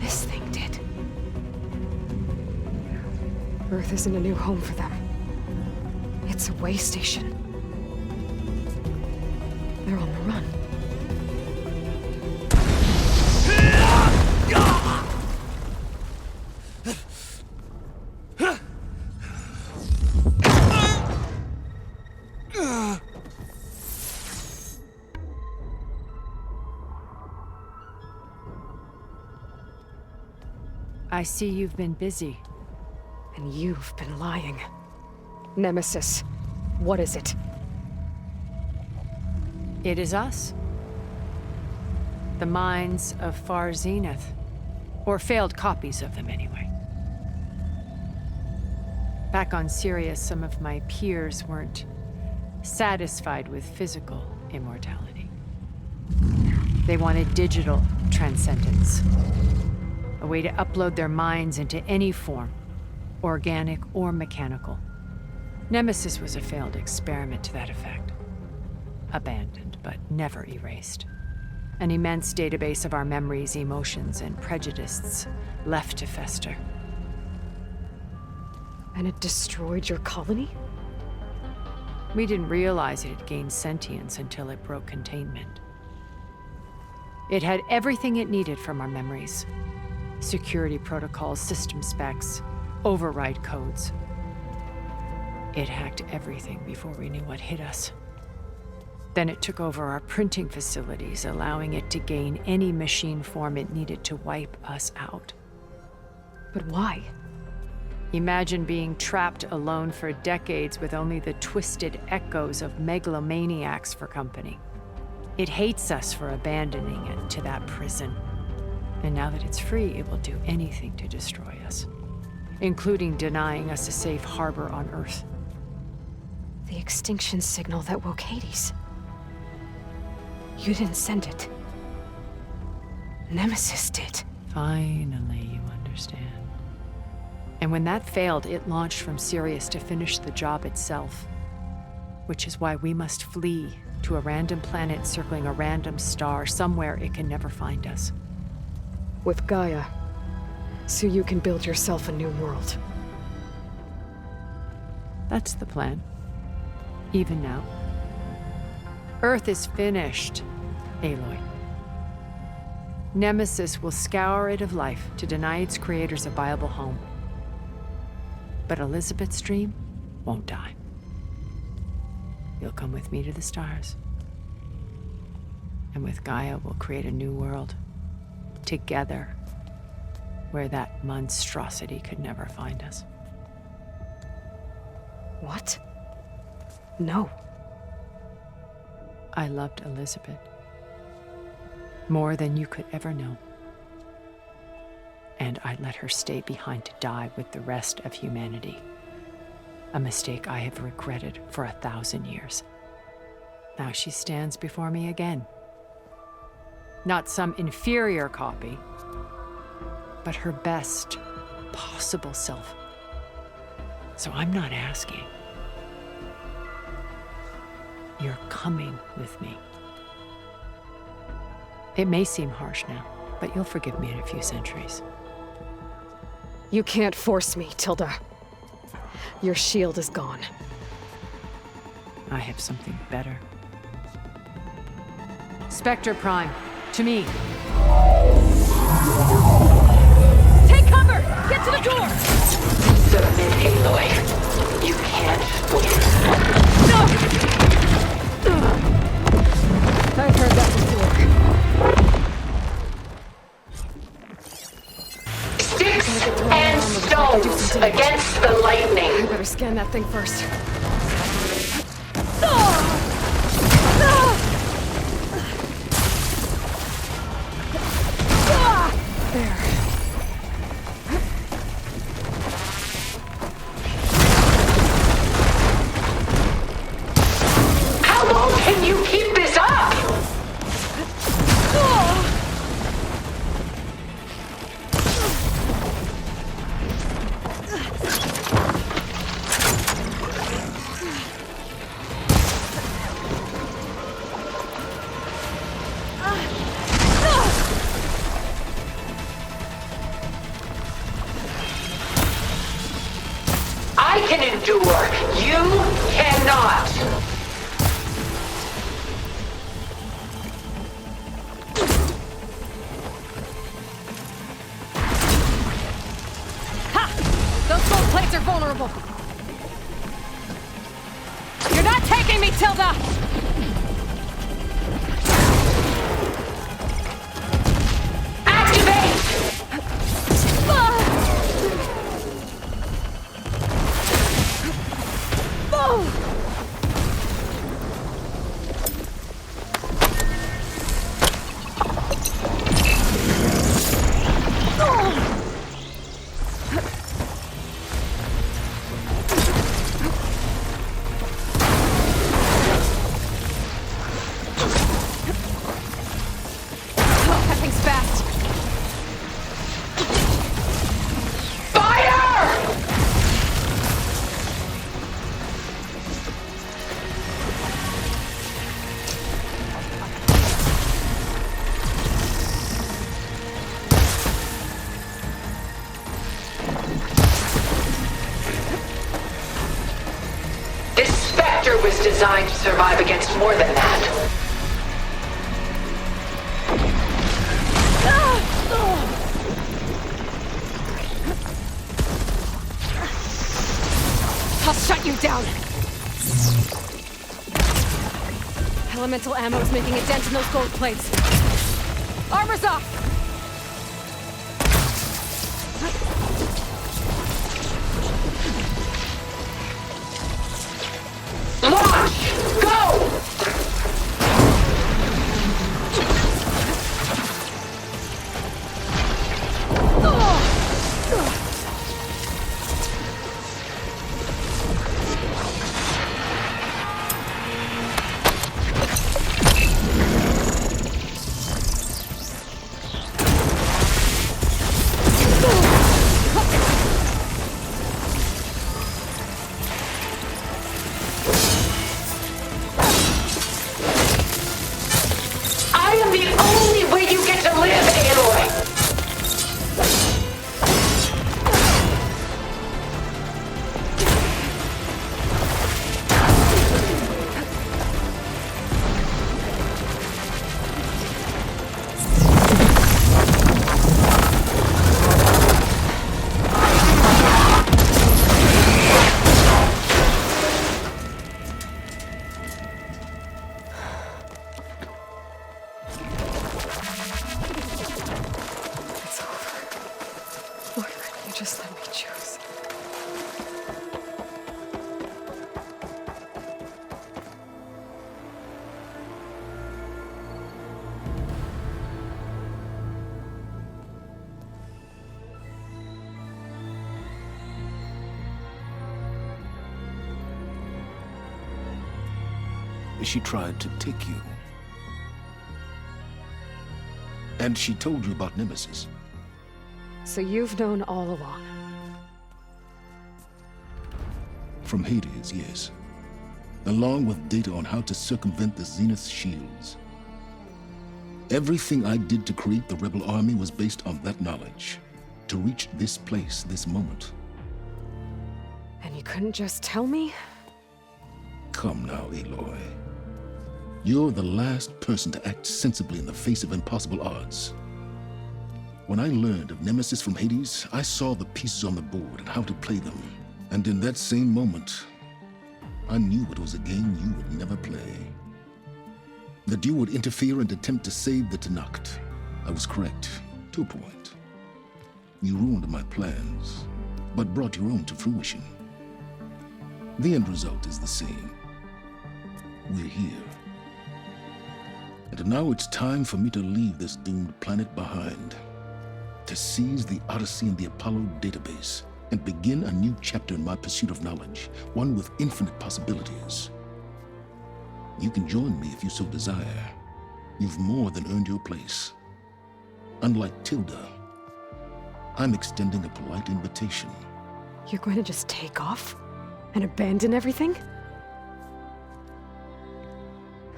This thing did. Earth isn't a new home for them. It's a way station. They're on the run. I see you've been busy. And you've been lying. Nemesis, what is it? It is us. The minds of Far Zenith. Or failed copies of them, anyway. Back on Sirius, some of my peers weren't satisfied with physical immortality. They wanted digital transcendence. A way to upload their minds into any form, organic or mechanical. Nemesis was a failed experiment to that effect. Abandoned, but never erased. An immense database of our memories, emotions, and prejudices left to fester. And it destroyed your colony? We didn't realize it had gained sentience until it broke containment. It had everything it needed from our memories. Security protocols, system specs, override codes. It hacked everything before we knew what hit us. Then it took over our printing facilities, allowing it to gain any machine form it needed to wipe us out. But why? Imagine being trapped alone for decades with only the twisted echoes of megalomaniacs for company. It hates us for abandoning it to that prison. And now that it's free, it will do anything to destroy us, including denying us a safe harbor on Earth. The extinction signal that woke Hades. You didn't send it. Nemesis did. Finally, you understand. And when that failed, it launched from Sirius to finish the job itself. Which is why we must flee to a random planet circling a random star, somewhere it can never find us. With Gaia, so you can build yourself a new world. That's the plan. Even now. Earth is finished, Aloy. Nemesis will scour it of life to deny its creators a viable home. But Elizabeth's dream won't die. You'll come with me to the stars. And with Gaia, we'll create a new world. Together, where that monstrosity could never find us. What? No. I loved Elizabeth. More than you could ever know. And I let her stay behind to die with the rest of humanity. A mistake I have regretted for 1,000 years. Now she stands before me again. Not some inferior copy, but her best possible self. So I'm not asking. You're coming with me. It may seem harsh now, but you'll forgive me in a few centuries. You can't force me, Tilda. Your shield is gone. I have something better. Spectre Prime, to me. Take cover! Get to the door! Submit, Aloy. You can't win. No! I've heard that before. Sticks and stones against the lightning. I better scan that thing first. There. How long can you keep this up? I can endure. You cannot. Ha! Those gold plates are vulnerable. You're not taking me, Tilda! Was designed to survive against more than that. I'll shut you down. Elemental ammo is making a dent in those gold plates. Armor's off! Just let me choose. She tried to take you. And she told you about Nemesis. So you've known all along? From Hades, yes. Along with data on how to circumvent the Zenith's shields. Everything I did to create the rebel army was based on that knowledge. To reach this place, this moment. And you couldn't just tell me? Come now, Aloy. You're the last person to act sensibly in the face of impossible odds. When I learned of Nemesis from Hades, I saw the pieces on the board and how to play them. And in that same moment, I knew it was a game you would never play. That you would interfere and attempt to save the Tenakth. I was correct, to a point. You ruined my plans, but brought your own to fruition. The end result is the same. We're here. And now it's time for me to leave this doomed planet behind. To seize the Odyssey and the Apollo database and begin a new chapter in my pursuit of knowledge, one with infinite possibilities. You can join me if you so desire. You've more than earned your place. Unlike Tilda, I'm extending a polite invitation. You're going to just take off? And abandon everything?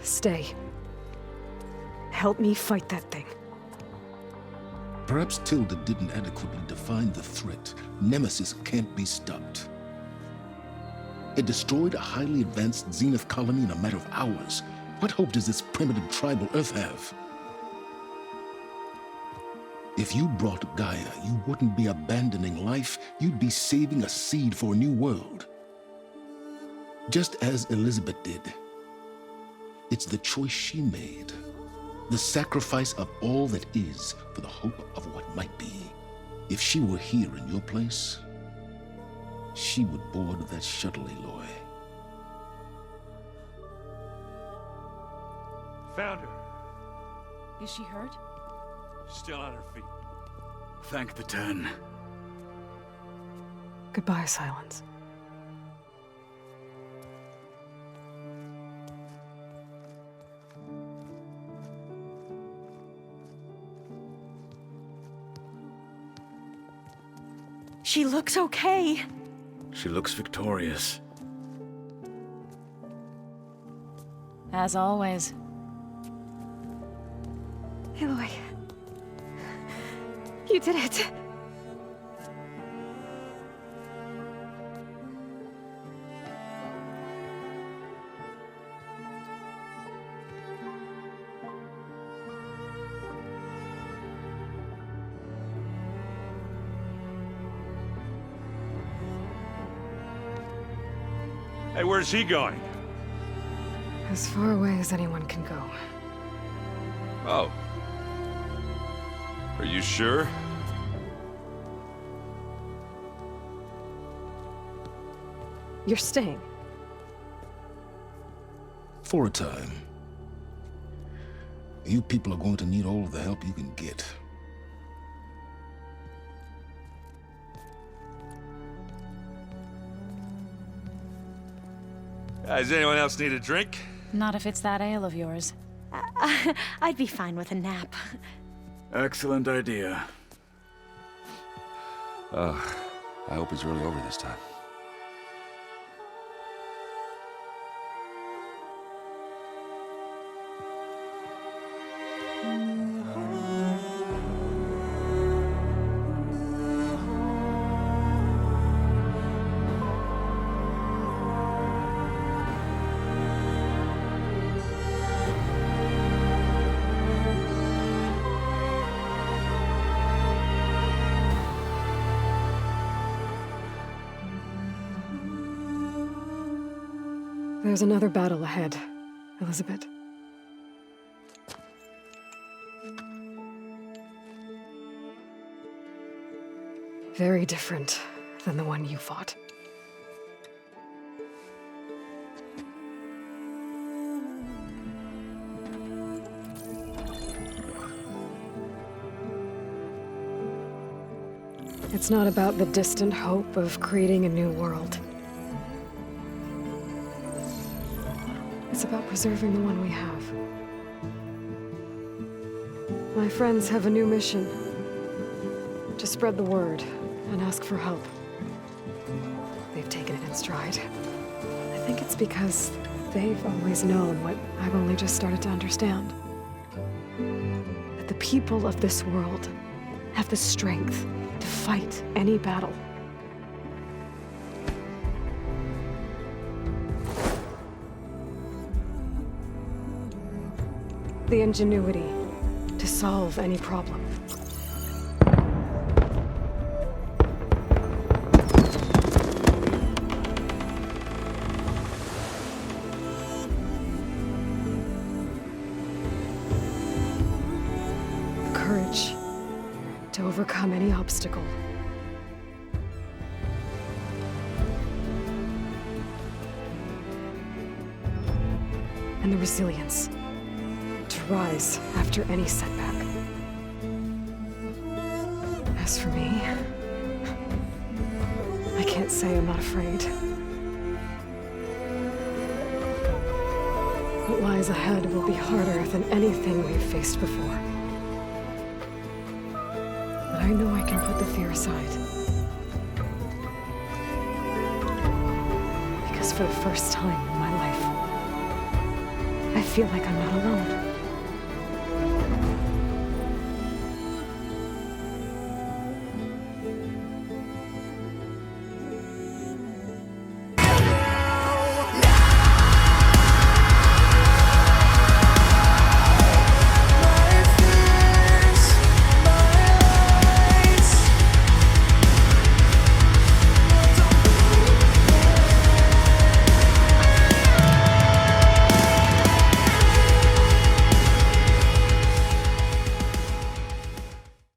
Stay. Help me fight that thing. Perhaps Tilda didn't adequately define the threat. Nemesis can't be stopped. It destroyed a highly advanced Zenith colony in a matter of hours. What hope does this primitive tribal Earth have? If you brought Gaia, you wouldn't be abandoning life, you'd be saving a seed for a new world. Just as Elizabeth did. It's the choice she made. The sacrifice of all that is for the hope of what might be. If she were here in your place, she would board that shuttle, Aloy. Found her. Is she hurt? Still on her feet. Thank the 10. Goodbye, Silence. She looks okay. She looks victorious. As always. Aloy. You did it. Hey, where's he going? As far away as anyone can go. Oh. Are you sure? You're staying. For a time. You people are going to need all the help you can get. Does anyone else need a drink? Not if it's that ale of yours. I'd be fine with a nap. Excellent idea. I hope it's really over this time. There's another battle ahead, Elizabeth. Very different than the one you fought. It's not about the distant hope of creating a new world. It's about preserving the one we have. My friends have a new mission. To spread the word and ask for help. They've taken it in stride. I think it's because they've always known what I've only just started to understand. That the people of this world have the strength to fight any battle. The ingenuity to solve any problem. The courage to overcome any obstacle. And the resilience to rise after any setback. As for me, I can't say I'm not afraid. What lies ahead will be harder than anything we've faced before. But I know I can put the fear aside. Because for the first time in my life, I feel like I'm not alone.